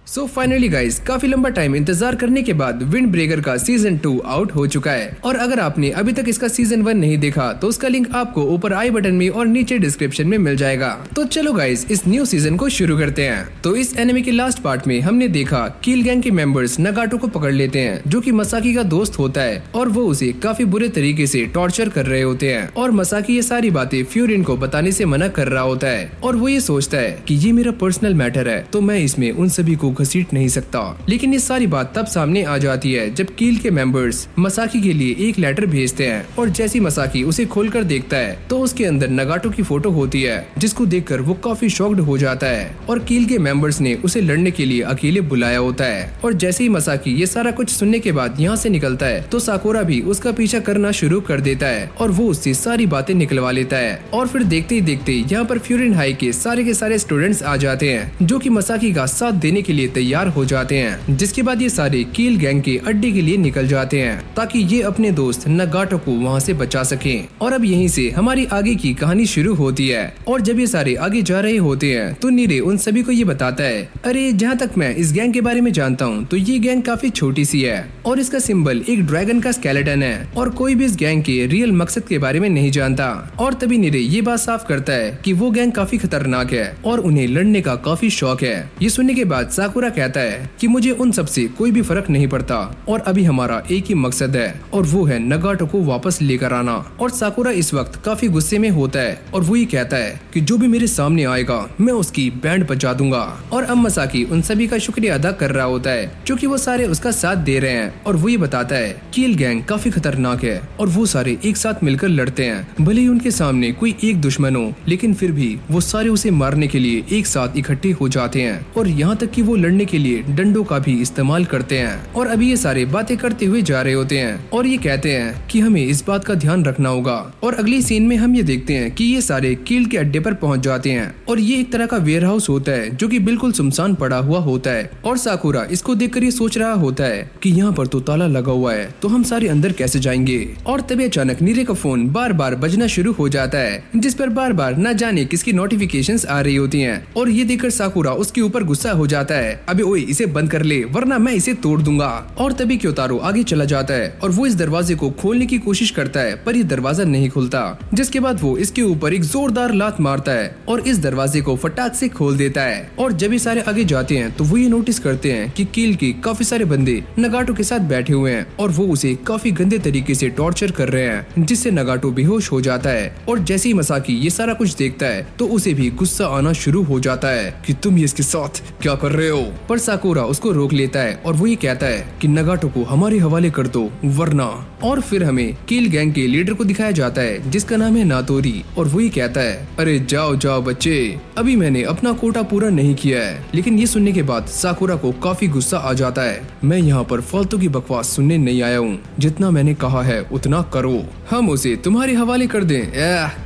So finally guys, काफी लंबा time इंतजार करने के बाद विंड ब्रेकर का सीजन 2 आउट हो चुका है। और अगर आपने अभी तक इसका सीजन 1 नहीं देखा तो उसका लिंक आपको ऊपर आई बटन में और नीचे डिस्क्रिप्शन में मिल जाएगा। तो चलो गाइस, इस न्यू सीजन को शुरू करते हैं। तो इस एनिमे के लास्ट पार्ट में हमने देखा किल गैंग के मेंबर्स नगाटो को पकड़ लेते हैं, जो कि मसाकी का दोस्त होता है, और वो उसे काफी बुरे तरीके से टॉर्चर कर रहे होते हैं। और मसाकी ये सारी बातें फ्यूरिन को बताने से मना कर रहा होता है, और वो ये सोचता है कि ये मेरा पर्सनल मैटर है, तो मैं इसमें उन सभी को घसीट नहीं सकता। लेकिन ये सारी बात तब सामने आ जाती है जब कील के मेंबर्स मसाकी के लिए एक लेटर भेजते हैं, और जैसी मसाकी उसे खोलकर देखता है तो उसके अंदर नगाटो की फोटो होती है, जिसको देखकर वो काफी शॉक्ड हो जाता है। और कील के मेंबर्स ने उसे लड़ने के लिए अकेले बुलाया होता है। और जैसे ही मसाकी ये सारा कुछ सुनने के बाद यहाँ से निकलता है तो साकुरा भी उसका पीछा करना शुरू कर देता है, और वो उससे सारी बातें निकलवा लेता है। और फिर देखते ही देखते यहाँ पर फ्यूरिन हाई के सारे स्टूडेंट्स आ जाते हैं, जो कि मसाकी का साथ देने के लिए तैयार हो जाते हैं। जिसके बाद ये सारे कील गैंग के अड्डे के लिए निकल जाते हैं, ताकि ये अपने दोस्त नगाटो को वहाँ से बचा सकें। और अब यहीं से हमारी आगे की कहानी शुरू होती है। और जब ये सारे आगे जा रहे होते हैं तो नीरे उन सभी को ये बताता है, अरे जहाँ तक मैं इस गैंग के बारे में जानता हूँ तो ये गैंग काफी छोटी सी है, और इसका सिंबल एक ड्रैगन का स्केलेटन है, और कोई भी इस गैंग के रियल मकसद के बारे में नहीं जानता। और तभी नीरे ये बात साफ करता है कि वो गैंग काफी खतरनाक है और उन्हें लड़ने का काफी शौक है। ये सुनने के बाद साकुरा कहता है कि मुझे उन सब से कोई भी फर्क नहीं पड़ता, और अभी हमारा एक ही मकसद है, और वो है नगाटो को वापस लेकर आना। और साकुरा इस वक्त काफी गुस्से में होता है, और वो ये कहता है कि जो भी मेरे सामने आएगा मैं उसकी बैंड बजा दूंगा। और अब मसाकी उन सभी का शुक्रिया अदा कर रहा होता है, क्योंकि वो सारे उसका साथ दे रहे हैं। और वो ये बताता है कील गैंग काफी खतरनाक है, और वो सारे एक साथ मिलकर लड़ते हैं। भले ही उनके सामने कोई एक दुश्मन हो, लेकिन फिर भी वो सारे उसे मारने के लिए एक साथ इकट्ठे हो जाते हैं, और यहाँ तक कि वो लड़ने के लिए डंडों का भी इस्तेमाल करते हैं। और अभी ये सारे बातें करते हुए जा रहे होते हैं, और ये कहते हैं कि हमें इस बात का ध्यान रखना होगा। और अगली सीन में हम ये देखते हैं कि ये सारे कील के अड्डे पर पहुंच जाते हैं, और ये एक तरह का वेयर हाउस होता है जो कि बिल्कुल सुनसान पड़ा हुआ होता है। और साकुरा इसको देखकर ये सोच रहा होता है कि यहाँ पर तो ताला लगा हुआ है, तो हम सारे अंदर कैसे जाएंगे। और तभी अचानक नीरे का फोन बार बार बजना शुरू हो जाता है, जिस पर बार बार न जाने किसकी नोटिफिकेशंस आ रही होती हैं। और ये देखकर साकुरा उसके ऊपर गुस्सा हो जाता है, अबे ओए इसे बंद कर ले वरना मैं इसे तोड़ दूंगा। और तभी क्योतारो आगे चला जाता है, और वो इस दरवाजे को खोलने की कोशिश करता है, पर ये दरवाजा नहीं खुलता। जिसके बाद वो इसके ऊपर एक जोरदार लात मारता है, और इस दरवाजे को फटाक से खोल देता है। और जब ये सारे आगे जाते हैं तो वो ये नोटिस करते हैं कि कील के काफी सारे बंदे नगाटो के साथ बैठे हुए हैं, और वो उसे काफी गंदे तरीके से टॉर्चर कर रहे हैं, जिससे नगाटो बेहोश हो जाता है। और जैसे ही मसाकी ये सारा कुछ देखता है तो उसे भी गुस्सा आना शुरू हो जाता है कि तुम ये इसके साथ क्या कर रहे हो। पर साकुरा उसको रोक लेता है, और वो ये कहता है कि नगाटो को हमारे हवाले कर दो वरना। और फिर हमें कील गैंग के लीडर को दिखाया जाता है, जिसका नाम है नातोरी, और वो ये कहता है, अरे जाओ जाओ बच्चे, अभी मैंने अपना कोटा पूरा नहीं किया है। लेकिन ये सुनने के बाद साकुरा को काफी गुस्सा आ जाता है, मैं यहाँ पर फालतू की बकवास सुनने नहीं आया हूँ, जितना मैंने कहा है उतना करो, हम उसे तुम्हारे हवाले कर दें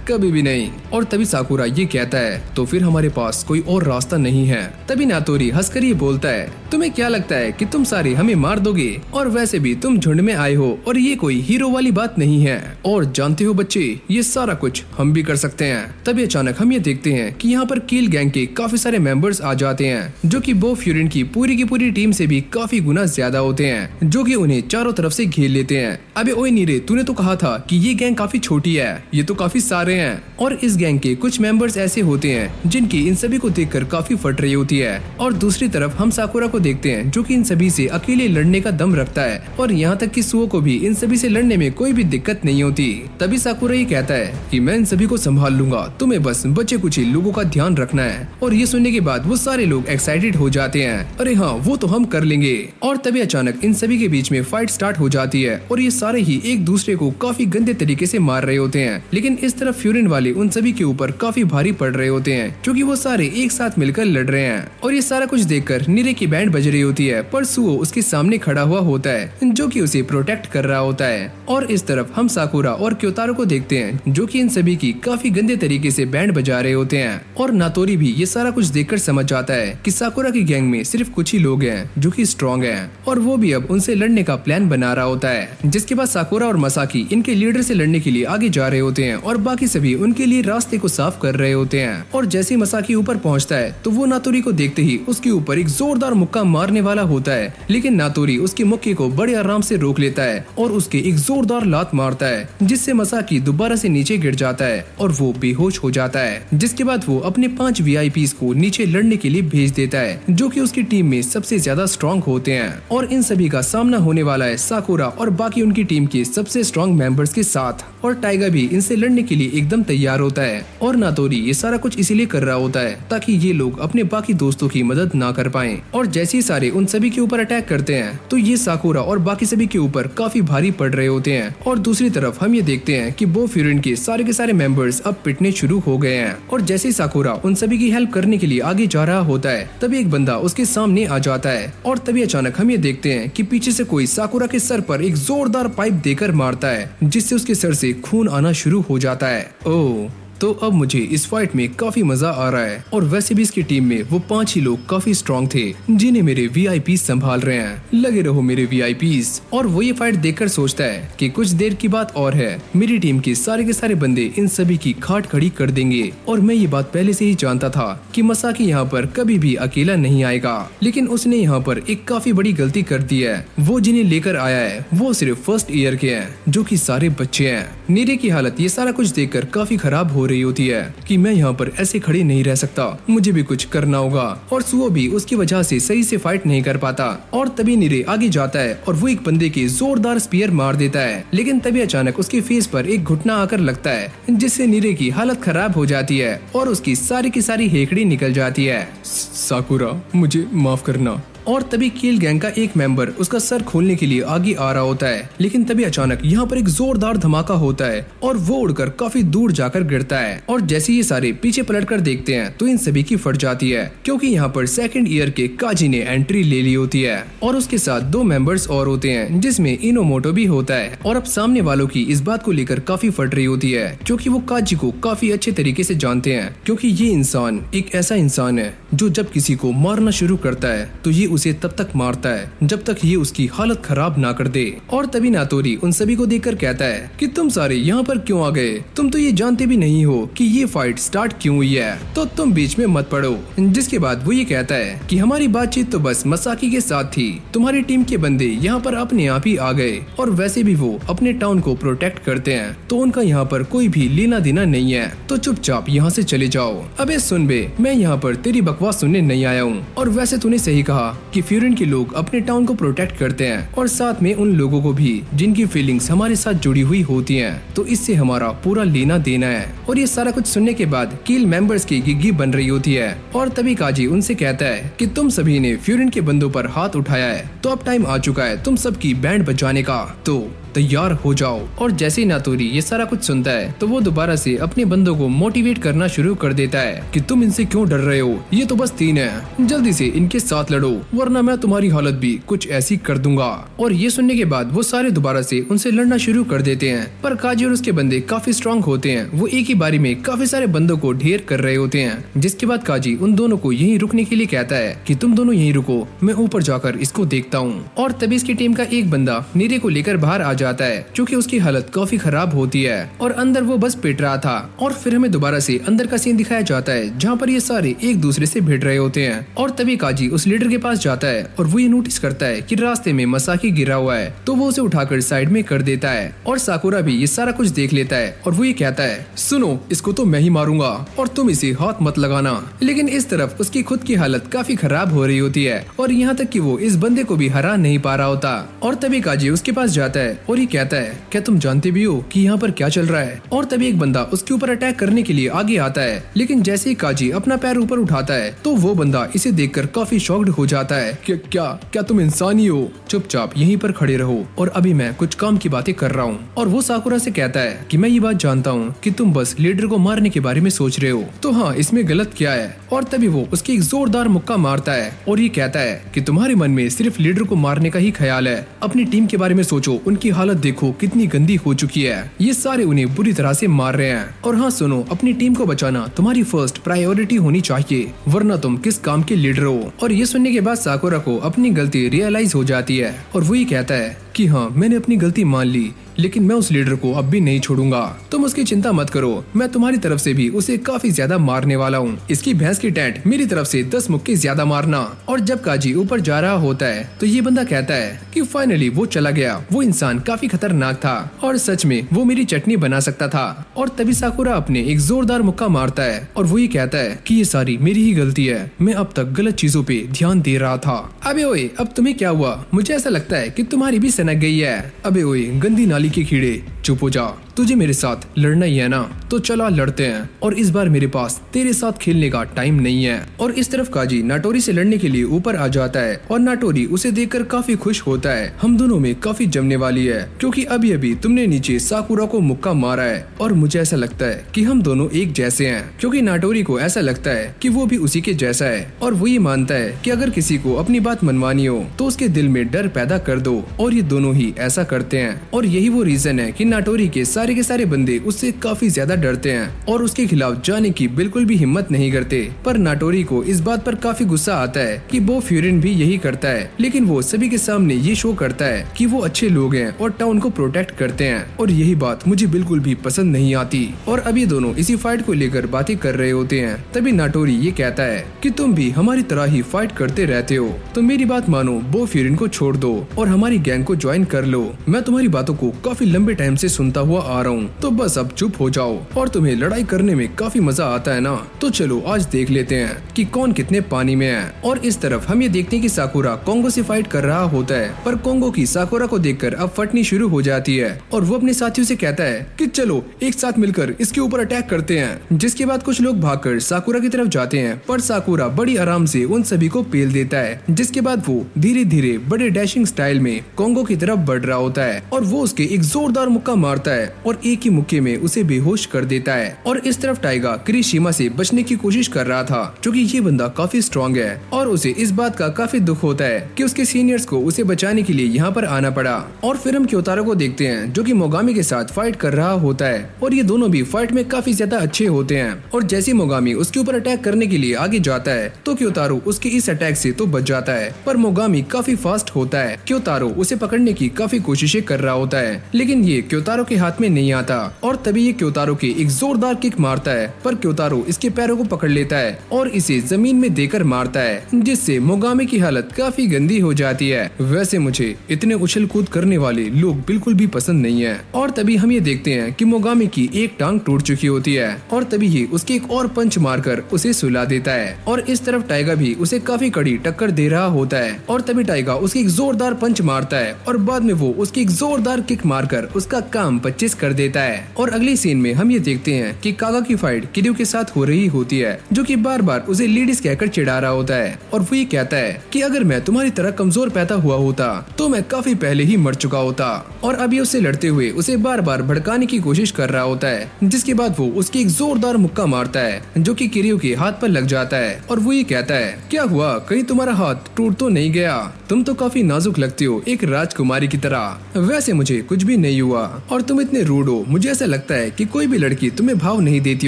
कभी भी नहीं। और तभी साकुरा ये कहता है, तो फिर हमारे पास कोई और रास्ता नहीं है। तभी नातोरी हंसकर ये बोलता है, तुम्हें क्या लगता है कि तुम सारे हमें मार दोगे, और वैसे भी तुम झुंड में आए हो, और ये कोई हीरो वाली बात नहीं है, और जानते हो बच्चे ये सारा कुछ हम भी कर सकते हैं। तभी अचानक हम ये देखते हैं कि यहाँ पर कील गैंग के काफी सारे मेंबर्स आ जाते हैं, जो कि बो फ्यूरिन की पूरी टीम से भी काफी गुना ज्यादा होते हैं, जो कि उन्हें चारों तरफ से घेर लेते हैं। अबे ओए नीरे, तूने तो कहा था कि ये गैंग काफी छोटी है, ये तो काफी सारे हैं। और इस गैंग के कुछ मेंबर्स ऐसे होते हैं जिनकी इन सभी को देखकर काफी फट रही होती है। और दूसरी तरफ हम साकुरा को देखते हैं, जो कि इन सभी से अकेले लड़ने का दम रखता है, और यहाँ तक कि सुओ को भी इन सभी से लड़ने में कोई भी दिक्कत नहीं होती। तभी साकुरा ये कहता है कि मैं इन सभी को संभाल लूंगा, तुम्हें बस बचे कुछ ही लोगों का ध्यान रखना है। और ये सुनने के बाद वो सारे लोग एक्साइटेड हो जाते हैं, अरे हाँ वो तो हम कर लेंगे। और तभी अचानक इन सभी के बीच में फाइट स्टार्ट हो जाती है, और ये सारे ही एक दूसरे को काफी गंदे तरीके से मार रहे होते हैं। लेकिन इस तरफ फ्यूरिन वाले उन सभी के ऊपर काफी भारी पड़ रहे होते हैं, क्योंकि वो सारे एक साथ मिलकर लड़ रहे हैं। और ये सारा कुछ देखकर नीरे की बैंड बज रही होती है, पर सुओ उसके सामने खड़ा हुआ होता है, जो कि उसे प्रोटेक्ट कर रहा होता है। और इस तरफ हम साकुरा और क्योतारो को देखते हैं, जो कि इन सभी की काफी गंदे तरीके से बैंड बजा रहे होते हैं। और नातोरी भी ये सारा कुछ देखकर समझ जाता है कि साकुरा की गैंग में सिर्फ कुछ ही लोग हैं जो कि स्ट्रॉन्ग हैं, और वो भी अब उनसे लड़ने का प्लान बना रहा होता है। जिसके बाद साकुरा और मसाकी इनके लीडर से लड़ने के लिए आगे जा रहे होते हैं, और बाकी सभी उनके लिए रास्ते को साफ कर रहे होते हैं। और जैसे मसाकी ऊपर पहुंचता है तो वो नातोरी को देखते ही उसके ऊपर ऊपर एक जोरदार मुक्का मारने वाला होता है, लेकिन नातोरी उसके मुक्के को बड़े आराम से रोक लेता है और उसके एक जोरदार लात मारता है, जिससे मसाकी दोबारा से नीचे गिर जाता है और वो बेहोश हो जाता है। जिसके बाद वो अपने 5 VIPs को नीचे लड़ने के लिए भेज देता है, जो कि उसकी टीम में सबसे ज्यादा स्ट्रॉन्ग होते हैं। और इन सभी का सामना होने वाला है साकुरा और बाकी उनकी टीम के सबसे स्ट्रॉन्ग मेंबर्स के साथ। और टाइगर भी इनसे लड़ने के लिए एकदम तैयार होता है। और नातोरी ये सारा कुछ इसीलिए कर रहा होता है ताकि ये लोग अपने बाकी दोस्तों की मदद ना कर पाएं। और जैसे ही सारे उन सभी के ऊपर अटैक करते हैं तो ये साकुरा और बाकी सभी के ऊपर काफी भारी पड़ रहे होते हैं। और दूसरी तरफ हम ये देखते हैं कि बो फ्यूरिन के सारे मेंबर्स अब पिटने शुरू हो गए हैं। और जैसे ही साकुरा उन सभी की हेल्प करने के लिए आगे जा रहा होता है, तभी एक बंदा उसके सामने आ जाता है। और तभी अचानक हम ये देखते हैं कि पीछे से कोई साकुरा के सर पर एक जोरदार पाइप देकर मारता है, जिससे उसके सर से खून आना शुरू हो जाता है। ओह, तो अब मुझे इस फाइट में काफी मजा आ रहा है। और वैसे भी इसकी टीम में वो 5 ही लोग काफी स्ट्रॉन्ग थे, जिन्हें मेरे VIPs संभाल रहे हैं। लगे रहो मेरे VIPs। और वो ये फाइट देखकर सोचता है कि कुछ देर की बात और है, मेरी टीम के सारे बंदे इन सभी की खाट खड़ी कर देंगे। और मैं ये बात पहले से ही जानता था कि मसाकी यहाँ पर कभी भी अकेला नहीं आएगा, लेकिन उसने यहाँ पर एक काफी बड़ी गलती कर दी है। वो जिन्हें लेकर आया है वो सिर्फ फर्स्ट ईयर के हैं, जो कि सारे बच्चे हैं। नीरे की हालत ये सारा कुछ देखकर काफी खराब हो रही होती है कि मैं यहाँ पर ऐसे खड़े नहीं रह सकता, मुझे भी कुछ करना होगा। और सुओ भी उसकी वजह से सही से फाइट नहीं कर पाता। और तभी नीरे आगे जाता है और वो एक बंदे के जोरदार स्पीयर मार देता है, लेकिन तभी अचानक उसके फेस पर एक घुटना आकर लगता है, जिससे नीरे की हालत खराब हो जाती है और उसकी सारी की सारी हेकड़ी निकल जाती है। साकुरा, मुझे माफ करना। और तभी किल गैंग का एक मेंबर उसका सर खोलने के लिए आगे आ रहा होता है, लेकिन तभी अचानक यहाँ पर एक जोरदार धमाका होता है और वो उड़कर काफी दूर जाकर गिरता है। और जैसे ये सारे पीछे पलटकर देखते हैं तो इन सभी की फट जाती है, क्योंकि यहाँ पर सेकंड ईयर के काजी ने एंट्री ले ली होती है। और उसके साथ 2 मेंबर्स और होते हैं, जिसमें इनोमोटो भी होता है। और अब सामने वालों की इस बात को लेकर काफी फट रही होती है, क्योंकि वो काजी को काफी अच्छे तरीके से जानते हैं, क्योंकि ये इंसान एक ऐसा इंसान है जो जब किसी को मारना शुरू करता है तो ये उसे तब तक मारता है जब तक ये उसकी हालत खराब ना कर दे। और तभी नातोरी उन सभी को देखकर कहता है कि तुम सारे यहाँ पर क्यों आ गए, तुम तो ये जानते भी नहीं हो कि ये फाइट स्टार्ट क्यों हुई है, तो तुम बीच में मत पड़ो। जिसके बाद वो ये कहता है कि हमारी बातचीत तो बस मसाकी के साथ थी, तुम्हारी टीम के बंदे यहाँ पर अपने आप ही आ गए, और वैसे भी वो अपने टाउन को प्रोटेक्ट करते हैं, तो उनका यहाँ पर कोई भी लेना देना नहीं है, तो चुपचाप यहाँ से चले जाओ। अबे सुन बे, मैं यहाँ पर तेरी बकवास सुनने नहीं आया हूँ। और वैसे तूने सही कहा कि फ्यूरिन के लोग अपने टाउन को प्रोटेक्ट करते हैं, और साथ में उन लोगों को भी जिनकी फीलिंग्स हमारे साथ जुड़ी हुई होती हैं, तो इससे हमारा पूरा लेना देना है। और ये सारा कुछ सुनने के बाद किल मेंबर्स की गिग्गी बन रही होती है, और तभी काजी उनसे कहता है कि तुम सभी ने फ्यूरिन के बंदों पर हाथ उठाया है, तो अब टाइम आ चुका है तुम सबकी बैंड बजाने का, तो तैयार हो जाओ। और जैसे ही नातोरी ये सारा कुछ सुनता है तो वो दोबारा से अपने बंदों को मोटिवेट करना शुरू कर देता है कि तुम इनसे क्यों डर रहे हो, ये तो बस 3 है, जल्दी से इनके साथ लड़ो वरना मैं तुम्हारी हालत भी कुछ ऐसी कर दूंगा। और ये सुनने के बाद वो सारे दोबारा से उनसे लड़ना शुरू कर देते हैं, पर काजी और उसके बंदे काफी स्ट्रॉन्ग होते हैं, वो एक ही बारी में काफी सारे बंदों को ढेर कर रहे होते हैं। जिसके बाद काजी उन दोनों को यहीं रुकने के लिए कहता है कि तुम दोनों यहीं रुको, मैं ऊपर जाकर इसको देखता हूँ। और तभी इसकी टीम का एक बंदा नीरे को लेकर बाहर आ जाता है, क्योंकि उसकी हालत काफी खराब होती है और अंदर वो बस पिट रहा था। और फिर हमें दोबारा से अंदर का सीन दिखाया जाता है जहाँ पर ये सारे एक दूसरे से भिड़ रहे होते हैं। और तभी काजी उस लीडर के पास जाता है और वो ये नोटिस करता है कि रास्ते में मसाकी गिरा हुआ है, तो वो उसे उठाकर साइड में कर देता है। और साकुरा भी ये सारा कुछ देख लेता है और वो ये कहता है, सुनो इसको तो मैं ही मारूंगा और तुम इसे हाथ मत लगाना। लेकिन इस तरफ उसकी खुद की हालत काफी खराब हो रही होती है, और यहाँ तक कि वो इस बंदे को भी हरा नहीं पा रहा होता। और तभी काजी उसके पास जाता है और ये कहता है, क्या तुम जानते भी हो कि यहाँ पर क्या चल रहा है। और तभी एक बंदा उसके ऊपर अटैक करने के लिए आगे आता है, लेकिन जैसे ही काजी अपना पैर ऊपर उठाता है तो वो बंदा इसे देखकर काफी शॉक्ड हो जाता है। क्या तुम इंसान ही हो, चुपचाप यहीं पर खड़े रहो और अभी मैं कुछ काम की बातें कर रहा हूँ। और वो साकुरा से कहता है कि मैं ये बात जानता हूँ कि तुम बस लीडर को मारने के बारे में सोच रहे हो, तो हाँ इसमें गलत क्या है। और तभी वो उसकी एक जोरदार मुक्का मारता है और ये कहता है कि तुम्हारे मन में सिर्फ लीडर को मारने का ही ख्याल है, अपनी टीम के बारे में सोचो, उनकी हालत देखो कितनी गंदी हो चुकी है, ये सारे उन्हें बुरी तरह से मार रहे हैं। और हाँ सुनो, अपनी टीम को बचाना तुम्हारी फर्स्ट प्रायोरिटी होनी चाहिए, वरना तुम किस काम के लीडर हो। और ये सुनने के बाद साकुरा को अपनी गलती रियलाइज हो जाती है और वो ये कहता है कि हाँ मैंने अपनी गलती मान ली, लेकिन मैं उस लीडर को अब भी नहीं छोड़ूंगा। तुम उसकी चिंता मत करो, मैं तुम्हारी तरफ से भी उसे काफी ज्यादा मारने वाला हूँ। इसकी भैंस की टैंट मेरी तरफ से 10 मुक्के ज्यादा मारना। और जब काजी ऊपर जा रहा होता है तो ये बंदा कहता है कि फाइनली वो चला गया। वो इंसान काफी खतरनाक था और सच में वो मेरी चटनी बना सकता था। और तभी साकुरा अपने एक जोरदार मुक्का मारता है और वो ये कहता है कि ये सारी मेरी ही गलती है, मैं अब तक गलत चीजों पे ध्यान दे रहा था। अबे ओए, अब तुम्हें क्या हुआ? मुझे ऐसा लगता है कि तुम्हारी भी सनक गई है। अबे ओए गंदी नाली के कीड़े, चुप हो जा, तुझे मेरे साथ लड़ना ही है ना, तो चला लड़ते हैं। और इस बार मेरे पास तेरे साथ खेलने का टाइम नहीं है। और इस तरफ काजी नाटोरी से लड़ने के लिए ऊपर आ जाता है और नाटोरी उसे देखकर काफी खुश होता है। हम दोनों में काफी जमने वाली है, क्योंकि अभी अभी तुमने नीचे साकुरा को मुक्का मारा है और मुझे ऐसा लगता है कि हम दोनों एक जैसे हैं। क्योंकि नाटोरी को ऐसा लगता है कि वो भी उसी के जैसा है और वो ये मानता है कि अगर किसी को अपनी बात मनवानी हो तो उसके दिल में डर पैदा कर दो, और ये दोनों ही ऐसा करते हैं। और यही वो रीजन है कि नाटोरी के सारे बंदे उससे काफी ज्यादा डरते हैं और उसके खिलाफ जाने की बिल्कुल भी हिम्मत नहीं करते। पर नाटोरी को इस बात पर काफी गुस्सा आता है कि बो फ्यूरिन भी यही करता है, लेकिन वो सभी के सामने ये शो करता है कि वो अच्छे लोग हैं और टाउन को प्रोटेक्ट करते हैं। और यही बात मुझे बिल्कुल भी पसंद नहीं आती। और अभी दोनों इसी फाइट को लेकर बातें कर रहे होते हैं। तभी नाटोरी ये कहता है कि तुम भी हमारी तरह ही फाइट करते रहते हो, तो मेरी बात मानो, बो फ्यूरिन को छोड़ दो और हमारी गैंग को ज्वाइन कर लो। मैं तुम्हारी बातों को काफी लंबे टाइम से सुनता हुआ आ रहा हूँ, तो बस अब चुप हो जाओ। और तुम्हें लड़ाई करने में काफी मजा आता है ना, तो चलो आज देख लेते हैं कि कौन कितने पानी में है। और इस तरफ हम ये देखते हैं कि साकुरा कोंगो से फाइट कर रहा होता है, पर कोंगो की साकुरा को देखकर अब फटनी शुरू हो जाती है और वो अपने साथियों से कहता है कि चलो एक साथ मिलकर इसके ऊपर अटैक करते हैं। जिसके बाद कुछ लोग भागकर साकुरा की तरफ जाते हैं, पर साकुरा बड़ी आराम से उन सभी को पेल देता है। जिसके बाद वो धीरे धीरे बड़े डैशिंग स्टाइल में कोंगो की तरफ बढ़ रहा होता है और वो उसके एक जोरदार मुक्का मारता है और एक ही मुक्के में उसे बेहोश कर देता है। और इस तरफ टाइगा किरीशिमा से बचने की कोशिश कर रहा था, क्योंकि ये बंदा काफी स्ट्रॉन्ग है और उसे इस बात का काफी दुख होता है कि उसके सीनियर्स को उसे बचाने के लिए यहाँ पर आना पड़ा। और फिर हम क्योतारो को देखते हैं जो कि मोगामी के साथ फाइट कर रहा होता है और ये दोनों भी फाइट में काफी ज्यादा अच्छे होते हैं। और जैसे मोगामी उसके ऊपर अटैक करने के लिए आगे जाता है तो क्योतारो उसके इस अटैक से तो बच जाता है, पर मोगामी काफी फास्ट होता है। क्योतारो उसे पकड़ने की काफी कोशिशें कर रहा होता है, लेकिन ये क्योतारो के हाथ में नहीं आता। और तभी ये क्योतारो के एक जोरदार किक मारता है, पर क्योतारो इसके पैरों को पकड़ लेता है और इसे जमीन में देकर मारता है, जिससे मोगामी की हालत काफी गंदी हो जाती है। वैसे मुझे इतने उछल कूद करने वाले लोग बिल्कुल भी पसंद नहीं है। और तभी हम ये देखते हैं कि मोगामी की एक टांग टूट चुकी होती है और तभी ये उसके एक और पंच मारकर उसे सुला देता है। और इस तरफ टाइगा भी उसे काफी कड़ी टक्कर दे रहा होता है और तभी टाइगा उसके एक जोरदार पंच मारता है और बाद में वो उसकी एक जोरदार किक मारकर उसका काम 25 कर देता है। और अगली सीन में हम ये देखते हैं कि कागा की फाइट किरियो के साथ हो रही होती है, जो कि बार बार उसे लेडीज कहकर चिढ़ा रहा होता है। और वो ये कहता है कि अगर मैं तुम्हारी तरह कमजोर पैदा हुआ होता तो मैं काफी पहले ही मर चुका होता। और अभी उससे लड़ते हुए उसे बार बार भड़काने की कोशिश कर रहा होता है, जिसके बाद वो उसकी एक जोरदार मुक्का मारता है जो कि किरियो के हाथ पर लग जाता है। और वो ये कहता है, क्या हुआ, कहीं तुम्हारा हाथ टूट तो नहीं गया? तुम तो काफी नाजुक लगती हो, एक राजकुमारी की तरह। वैसे मुझे कुछ भी नहीं हुआ और तुम इतने रूड हो, मुझे ऐसा लगता है कि कोई भी लड़की तुम्हें भाव नहीं देती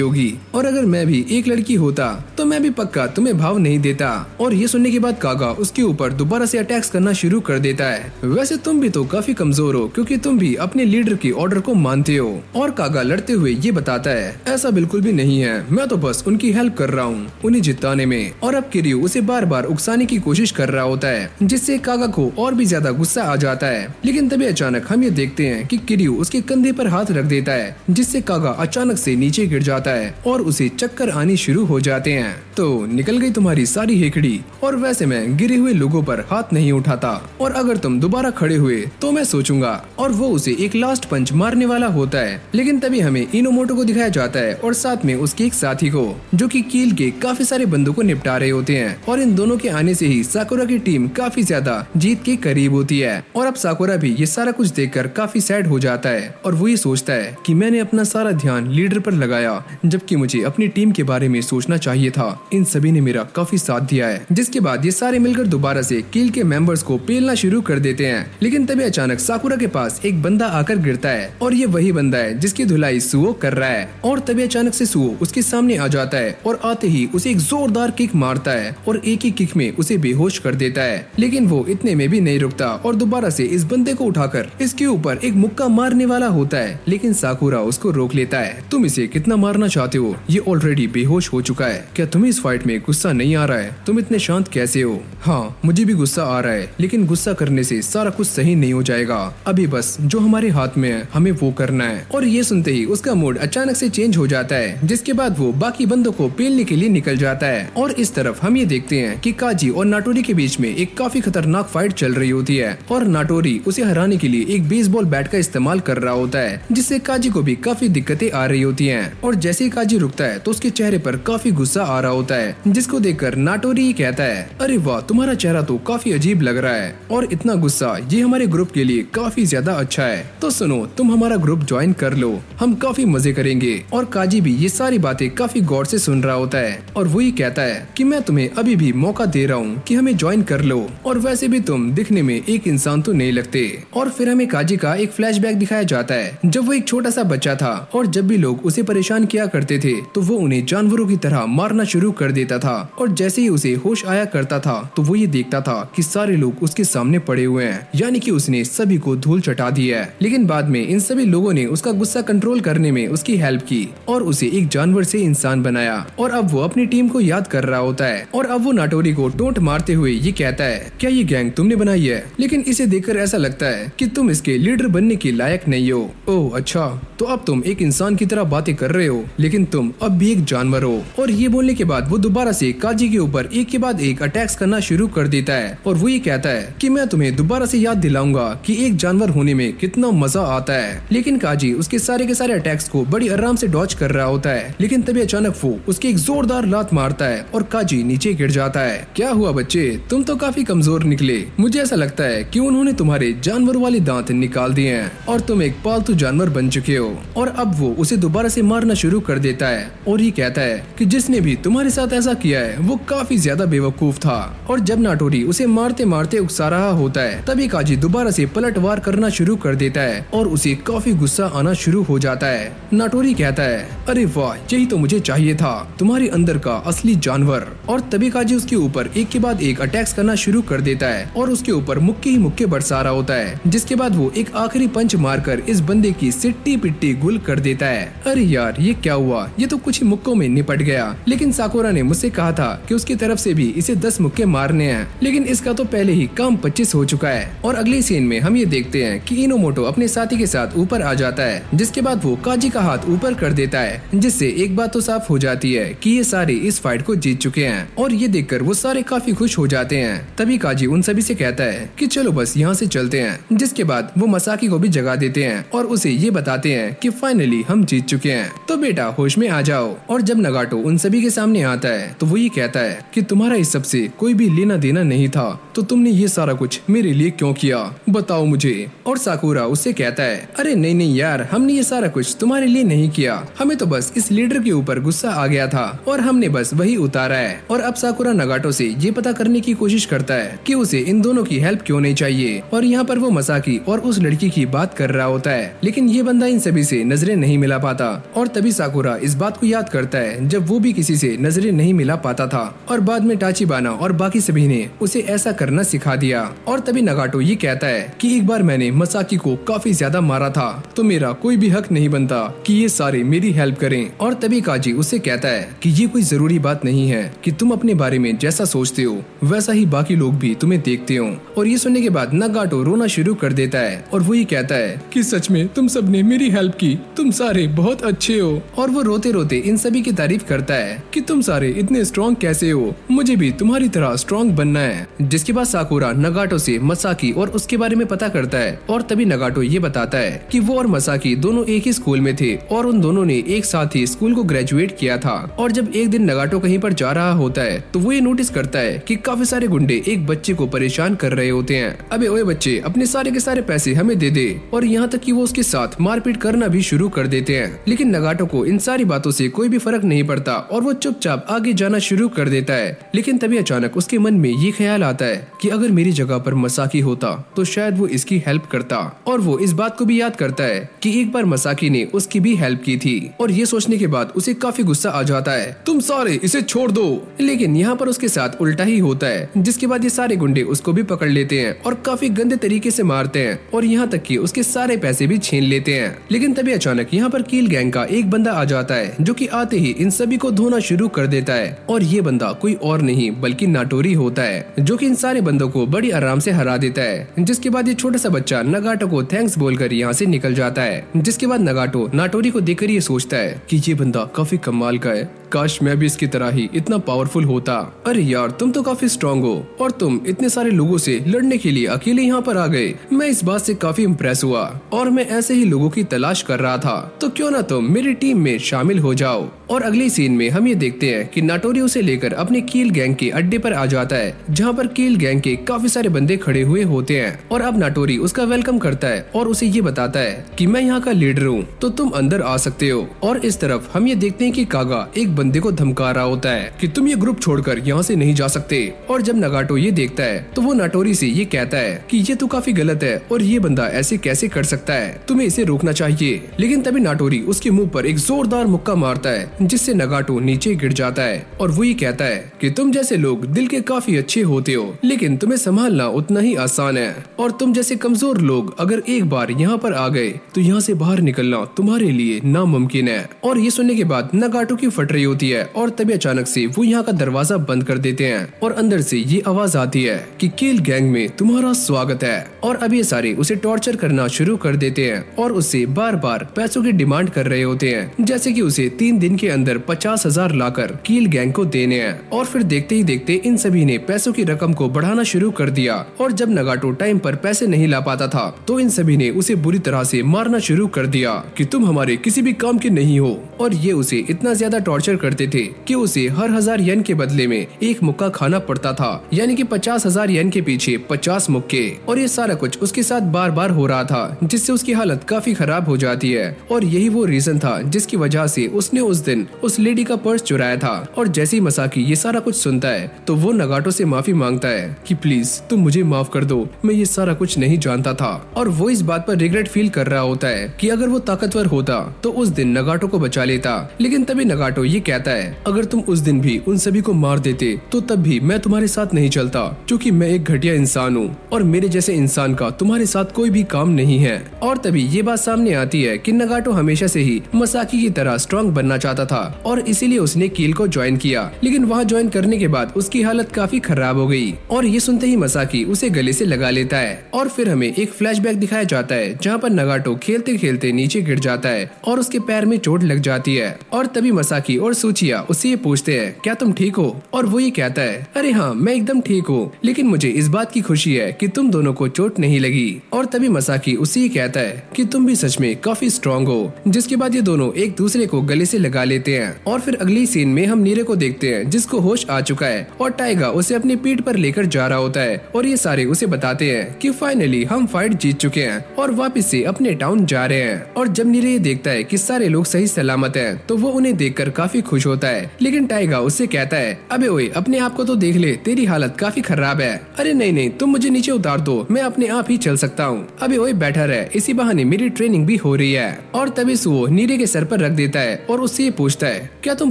होगी, और अगर मैं भी एक लड़की होता तो मैं भी पक्का तुम्हें भाव नहीं देता। और ये सुनने के बाद कागा उसके ऊपर दोबारा से अटैक्स करना शुरू कर देता है। वैसे तुम भी तो काफी कमजोर हो, क्योंकि तुम भी अपने लीडर की ऑर्डर को मानते हो। और कागा लड़ते हुए ये बताता है, ऐसा बिल्कुल भी नहीं है, मैं तो बस उनकी हेल्प कर रहा हूँ उन्हें जिताने में। और अब किरियो उसे बार बार उकसाने की कोशिश कर रहा होता है, जिससे कागा को और भी ज्यादा गुस्सा आ जाता है। लेकिन तभी अचानक हम ये देखते हैं कि किरियो उसके कंधे पर हाथ रख देता है, जिससे कागा अचानक से नीचे गिर जाता है और उसे चक्कर आनी शुरू हो जाते हैं। तो निकल गई तुम्हारी सारी हेकड़ी। और वैसे मैं गिरे हुए लोगों पर हाथ नहीं उठाता, और अगर तुम दोबारा खड़े हुए तो मैं सोचूंगा। और वो उसे एक लास्ट पंच मारने वाला होता है, लेकिन तभी हमें इनोमोटो को दिखाया जाता है और साथ में उसके एक साथी को, जो कि कील के काफी सारे बंदों को निपटा रहे होते हैं। और इन दोनों के आने से ही साकुरा की टीम काफी ज्यादा जीत के करीब होती है। और अब साकुरा भी ये सारा कुछ देखकर काफी सैड हो जाता है और वो ये सोचता है कि मैंने अपना सारा ध्यान लीडर पर लगाया, जबकि मुझे अपनी टीम के बारे में सोचना चाहिए था। इन सभी ने मेरा काफी साथ दिया है। जिसके बाद ये सारे मिलकर दोबारा से किल के मेंबर्स को पेलना शुरू कर देते हैं। लेकिन तभी अचानक साकुरा के पास एक बंदा आकर गिरता है और ये वही बंदा है जिसकी धुलाई सुओ कर रहा है। और तभी अचानक से सुओ उसके सामने आ जाता है और आते ही उसे एक जोरदार किक मारता है और एक ही किक में उसे बेहोश कर देता है। लेकिन वो इतने में भी नहीं रुकता और दोबारा से इस बंदे को उठाकर इसके ऊपर एक मुक्का मारने वाला होता है। लेकिन साकुरा उसको रोक लेता है। तुम इसे कितना मारना चाहते हो? ये ऑलरेडी बेहोश हो चुका है। क्या तुम्हें इस फाइट में गुस्सा नहीं आ रहा है? तुम इतने शांत कैसे हो? हाँ, मुझे भी गुस्सा आ रहा है, लेकिन गुस्सा करने से सारा कुछ सही नहीं हो जाएगा। अभी बस जो हमारे हाथ में है हमें वो करना है। और ये सुनते ही उसका मूड अचानक से चेंज हो जाता है। जिसके बाद वो बाकी बंदों को पेलने के लिए निकल जाता है। और इस तरफ हम ये देखते हैं कि काजी और नाटोरी के बीच में एक काफी खतरनाक फाइट चल रही होती है और नाटोरी उसे हराने के लिए एक बेसबॉल बैट का इस्तेमाल कर रहा होता है, जिससे काजी को भी काफी दिक्कतें आ रही होती हैं। और जैसे ही काजी रुकता है तो उसके चेहरे पर काफी गुस्सा आ रहा होता है, जिसको देखकर नाटोरी कहता है, अरे वाह, तुम्हारा चेहरा तो काफी अजीब लग रहा है और इतना गुस्सा ये हमारे ग्रुप के लिए काफी ज्यादा अच्छा है। तो सुनो, तुम हमारा ग्रुप ज्वाइन कर लो, हम काफी मजे करेंगे। और काजी भी ये सारी बातें काफी गौर से सुन रहा होता है और वो ही कहता है कि मैं तुम्हें अभी भी मौका दे रहा हूँ कि हमें ज्वाइन कर लो, और वैसे भी तुम दिखने में एक इंसान तो नहीं लगते। और फिर हमें काजी का एक फ्लैशबैक दिखाया जाता है जब वो एक छोटा सा बच्चा था और जब भी लोग उसे परेशान किया करते थे तो वो उन्हें जानवरों की तरह मारना शुरू कर देता था। और जैसे ही उसे होश आया करता था तो वो ये देखता था कि सारे लोग उसके सामने पड़े हुए हैं, यानी कि उसने सभी को धूल चटा दी है। लेकिन बाद में इन सभी लोगों ने उसका गुस्सा कंट्रोल करने में उसकी हेल्प की और उसे एक जानवर से इंसान बनाया। और अब वो अपनी टीम को याद कर रहा होता है और अब वो नाटोरी को टोंट मारते हुए ये कहता है, क्या ये गैंग तुमने बनाई है? लेकिन इसे देखकर ऐसा लगता है कि तुम इसके लीडर बनने के लायक नहीं हो। ओह अच्छा, तो अब तुम एक इंसान की तरह बातें कर रहे हो, लेकिन तुम अब भी एक जानवर हो। और ये बोलने के बाद वो दोबारा से काजी के ऊपर एक के बाद एक अटैक्स करना शुरू कर देता है और वो ये कहता है कि मैं तुम्हें दोबारा से याद दिलाऊंगा कि एक जानवर होने में कितना मजा आता है। लेकिन काजी उसके सारे के सारे अटैक्स को बड़ी आराम से डॉज कर रहा होता है। लेकिन तभी अचानक वो उसके एक जोरदार लात मारता है और काजी नीचे गिर जाता है। क्या हुआ बच्चे, तुम तो काफी कमजोर निकले। मुझे ऐसा लगता है कि उन्होंने तुम्हारे जानवर वाले दांत निकाल दिए हैं और तुम एक पालतू जानवर बन चुके हो। और अब वो उसे दोबारा से मारना शुरू कर देता है और ये कहता है कि जिसने भी तुम्हारे साथ ऐसा किया है वो काफी ज्यादा बेवकूफ था। और जब नाटोरी उसे मारते मारते उकसा रहा होता है तभी काजी दोबारा से पलटवार करना शुरू कर देता है और उसे काफी गुस्सा आना शुरू हो जाता है। नाटोरी कहता है, अरे वाह, यही तो मुझे चाहिए था, तुम्हारे अंदर का असली जानवर। और तभी काजी उसके ऊपर एक के बाद एक अटैक्स करना शुरू कर देता है और उसके ऊपर मुक्के ही मुक्के बरसा रहा होता है। जिसके बाद वो एक आखिरी पंच मारकर इस बंदे की सिट्टी पिट्टी गुल कर देता है। अरे यार, ये क्या हुआ? ये तो कुछ ही मुक्कों में निपट गया। लेकिन साकुरा ने मुझसे कहा था कि उसकी तरफ से भी इसे 10 मुक्के मारने हैं, लेकिन इसका तो पहले ही काम 25 हो चुका है। और अगले सीन में हम ये देखते हैं कि इनोमोटो अपने साथी के साथ ऊपर आ जाता है, जिसके बाद वो काजी का हाथ ऊपर कर देता है, जिससे एक बात तो साफ हो जाती है कि ये सारे इस फाइट को जीत चुके हैं। और ये देखकर वो सारे काफी खुश हो जाते हैं। तभी काजी उन सभी से कहता है कि चलो बस यहाँ से चलते हैं। जिसके बाद वो मसाकी को भी जगा देते हैं और उसे ये बताते हैं कि फाइनली हम जीत चुके हैं, तो बेटा होश में आ जाओ। और जब नगाटो उन सभी के सामने आता है तो वो ये कहता है कि तुम्हारा इस सब से कोई भी लेना देना नहीं था, तो तुमने ये सारा कुछ मेरे लिए क्यों किया, बताओ मुझे। और साकुरा उससे कहता है, अरे नहीं नहीं यार, हमने ये सारा कुछ तुम्हारे लिए नहीं किया, हमें तो बस इस लीडर के ऊपर गुस्सा आ गया था और हमने बस वही उतारा है। और अब साकुरा नगाटो से ये पता करने की कोशिश करता है कि उसे इन दोनों की हेल्प क्यों नहीं चाहिए। और यहाँ पर वो मसाकी और उस लड़की की बात कर रहा होता है, लेकिन ये बंदा इन सभी से नजरें नहीं मिला पाता। और तभी साकुरा इस बात को याद करता है जब वो भी किसी से नजरें नहीं मिला पाता था और बाद में टाचिबाना और बाकी सभी ने उसे ऐसा करना सिखा दिया। और तभी नगाटो ये कहता है कि एक बार मैंने मसाकी को काफी ज्यादा मारा था, तो मेरा कोई भी हक नहीं बनता कि ये सारे मेरी हेल्प करें। और तभी काजी उससे कहता है कि ये कोई जरूरी बात नहीं है कि तुम अपने बारे में जैसा सोचते हो वैसा ही बाकी लोग भी तुम्हें देखते हो। और ये सुनने के बाद नगाटो रोना शुरू कर देता है और वो ये कहता है कि सच में तुम सबने मेरी हेल्प की, तुम सारे बहुत अच्छे हो। और वो रोते रोते इन सभी की तारीफ करता है कि तुम सारे इतने स्ट्रॉन्ग कैसे हो, मुझे भी तुम्हारी तरह स्ट्रॉन्ग बनना है। जिसके बाद साकुरा नगाटो से मसाकी और उसके बारे में पता करता है और तभी नगाटो ये बताता है कि वो और मसाकी दोनों एक ही स्कूल में थे और उन दोनों ने एक साथ ही स्कूल को ग्रेजुएट किया था। और जब एक दिन नगाटो कहीं पर जा रहा होता है तो वो ये नोटिस करता है कि काफी सारे गुंडे एक बच्चे को परेशान कर रहे होते हैं। अबे ओए बच्चे, अपने सारे के सारे पैसे हमें दे दे। और यहाँ तक कि वो उसके साथ मारपीट करना भी शुरू कर देते हैं। लेकिन नगाटो को इन सारी बातों से कोई भी फर्क नहीं पड़ता और वो चुपचाप चुपचाप आगे जाना शुरू कर देता है। लेकिन तभी अचानक उसके मन में ये ख्याल आता है कि अगर मेरी जगह पर मसाकी होता तो शायद वो इसकी हेल्प करता। और वो इस बात को भी याद करता है कि एक बार मसाकी ने उसकी भी हेल्प की थी। और ये सोचने के बाद उसे काफी गुस्सा आ जाता है, तुम सारे इसे छोड़ दो। लेकिन यहाँ पर उसके साथ उल्टा ही होता है, जिसके बाद ये सारे गुंडे उसको भी पकड़ लेते हैं और काफी गंदे तरीके से मारते हैं और यहाँ तक कि उसके सारे पैसे भी छीन लेते हैं। लेकिन तभी अचानक यहाँ पर कील गैंग का एक बंदा आ जाता है, जो कि आते ही इन सभी को धोना शुरू कर देता है। और ये बंदा कोई और नहीं बल्कि नाटोरी होता है, जो कि इन सारे बंदों को बड़ी आराम से हरा देता है। जिसके बाद ये छोटा सा बच्चा नगाटो को थैंक्स बोलकर यहाँ से निकल जाता है। जिसके बाद नगाटो नाटोरी को देखकर ये सोचता है कि ये बंदा काफी कमाल का है, काश मैं भी इसकी तरह ही इतना पावरफुल होता। अरे यार, तुम तो काफी स्ट्रॉन्ग हो और तुम इतने सारे लोगों से लड़ने के लिए अकेले यहाँ पर आ गए। मैं इस बात से काफी इम्प्रेस हुआ और मैं ऐसे ही लोगों की तलाश कर रहा था, तो क्यों ना तुम मेरी टीम में शामिल हो जाओ। और अगले सीन में हम ये देखते हैं कि नाटोरी उसे लेकर अपने कील गैंग के अड्डे पर आ जाता है, जहाँ पर कील गैंग के काफी सारे बंदे खड़े हुए होते हैं। और अब नाटोरी उसका वेलकम करता है और उसे ये बताता है कि मैं यहाँ का लीडर हूँ, तो तुम अंदर आ सकते हो। और इस तरफ हम ये देखते हैं कि कागा एक बंदे को धमका रहा होता है कि तुम ये ग्रुप छोड़कर यहाँ से नहीं जा सकते। और जब नगाटो ये देखता है तो वो नाटोरी से ये कहता है कि ये तो काफी गलत है और ये बंदा ऐसे कैसे कर सकता है, तुम्हें इसे रोकना चाहिए। लेकिन तभी नाटोरी उसके मुंह पर एक जोरदार मुक्का मारता है, जिससे नगाटो नीचे गिर जाता है। और वो ये कहता है कि तुम जैसे लोग दिल के काफी अच्छे होते हो, लेकिन तुम्हें संभालना उतना ही आसान है। और तुम जैसे कमजोर लोग अगर एक बार यहाँ पर आ गए तो यहाँ से बाहर निकलना तुम्हारे लिए नामुमकिन है। और ये सुनने के बाद नगाटो की फट रही होती है और तभी अचानक से वो यहाँ का दरवाजा बंद कर देते हैं और अंदर से ये आवाज आती है कि कील गैंग में तुम्हारा स्वागत है। और अब ये सारे उसे टॉर्चर करना शुरू कर देते हैं और उससे बार बार पैसों की डिमांड कर रहे होते हैं, जैसे कि उसे 3 दिन के अंदर 50,000 लाकर कील गैंग को देने हैं। और फिर देखते ही देखते इन सभी ने पैसों की रकम को बढ़ाना शुरू कर दिया। और जब नगाटो टाइम पर पैसे नहीं ला पाता था तो इन सभी ने उसे बुरी तरह से मारना शुरू कर दिया कि तुम हमारे किसी भी काम के नहीं हो। और ये उसे इतना ज्यादा टॉर्चर करते थे कि उसे हर 1000 येन के बदले में एक मुक्का खाना पड़ता था, यानी कि 50,000 येन के पीछे 50 मुक्के। और ये सारा कुछ उसके साथ बार बार हो रहा था, जिससे उसकी हालत काफी खराब हो जाती है। और यही वो रीजन था जिसकी वजह से उसने उस दिन उस लेडी का पर्स चुराया था। और जैसे ही मसाकी ये सारा कुछ सुनता है तो वो नगाटो से माफी मांगता है कि प्लीज तुम मुझे माफ कर दो, मैं ये सारा कुछ नहीं जानता था। और वो इस बात पर रिग्रेट फील कर रहा होता है कि अगर वो ताकतवर होता तो उस दिन नगाटो को बचा लेता। लेकिन तभी नगाटो ये कहता है अगर तुम उस दिन भी उन सभी को मार देते तो तब भी मैं तुम्हारे साथ नहीं चलता, क्योंकि मैं एक घटिया इंसान हूँ और मेरे जैसे इंसान का तुम्हारे साथ कोई भी काम नहीं है। और तभी ये बात सामने आती है कि नगाटो हमेशा से ही मसाकी की तरह स्ट्रॉन्ग बनना चाहता था और इसीलिए उसने कील को ज्वाइन किया। लेकिन वहाँ ज्वाइन करने के बाद उसकी हालत काफी खराब हो गई और ये सुनते ही मसाकी उसे गले से लगा लेता है। और फिर हमें एक फ्लैशबैक दिखाया जाता है जहाँ पर नगाटो खेलते खेलते नीचे गिर जाता है और उसके पैर में चोट लग जाती है। और तभी मसाकी और सूचिया उससे ये पूछते हैं क्या तुम ठीक हो? और वो ये कहता है अरे हाँ मैं एकदम ठीक हूँ, लेकिन मुझे इस बात की खुशी है कि तुम दोनों को चोट नहीं लगी। और तभी मसाकी उससे ये कहता है कि तुम भी सच में काफी स्ट्रॉन्ग हो। जिसके बाद ये दोनों एक दूसरे को गले से लगा लेते हैं। और फिर अगली सीन में हम नीरे को देखते हैं जिसको होश आ चुका है और टाइगा उसे अपनी पीठ पर लेकर जा रहा होता है। और ये सारे उसे बताते हैं कि फाइनली हम फाइट जीत चुके हैं और वापस से अपने टाउन जा रहे हैं। और जब नीरे ये देखता है कि सारे लोग सही सलामत हैं तो वो उन्हें देखकर काफी खुश होता है। लेकिन टाइगा उससे कहता है अबे ओए अपने आप को तो देख ले, तेरी हालत काफी खराब है। अरे नहीं नहीं तुम मुझे नीचे उतार दो, मैं अपने आप ही चल सकता हूँ। अबे ओए बैठा रहे, इसी बहाने मेरी ट्रेनिंग भी हो रही है। और तभी सुओ नीरे के सर पर रख देता है और उससे ये पूछता है क्या तुम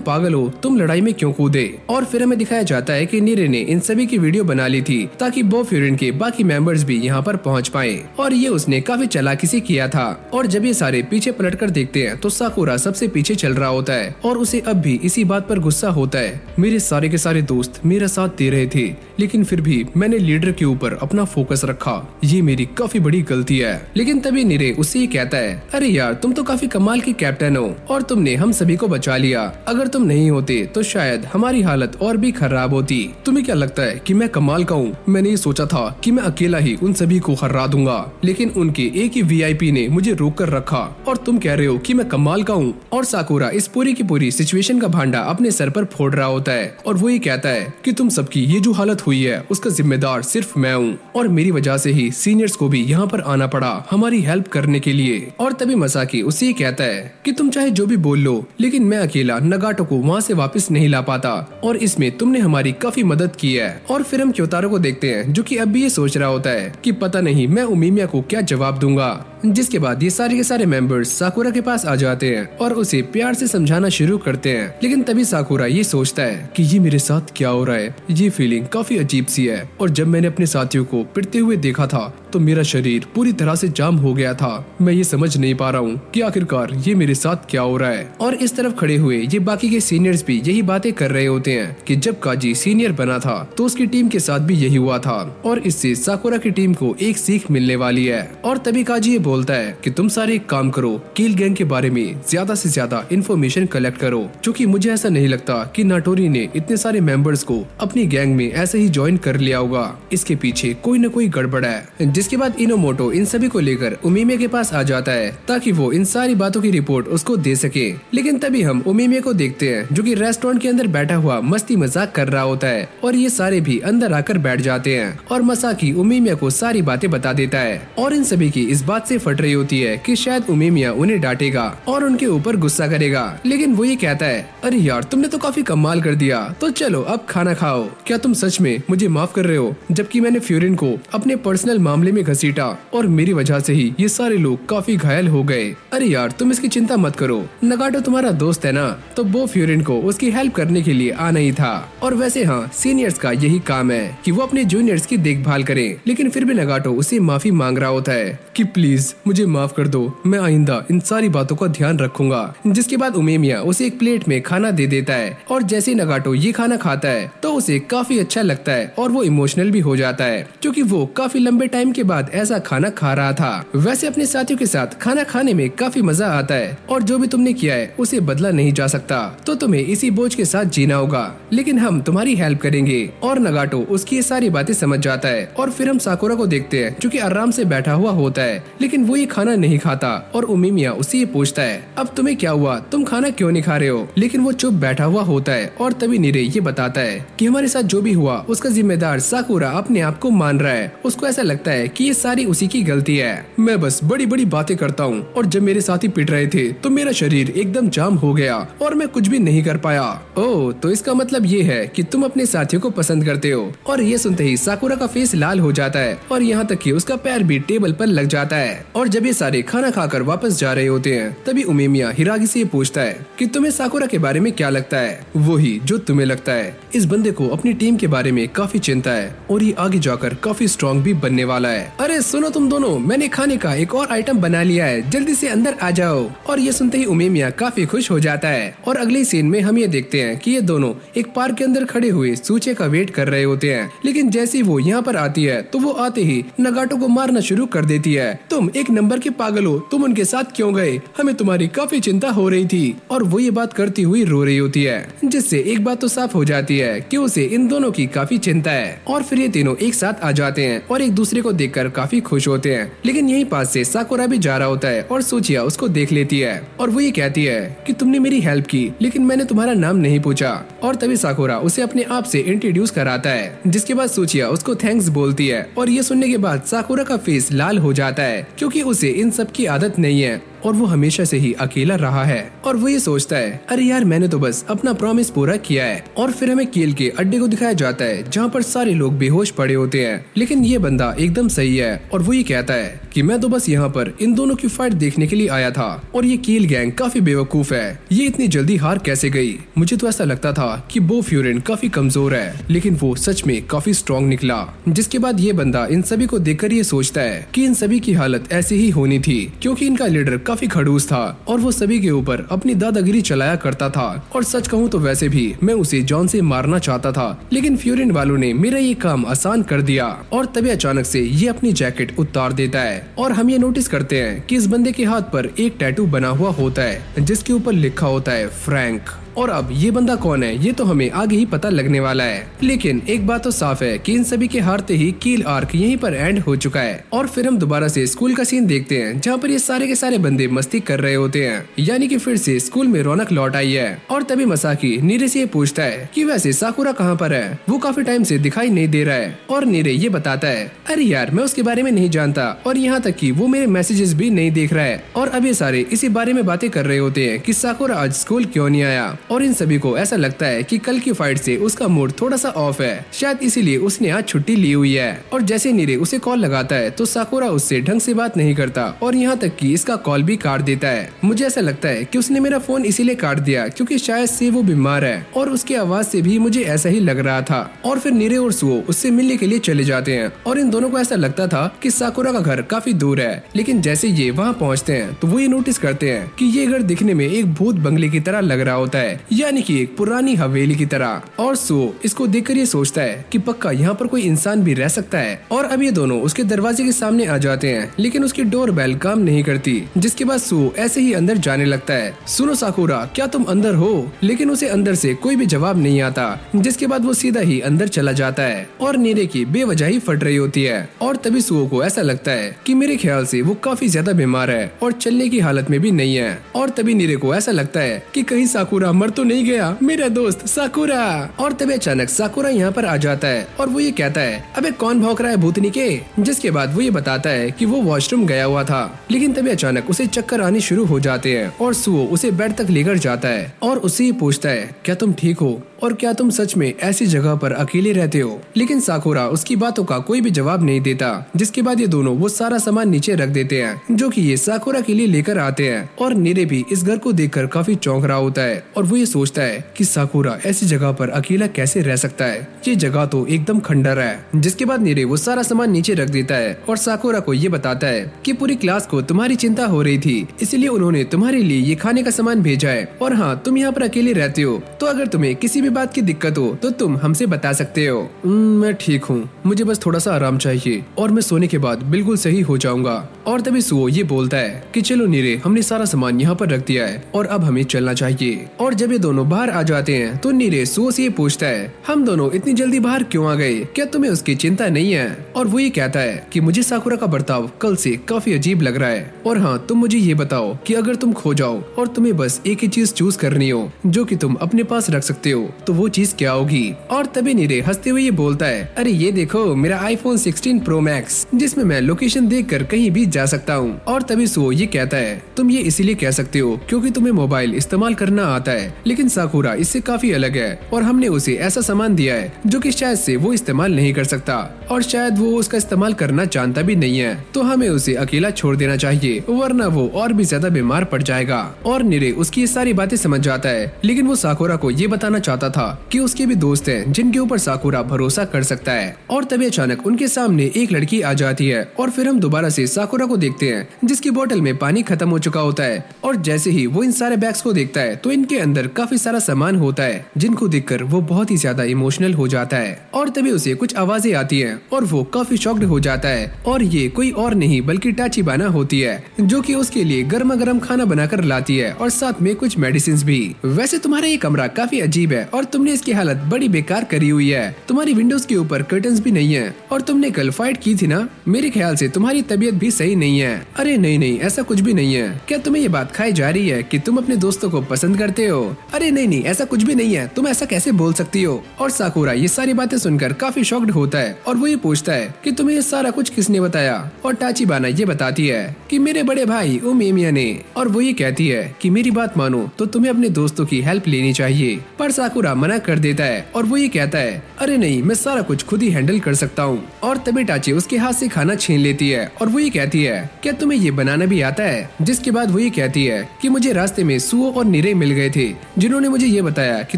पागल हो, तुम लड़ाई में क्यों कूदे? और फिर हमें दिखाया जाता है कि नीरे ने इन सभी की वीडियो बना ली थी ताकि बॉब फ्यूरिन के बाकी मेंबर्स भी यहाँ पर पहुँच पाए। और ये उसने काफी चालाकी से किया था। और जब ये सारे पीछे पलट कर देखते हैं तो साकुरा सबसे पीछे चल रहा होता है और उसे अब भी इसी बात पर गुस्सा होता है। मेरे सारे के सारे दोस्त मेरा साथ दे रहे थे, लेकिन फिर भी मैंने लीडर के ऊपर अपना फोकस रखा, ये मेरी काफी बड़ी गलती है। लेकिन तभी नीरे उससे ये कहता है अरे यार तुम तो काफी कमाल की कैप्टन हो और तुमने हम सभी को बचा लिया। अगर तुम नहीं होते तो शायद हमारी हालत और भी खराब होती। तुम्हें क्या लगता है कि मैं कमाल का हूँ? मैंने ये सोचा था कि मैं अकेला ही उन सभी को हरा दूंगा, लेकिन उनके एक ही वीआईपी ने मुझे रोक कर रखा और तुम कह रहे हो कि मैं कमाल का हूँ। और साकुरा इस पूरी की पूरी सिचुएशन का भांडा अपने सर पर फोड़ रहा होता है और वो ये कहता है कि तुम सबकी ये जो हालत हुई है उसका जिम्मेदार सिर्फ मैं हूँ और मेरी वजह से ही सीनियर्स को भी यहाँ पर आना पड़ा हमारी हेल्प करने के लिए। और तभी मसाकी उससे ये कहता है कि तुम चाहे जो भी बोल लो, लेकिन मैं अकेला नगाटो को वहाँ से वापस नहीं ला पाता और इसमें तुमने हमारी काफी मदद की है। और फिर हम क्योतारो को देखते हैं जो कि अब भी ये सोच रहा होता है कि पता नहीं मैं उमिमिया को क्या जवाब दूंगा। जिसके बाद ये सारे के सारे मेंबर्स साकुरा के पास आ जाते हैं और उसे प्यार से समझाना शुरू करते हैं। लेकिन तभी साकुरा ये सोचता है कि ये मेरे साथ क्या हो रहा है, ये फीलिंग काफी अजीब सी है। और जब मैंने अपने साथियों को पिटते हुए देखा था तो मेरा शरीर पूरी तरह से जाम हो गया था। मैं ये समझ नहीं पा रहा हूँ कि आखिरकार ये मेरे साथ क्या हो रहा है। और इस तरफ खड़े हुए ये बाकी के सीनियर्स भी यही बातें कर रहे होते हैं कि जब काजी सीनियर बना था तो उसकी टीम के साथ भी यही हुआ था और इससे साकुरा की टीम को एक सीख मिलने वाली है। और तभी काजी ये बोलता है कि तुम सारे एक काम करो, किल गैंग के बारे में ज्यादा से ज्यादा इन्फॉर्मेशन कलेक्ट करो, क्योंकि मुझे ऐसा नहीं लगता कि नाटोरी ने इतने सारे मेंबर्स को अपनी गैंग में ऐसे ही ज्वाइन कर लिया होगा। इसके पीछे कोई न कोई गड़बड़ है। जिसके बाद इनोमोटो इन सभी को लेकर उमिमिया के पास आ जाता है ताकि वो इन सारी बातों की रिपोर्ट उसको दे सके। लेकिन तभी हम उमिमिया को देखते हैं जो कि रेस्टोरेंट के अंदर बैठा हुआ मस्ती मजाक कर रहा होता है और ये सारे भी अंदर आकर बैठ जाते हैं और मसाकी उमिमिया को सारी बातें बता देता है। और इन सभी की इस बात से फट रही होती है कि शायद उमिमिया उन्हें डांटेगा और उनके ऊपर गुस्सा करेगा। लेकिन वो ये कहता है, अरे यार तुमने तो काफी कमाल कर दिया, तो चलो अब खाना खाओ। क्या तुम सच में मुझे माफ कर रहे हो, जबकि मैंने फ्यूरिन को अपने पर्सनल मामले में घसीटा और मेरी वजह से ही ये सारे लोग काफी घायल हो गए। अरे यार तुम इसकी चिंता मत करो, नगाटो तुम्हारा दोस्त है ना, तो वो फ्यूरिन को उसकी हेल्प करने के लिए आना ही था। और वैसे हाँ, सीनियर्स का यही काम है कि वो अपने जूनियर्स की देखभाल करें। लेकिन फिर भी नगाटो उसे माफी मांग रहा होता है कि प्लीज मुझे माफ कर दो, मैं आइंदा इन सारी बातों का ध्यान रखूंगा। जिसके बाद उमिमिया उसे एक प्लेट में खाना दे देता है और जैसे ही नगाटो ये खाना खाता है तो उसे काफी अच्छा लगता है और वो इमोशनल भी हो जाता है, क्योंकि वो काफी लंबे टाइम के बाद ऐसा खाना खा रहा था। वैसे अपने साथियों के साथ खाना खाने में काफी मजा आता है और जो भी तुमने किया है उसे बदला नहीं जा सकता, तो तुम्हें इसी बोझ के साथ जीना होगा, लेकिन हम तुम्हारी हेल्प करेंगे। और नगाटो उसकी ये सारी बातें समझ जाता है। और फिर हम साकुरा को देखते हैं जो कि आराम से बैठा हुआ होता है, लेकिन वो ये खाना नहीं खाता और उमिमिया उसे ये पूछता है, अब तुम्हें क्या हुआ, तुम खाना क्यों नहीं खा रहे हो। लेकिन वो चुप बैठा हुआ होता है और तभी नीरे ये बताता है कि हमारे साथ जो भी हुआ उसका जिम्मेदार साकुरा अपने आप को मान रहा है। उसको ऐसा लगता है कि ये सारी उसी की गलती है। मैं बस बड़ी बड़ी बातें करता हूँ और जब मेरे साथी पिट रहे थे तो मेरा शरीर एकदम जाम हो गया और मैं कुछ भी नहीं कर पाया। ओह, तो इसका मतलब ये है कि तुम अपने साथियों को पसंद करते हो। और ये सुनते ही साकुरा का फेस लाल हो जाता है और यहाँ तक कि उसका पैर भी टेबल पर लग जाता है। और जब ये सारे खाना खाकर वापस जा रहे होते हैं तभी उमिमिया हिरागी से पूछता है कि तुम्हें साकुरा के बारे में क्या लगता है। वही जो तुम्हें लगता है, इस बंदे को अपनी टीम के बारे में काफी चिंता है और ये आगे जाकर काफी स्ट्रॉन्ग भी बनने वाला है। अरे सुनो तुम दोनों, मैंने खाने का एक और आइटम बना लिया है, जल्दी से अंदर आ जाओ। और ये सुनते ही उमिमिया काफी खुश हो जाता है। और अगले सीन में हम ये देखते हैं कि ये दोनों एक पार्क के अंदर खड़े हुए सूचे का वेट कर रहे होते हैं। लेकिन जैसे वो यहाँ पर आती है तो वो आते ही नगाटो को मारना शुरू कर देती है। तुम एक नंबर के पागल हो, तुम उनके साथ क्यों गए, हमें तुम्हारी काफी चिंता हो रही थी। और वो ये बात करती हुई रो रही होती है, जिससे एक बात तो साफ हो जाती है कि उसे इन दोनों की काफी चिंता है। और फिर ये तीनों एक साथ आ जाते हैं और एक दूसरे को देखकर काफी खुश होते हैं। लेकिन यहीं पास से साकुरा भी जा रहा होता है और सूचिया उसको देख लेती है और वो ये कहती है कि तुमने मेरी हेल्प की लेकिन मैंने तुम्हारा नाम नहीं पूछा। और तभी साकुरा उसे अपने आप से इंट्रोड्यूस कराता है, जिसके बाद सूचिया उसको थैंक्स बोलती है। और ये सुनने के बाद साकुरा का फेस लाल हो जाता है, क्योंकि उसे इन सब की आदत नहीं है और वो हमेशा से ही अकेला रहा है। और वो ये सोचता है, अरे यार मैंने तो बस अपना प्रॉमिस पूरा किया है। और फिर हमें केल के अड्डे को दिखाया जाता है जहाँ पर सारे लोग बेहोश पड़े होते हैं, लेकिन ये बंदा एकदम सही है और वो ये कहता है कि मैं तो बस यहाँ पर इन दोनों की फाइट देखने के लिए आया था। और ये केल गैंग काफी बेवकूफ है, ये इतनी जल्दी हार कैसे गई। मुझे तो ऐसा लगता था कि बो फ्यूरिन काफी कमजोर है, लेकिन वो सच में काफी स्ट्रॉन्ग निकला। जिसके बाद ये बंदा इन सभी को देखकर ये सोचता है कि इन सभी की हालत ऐसी ही होनी थी, क्योंकि इनका लीडर काफी खड़ूस था और वो सभी के ऊपर अपनी दादागिरी चलाया करता था। और सच कहूँ तो वैसे भी मैं उसे जॉन से मारना चाहता था, लेकिन फ्यूरिन वालों ने मेरा ये काम आसान कर दिया। और तभी अचानक से ये अपनी जैकेट उतार देता है और हम ये नोटिस करते हैं कि इस बंदे के हाथ पर एक टैटू बना हुआ होता है जिसके ऊपर लिखा होता है फ्रैंक। और अब ये बंदा कौन है ये तो हमें आगे ही पता लगने वाला है। लेकिन एक बात तो साफ है कि इन सभी के हारते ही कील आर्क यहीं पर एंड हो चुका है। और फिर हम दोबारा से स्कूल का सीन देखते हैं जहाँ पर ये सारे के सारे बंदे मस्ती कर रहे होते हैं, यानी कि फिर से स्कूल में रौनक लौट आई है। और तभी मसाकी नीरे से ये पूछता है कि वैसे साकुरा कहाँ पर है, वो काफी टाइम से दिखाई नहीं दे रहा है। और नीरे ये बताता है, अरे यार मैं उसके बारे में नहीं जानता और यहाँ तक कि वो मेरे मैसेजेस भी नहीं देख रहा है। और अब ये सारे इसी बारे में बातें कर रहे होते हैं कि साकुरा आज स्कूल क्यों नहीं आया। और इन सभी को ऐसा लगता है कि कल की फाइट से उसका मूड थोड़ा सा ऑफ है, शायद इसीलिए उसने आज छुट्टी ली हुई है। और जैसे नीरे उसे कॉल लगाता है तो साकुरा उससे ढंग से बात नहीं करता और यहाँ तक कि इसका कॉल भी काट देता है। मुझे ऐसा लगता है कि उसने मेरा फोन इसीलिए काट दिया क्योंकि शायद से वो बीमार है और उसकी आवाज से भी मुझे ऐसा ही लग रहा था। और फिर नीरे और सुओ उससे मिलने के लिए चले जाते हैं और इन दोनों को ऐसा लगता था कि साकुरा का घर काफी दूर है, लेकिन जैसे ये वहाँ पहुँचते हैं तो वो ये नोटिस करते हैं कि ये घर दिखने में एक भूत बंगले की तरह लग रहा होता है, यानी कि एक पुरानी हवेली की तरह। और सुओ इसको देखकर ये सोचता है कि पक्का यहाँ पर कोई इंसान भी रह सकता है। और अब ये दोनों उसके दरवाजे के सामने आ जाते हैं, लेकिन उसकी डोर बेल काम नहीं करती, जिसके बाद सुओ ऐसे ही अंदर जाने लगता है। सुनो साकुरा, क्या तुम अंदर हो? लेकिन उसे अंदर से कोई भी जवाब नहीं आता, जिसके बाद वो सीधा ही अंदर चला जाता है और नीरे की बेवजह ही फट रही होती है। और तभी सुओ को ऐसा लगता है कि मेरे ख्याल से वो काफी ज्यादा बीमार है और चलने की हालत में भी नहीं है। और तभी नीरे को ऐसा लगता है कि कहीं साकुरा मर तो नहीं गया, मेरा दोस्त साकुरा। और तभी अचानक साकुरा यहाँ पर आ जाता है और वो ये कहता है, अबे कौन भौंक रहा है भूतनी के? जिसके बाद वो ये बताता है कि वो वॉशरूम गया हुआ था, लेकिन तभी अचानक उसे चक्कर आने शुरू हो जाते हैं और सुओ उसे बेड तक लेकर जाता है और उससे पूछता है, क्या तुम ठीक हो और क्या तुम सच में ऐसी जगह पर अकेले रहते हो? लेकिन साकुरा उसकी बातों का कोई भी जवाब नहीं देता, जिसके बाद ये दोनों वो सारा सामान नीचे रख देते हैं जो कि ये साकुरा के लिए लेकर आते हैं। और नीरे भी इस घर को देखकर काफी चौंक रहा होता है और वो ये सोचता है कि साकुरा ऐसी जगह पर अकेला कैसे रह सकता है, ये जगह तो एकदम खंडर है। जिसके बाद नीरे वो सारा सामान नीचे रख देता है और साकुरा को ये बताता है कि पूरी क्लास को तुम्हारी चिंता हो रही थी, इसलिए उन्होंने तुम्हारे लिए ये खाने का सामान भेजा है। और हाँ, तुम यहाँ पर अकेले रहते हो, तो अगर तुम्हें किसी भी बात की दिक्कत हो तो तुम हमसे बता सकते हो। मैं ठीक हूँ, मुझे बस थोड़ा सा आराम चाहिए और मैं सोने के बाद बिल्कुल सही हो जाऊंगा। और तभी सुओ ये बोलता है कि चलो नीरे, हमने सारा सामान यहाँ पर रख दिया है और अब हमें चलना चाहिए। और जब ये दोनों बाहर आ जाते हैं तो नीरे सुओ से ये पूछता है, हम दोनों इतनी जल्दी बाहर क्यों आ गए? क्या तुम्हें उसकी चिंता नहीं है? और वो ये कहता है कि मुझे साकुरा का बर्ताव कल से काफी अजीब लग रहा है। और हाँ, तुम मुझे ये बताओ कि अगर तुम खो जाओ और तुम्हें बस एक ही चीज चूज करनी हो जो कि तुम अपने पास रख सकते हो, तो वो चीज क्या होगी? और तभी नीरे हंसते हुए ये बोलता है, अरे ये देखो मेरा iPhone 16 Pro Max, जिसमें मैं लोकेशन देखकर कहीं भी जा सकता हूँ। और तभी सुओ ये कहता है, तुम ये इसीलिए कह सकते हो क्योंकि तुम्हें मोबाइल इस्तेमाल करना आता है, लेकिन साकुरा इससे काफी अलग है और हमने उसे ऐसा सामान दिया है जो कि शायद से वो इस्तेमाल नहीं कर सकता और शायद वो उसका इस्तेमाल करना जानता भी नहीं है, तो हमें उसे अकेला छोड़ देना चाहिए, वरना वो और भी ज्यादा बीमार पड़ जाएगा। और नीरे उसकी ये सारी बातें समझ जाता है, लेकिन वो साकुरा को ये बताना चाहता था कि उसके भी दोस्त हैं जिनके ऊपर साकुरा भरोसा कर सकता है। और तभी अचानक उनके सामने एक लड़की आ जाती है और फिर हम दोबारा से साकुरा को देखते हैं जिसकी बोतल में पानी खत्म हो चुका होता है। और जैसे ही वो इन सारे बैग्स को देखता है तो इनके अंदर काफी सारा सामान होता है, जिनको देखकर वो बहुत ही ज्यादा इमोशनल हो जाता है। और तभी उसे कुछ आवाजें आती हैं और वो काफी शॉक्ड हो जाता है और ये कोई और नहीं बल्कि टाचिबाना होती है, जो कि उसके लिए गर्मा गर्म खाना बनाकर लाती है और साथ में कुछ मेडिसिन भी। वैसे तुम्हारा ये कमरा काफी अजीब है और तुमने इसकी हालत बड़ी बेकार करी हुई है, तुम्हारी विंडोज के ऊपर कर्टन्स भी नहीं है और तुमने कल फाइट की थी ना, मेरे ख्याल से तुम्हारी तबीयत भी सही नहीं है। अरे नहीं नहीं, ऐसा कुछ भी नहीं है। क्या तुम्हें ये बात खाई जा रही है कि तुम अपने दोस्तों को पसंद करते हो? अरे नहीं नहीं, ऐसा कुछ भी नहीं है, तुम ऐसा कैसे बोल सकती हो? और साकुरा ये सारी बातें सुनकर काफी शॉक्ड होता है और वो ये पूछता है कि तुम्हें ये सारा कुछ किसने बताया? और टाचिबाना ये बताती है कि मेरे बड़े भाई उमेमिया ने। और वो ये कहती है कि मेरी बात मानो तो तुम्हें अपने दोस्तों की हेल्प लेनी चाहिए, पर साकुरा मना कर देता है और वो ये कहता है, अरे नहीं, मैं सारा कुछ खुद ही हैंडल कर सकता हूँ। और तभी टाची उसके हाथ से खाना छीन लेती है और वो ये कहती है, क्या तुम्हें ये बनाना भी आता है? जिसके बाद वो ये कहती है कि मुझे रास्ते में सुओ और नीरे मिल गए थे, जिन्होंने मुझे ये बताया कि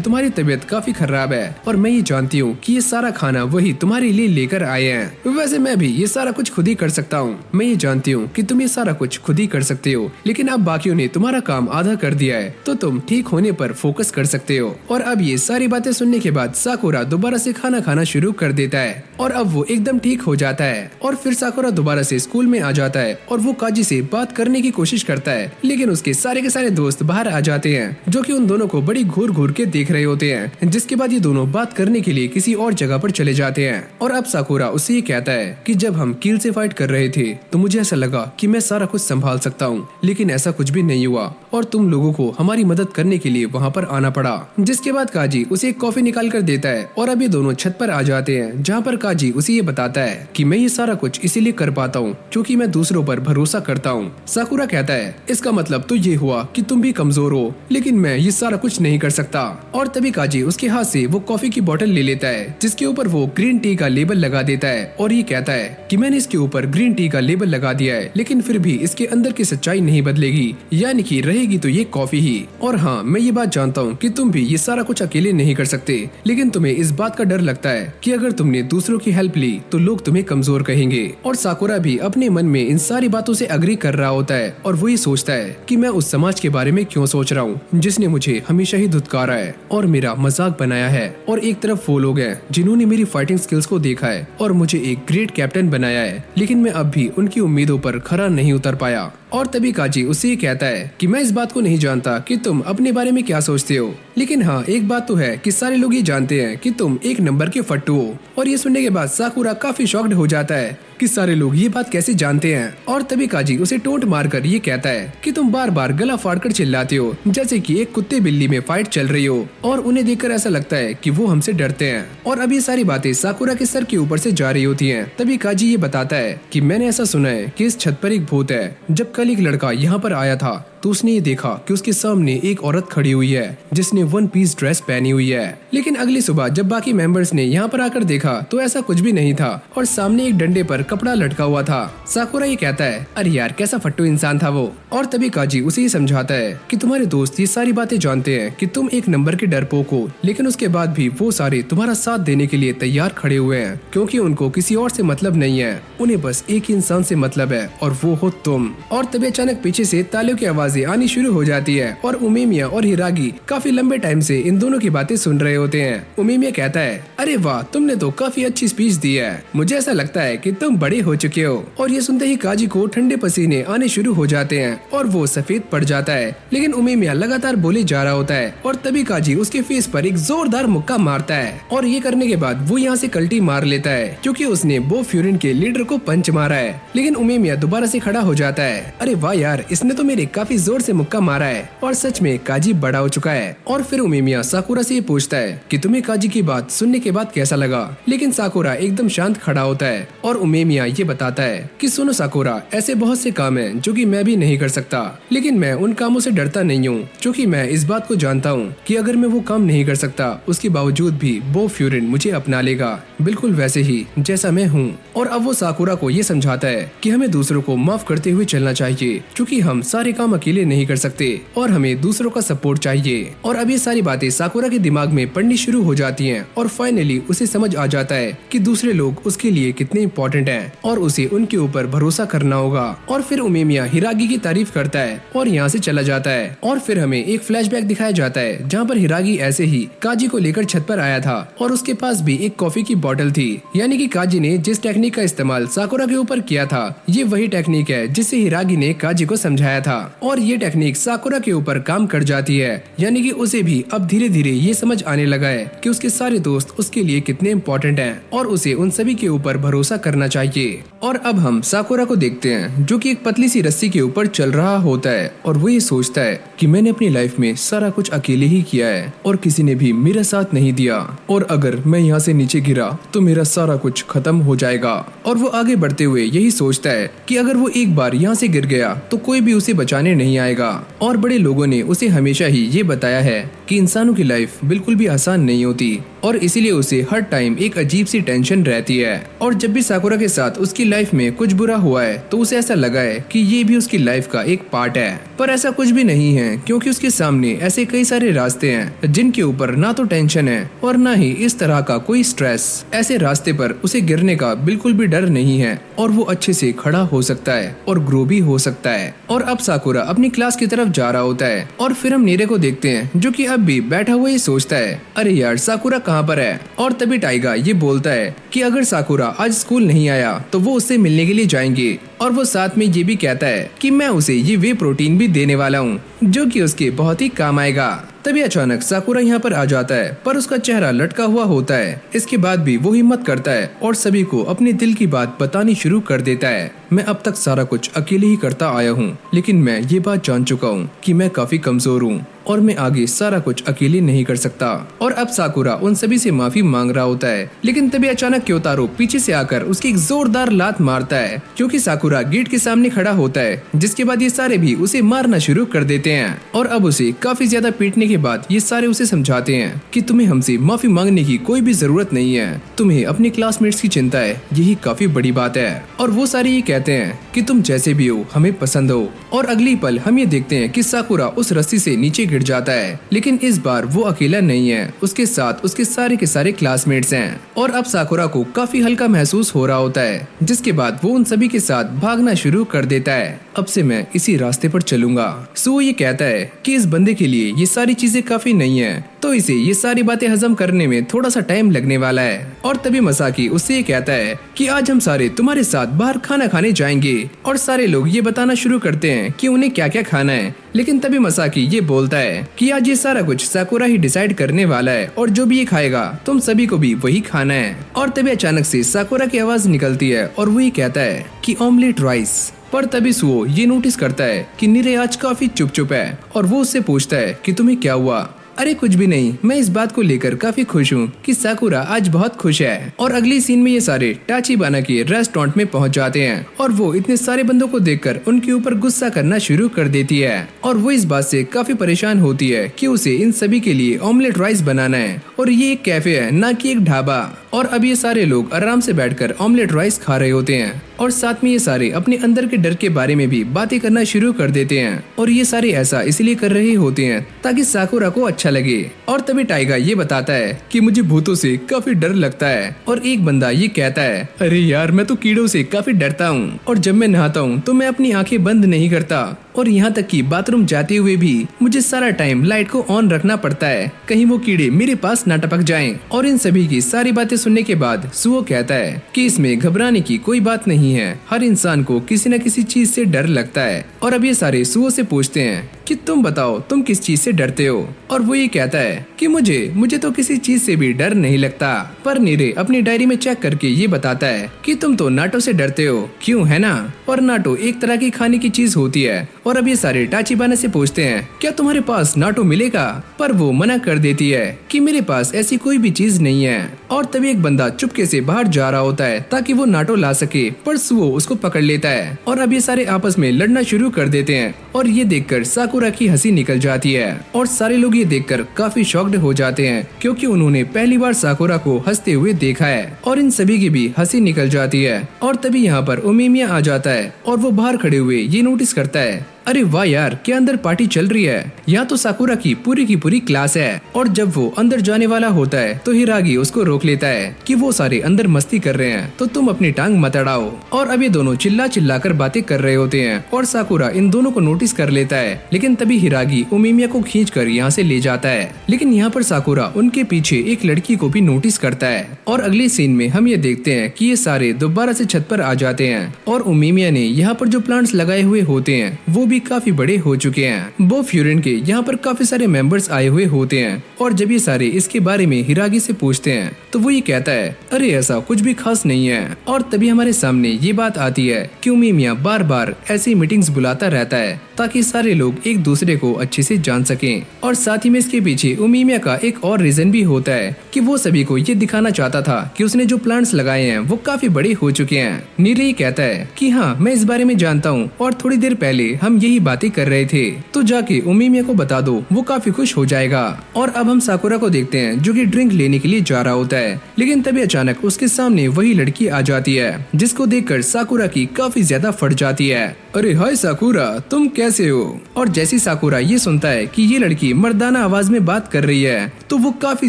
तुम्हारी तबीयत काफी खराब है और मैं ये जानती हूँ कि ये सारा खाना वही तुम्हारे लिए लेकर आए हैं। वैसे मैं भी ये सारा कुछ खुद ही कर सकता हूँ, मैं ये जानती हूँ कि तुम ये सारा कुछ खुद ही कर सकते हो, लेकिन अब बाकियों ने तुम्हारा काम आधा कर दिया है, तो तुम ठीक होने पर फोकस कर सकते हो। और अब ये सारी बातें सुनने के बाद साकुरा दोबारा से खाना खाना शुरू कर देता है और अब वो एकदम ठीक हो जाता है। और फिर साकुरा दोबारा से स्कूल में आ जाता है और वो काजी से बात करने की कोशिश करता है, लेकिन उसके सारे के सारे दोस्त बाहर आ जाते हैं जो कि उन दोनों को बड़ी घूर घूर के देख रहे होते हैं। जिसके बाद ये दोनों बात करने के लिए किसी और जगह पर चले जाते हैं। और अब साकुरा उससे ये कहता है कि जब हम कील से फाइट कर रहे थे तो मुझे ऐसा लगा कि मैं सारा कुछ संभाल सकता हूँ, लेकिन ऐसा कुछ भी नहीं हुआ और तुम लोगों को हमारी मदद करने के लिए वहाँ पर आना पड़ा। जिसके बाद काजी उसे एक कॉफी निकाल कर देता है और अब ये दोनों छत पर आ जाते हैं, जहाँ पर काजी उसे ये बताता है कि मैं ये सारा कुछ इसीलिए कर पाता हूँ क्योंकि मैं दूसरों पर भरोसा करता हूँ। साकुरा कहता है, इसका मतलब तो ये हुआ कि तुम भी कमजोर हो, लेकिन मैं ये सारा कुछ नहीं कर सकता। और तभी काजी उसके हाथ से वो कॉफी की बोतल ले लेता है जिसके ऊपर वो ग्रीन टी का लेबल लगा देता है और ये कहता है कि मैंने इसके ऊपर ग्रीन टी का लेबल लगा दिया है, लेकिन फिर भी इसके अंदर की सच्चाई नहीं बदलेगी, यानी कि रहेगी तो ये कॉफी ही। और हाँ, मैं ये बात जानता हूँ कि तुम भी ये सारा कुछ अकेले नहीं कर सकते, लेकिन तुम्हें इस बात का डर लगता है कि अगर तुमने दूसरों की हेल्प ली तो लोग तुम्हें कमजोर कहेंगे। और साकुरा भी अपने मन में इन सारी बातों से अग्री कर रहा होता है और वो ये सोचता है कि मैं उस समाज के बारे में क्यों सोच रहा हूँ जिसने मुझे हमेशा ही धुतकारा है और मेरा मजाक बनाया है। और एक तरफ वो लोग हैं जिन्होंने मेरी फाइटिंग स्किल्स को देखा है और मुझे एक ग्रेट कैप्टन बनाया है, लेकिन मैं अब भी उनकी उम्मीदों पर खरा नहीं उतर पाया। और तभी काजी उससे कहता है कि मैं इस बात को नहीं जानता कि तुम अपने बारे में क्या सोचते हो, लेकिन हाँ एक बात तो है कि सारे लोग ये जानते हैं कि तुम एक नंबर के फट्टू हो। और ये सुनने के बाद साकुरा काफी शॉक्ड हो जाता है कि सारे लोग ये बात कैसे जानते हैं। और तभी काजी उसे टोंट मारकर ये कहता है कि तुम बार बार गला फाड़कर चिल्लाते हो जैसे कि एक कुत्ते बिल्ली में फाइट चल रही हो, और उन्हें देखकर ऐसा लगता है कि वो हमसे डरते हैं। और अभी सारी बातें साकुरा के सर के ऊपर से जा रही होती हैं। तभी काजी ये बताता है कि मैंने ऐसा सुना है कि इस छत पर एक भूत है। जब कल एक लड़का यहाँ पर आया था तो उसने ये देखा कि उसके सामने एक औरत खड़ी हुई है जिसने वन पीस ड्रेस पहनी हुई है। लेकिन अगली सुबह जब बाकी मेंबर्स ने यहाँ पर आकर देखा तो ऐसा कुछ भी नहीं था और सामने एक डंडे पर कपड़ा लटका हुआ था। साकुरा ये कहता है अरे यार कैसा फट्टू इंसान था वो। और तभी काजी उसे ये समझाता है कि तुम्हारे दोस्त ये सारी बातें जानते हैं कि तुम एक नंबर के डरपोक हो, लेकिन उसके बाद भी वो सारे तुम्हारा साथ देने के लिए तैयार खड़े हुए हैं क्योंकि उनको किसी और से मतलब नहीं है, उन्हें बस एक ही इंसान से मतलब है और वो हो तुम। और तभी अचानक पीछे से तालियों की आवाजें आनी शुरू हो जाती है और उमेमिया और हिरागी काफी लंबे टाइम से इन दोनों की बातें सुन रहे होते हैं। उमेमिया कहता है अरे वाह तुमने तो काफी अच्छी स्पीच दी है, मुझे ऐसा लगता है कि तुम बड़े हो चुके हो। और ये सुनते ही काजी को ठंडे पसीने आने शुरू हो जाते हैं और वो सफेद पड़ जाता है, लेकिन उमेमिया लगातार बोले जा रहा होता है। और तभी काजी उसके फेस पर एक जोरदार मुक्का मारता है और ये करने के बाद वो यहाँ से कल्टी मार लेता है क्योंकि उसने बो फ्यूरिन के लीडर को पंच मारा है। लेकिन उमेमिया दोबारा से खड़ा हो जाता है। अरे वाह यार इसने तो मेरे काफी जोर से मुक्का मारा है और सच में काजी बड़ा हो चुका है। और फिर उमेमिया साकुरा से पूछता है कि तुम्हें काजी की बात सुनने के बाद कैसा लगा, लेकिन साकुरा एकदम शांत खड़ा होता है और उमेमिया ये बताता है कि सुनो साकुरा, ऐसे बहुत से काम हैं जो कि मैं भी नहीं कर सकता, लेकिन मैं उन कामों से डरता नहीं हूँ क्योंकि मैं इस बात को जानता हूँ कि अगर मैं वो काम नहीं कर सकता उसके बावजूद भी बो फ्यूरिन मुझे अपना लेगा बिल्कुल वैसे ही जैसा मैं हूँ। और अब वो साकुरा को ये समझाता है कि हमें दूसरों को माफ करते हुए चलना चाहिए क्योंकि हम सारे काम अकेले नहीं कर सकते और हमें दूसरों का सपोर्ट चाहिए। और अब ये सारी बातें साकुरा के दिमाग में पढ़नी शुरू हो जाती हैं और फाइनली उसे समझ आ जाता है कि दूसरे लोग उसके लिए कितने इम्पोर्टेंट हैं और उसे उनके ऊपर भरोसा करना होगा। और फिर उमेमिया हिरागी की तारीफ करता है और यहाँ से चला जाता है। और फिर हमें एक फ्लैशबैक दिखाया जाता है जहाँ पर हिरागी ऐसे ही काजी को लेकर छत पर आया था और उसके पास भी एक कॉफी की बोतल थी, यानी कि काजी ने जिस टेक्निक का इस्तेमाल साकुरा के ऊपर किया था ये वही टेक्निक है जिससे हिरागी ने काजी को समझाया था। और ये टेक्निक साकुरा के ऊपर काम कर जाती है, यानी कि उसे भी अब धीरे धीरे ये समझ आने लगा है कि उसके सारे दोस्त उसके लिए कितने इम्पोर्टेंट हैं और उसे उन सभी के ऊपर भरोसा करना चाहिए। और अब हम साकुरा को देखते हैं जो कि एक पतली सी रस्सी के ऊपर चल रहा होता है और वो ये सोचता है कि मैंने अपनी लाइफ में सारा कुछ अकेले ही किया है और किसी ने भी मेरा साथ नहीं दिया, और अगर मैं यहाँ से नीचे गिरा तो मेरा सारा कुछ खत्म हो जाएगा। और वो आगे बढ़ते हुए यही सोचता है कि अगर वो एक बार यहाँ से गिर गया तो कोई भी उसे बचाने नहीं आएगा। और बड़े लोगों ने उसे हमेशा ही ये बताया है कि इंसानों की लाइफ बिल्कुल भी आसान नहीं होती और इसीलिए उसे हर टाइम एक अजीब सी टेंशन रहती है। और जब भी साकुरा के साथ उसकी लाइफ में कुछ बुरा हुआ है तो उसे ऐसा लगा है कि ये भी उसकी लाइफ का एक पार्ट है, पर ऐसा कुछ भी नहीं है क्योंकि उसके सामने ऐसे कई सारे रास्ते हैं जिनके ऊपर ना तो टेंशन है और ना ही इस तरह का कोई स्ट्रेस। ऐसे रास्ते पर उसे गिरने का बिल्कुल भी डर नहीं है और वो अच्छे से खड़ा हो सकता है और ग्रो भी हो सकता है। और अब साकुरा अपनी क्लास की तरफ जा रहा होता है और फिर हम नीरे को देखते हैं जो कि अब भी बैठा हुआ ही सोचता है अरे यार साकुरा कहाँ पर है। और तभी टाइगा ये बोलता है कि अगर साकुरा आज स्कूल नहीं आया तो वो उससे मिलने के लिए जाएंगे, और वो साथ में ये भी कहता है कि मैं उसे ये वे प्रोटीन भी देने वाला हूँ जो कि उसके बहुत ही काम आएगा। तभी अचानक साकुरा यहाँ पर आ जाता है पर उसका चेहरा लटका हुआ होता है। इसके बाद भी वो हिम्मत करता है और सभी को अपने दिल की बात बतानी शुरू कर देता है। मैं अब तक सारा कुछ अकेले ही करता आया हूँ, लेकिन मैं ये बात जान चुका हूँ कि मैं काफी कमजोर हूँ और मैं आगे सारा कुछ अकेले नहीं कर सकता। और अब साकुरा उन सभी से माफी मांग रहा होता है, लेकिन तभी अचानक क्योतारो पीछे से आकर उसकी एक जोरदार लात मारता है, क्योंकि साकुरा गेट के सामने खड़ा होता है। जिसके बाद ये सारे भी उसे मारना शुरू कर देते हैं और अब उसे काफी ज्यादा पीटने के बाद ये सारे उसे समझाते हैं कि तुम्हें हमसे माफी मांगने की कोई भी जरूरत नहीं है, तुम्हें अपने क्लासमेट्स की चिंता है, यही काफी बड़ी बात है। और वो सारे ये कहते हैं कि तुम जैसे भी हो हमें पसंद हो। और अगली पल हम ये देखते हैं कि साकुरा उस रस्सी से नीचे गिर जाता है, लेकिन इस बार वो अकेला नहीं है, उसके साथ उसके सारे के सारे क्लासमेट्स हैं। और अब साकुरा को काफी हल्का महसूस हो रहा होता है, जिसके बाद वो उन सभी के साथ भागना शुरू कर देता है। अब से मैं इसी रास्ते पर चलूंगा। सुओ ये कहता है कि इस बंदे के लिए ये सारी चीजें काफी नहीं है, तो इसे ये सारी बातें हजम करने में थोड़ा सा टाइम लगने वाला है। और तभी मसाकी उससे ये कहता है कि आज हम सारे तुम्हारे साथ बाहर खाना खाने जाएंगे। और सारे लोग ये बताना शुरू करते हैं कि उन्हें क्या क्या खाना है, लेकिन तभी मसाकी ये बोलता है कि आज ये सारा कुछ साकुरा ही डिसाइड करने वाला है और जो भी ये खाएगा तुम सभी को भी वही खाना है। और तभी अचानक से साकुरा की आवाज निकलती है और वो ये कहता है कि ऑमलेट राइस। पर तभी सुओ ये नोटिस करता है कि नीरे आज काफी चुप है और वो उससे पूछता है कि तुम्हें क्या हुआ। अरे कुछ भी नहीं, मैं इस बात को लेकर काफी खुश हूँ कि साकुरा आज बहुत खुश है। और अगली सीन में ये सारे टाचिबाना के रेस्टोरेंट में पहुँच जाते हैं और वो इतने सारे बंदों को देखकर उनके ऊपर गुस्सा करना शुरू कर देती है। और वो इस बात से काफी परेशान होती है कि उसे इन सभी के लिए ऑमलेट राइस बनाना है और ये एक कैफे है ना कि एक ढाबा। और अब ये सारे लोग आराम से बैठकर ऑमलेट राइस खा रहे होते हैं और साथ में ये सारे अपने अंदर के डर के बारे में भी बातें करना शुरू कर देते हैं। और ये सारे ऐसा इसलिए कर रहे होते हैं ताकि साकुरा को अच्छा लगे। और तभी टाइगा ये बताता है कि मुझे भूतों से काफी डर लगता है। और एक बंदा ये कहता है अरे यार मैं तो कीड़ों से काफी डरता हूँ और जब मैं नहाता हूँ तो मैं अपनी आंखें बंद नहीं करता और यहाँ तक कि बाथरूम जाते हुए भी मुझे सारा टाइम लाइट को ऑन रखना पड़ता है, कहीं वो कीड़े मेरे पास ना टपक जाएं। और इन सभी की सारी बातें सुनने के बाद सुओ कहता है कि इसमें घबराने की कोई बात नहीं है, हर इंसान को किसी न किसी चीज से डर लगता है। और अब ये सारे सुओ से पूछते हैं कि तुम बताओ तुम किस चीज से डरते हो। और वो ये कहता है कि मुझे तो किसी चीज से भी डर नहीं लगता। पर नीरे अपनी डायरी में चेक करके ये बताता है कि तुम तो नाटो से डरते हो, क्यों है ना। और नाटो एक तरह की खाने की चीज होती है। और अब ये सारे टाचिबाना से पूछते हैं क्या तुम्हारे पास नाटो मिलेगा, पर वो मना कर देती है कि मेरे पास ऐसी कोई भी चीज नहीं है। और तभी एक बंदा चुपके से बाहर जा रहा होता है ताकि वो नाटो ला सके, पर सुओ उसको पकड़ लेता है। और अब ये सारे आपस में लड़ना शुरू कर देते हैं और ये देखकर साकुरा की हंसी निकल जाती है। और सारे लोग ये देखकर काफी शॉक्ड हो जाते हैं क्योंकि उन्होंने पहली बार साकुरा को हंसते हुए देखा है। और इन सभी की भी हंसी निकल जाती है। और तभी यहाँ पर उमिमिया आ जाता है और वो बाहर खड़े हुए ये नोटिस करता है अरे वाह यार क्या अंदर पार्टी चल रही है, यहाँ तो साकुरा की पूरी क्लास है। और जब वो अंदर जाने वाला होता है तो हिरागी उसको रोक लेता है कि वो सारे अंदर मस्ती कर रहे हैं तो तुम अपनी टांग मत अड़ाओ। और अब ये दोनों चिल्ला कर बातें कर रहे होते हैं और साकुरा इन दोनों को नोटिस कर लेता है, लेकिन तभी हिरागी उमिमिया को खींचकर यहाँ से ले जाता है। लेकिन यहाँ पर साकुरा उनके पीछे एक लड़की को भी नोटिस करता है। और अगले सीन में हम ये देखते हैं कि ये सारे दोबारा से छत पर आ जाते हैं और उमिमिया ने यहाँ पर जो प्लांट्स लगाए हुए होते हैं वो भी काफी बड़े हो चुके हैं। बो फ्यूरिन के यहाँ पर काफी सारे मेंबर्स आए हुए होते हैं और जब ये सारे इसके बारे में हिरागी से पूछते हैं तो वो ये कहता है अरे ऐसा कुछ भी खास नहीं है। और तभी हमारे सामने ये बात आती है कि उमिमिया बार ऐसी मीटिंग्स बुलाता रहता है ताकि सारे लोग एक दूसरे को अच्छे से जान सकें। और साथ ही में इसके पीछे उमिमिया का एक और रीजन भी होता है कि वो सभी को ये दिखाना चाहता था कि उसने जो प्लांट्स लगाए हैं वो काफी बड़े हो चुके हैं। नीरे कहता है कि हाँ मैं इस बारे में जानता हूँ और थोड़ी देर पहले हम यही बातें कर रहे थे, तो जाके उमिमिया को बता दो, वो काफी खुश हो जाएगा। और अब हम साकुरा को देखते हैं जो कि ड्रिंक लेने के लिए जा रहा होता है, लेकिन तभी अचानक उसके सामने वही लड़की आ जाती है जिसको देखकर साकुरा की काफी ज्यादा फट जाती है। अरे हाय साकुरा तुम कैसे हो। और जैसी साकुरा ये सुनता है कि ये लड़की मर्दाना आवाज में बात कर रही है तो वो काफी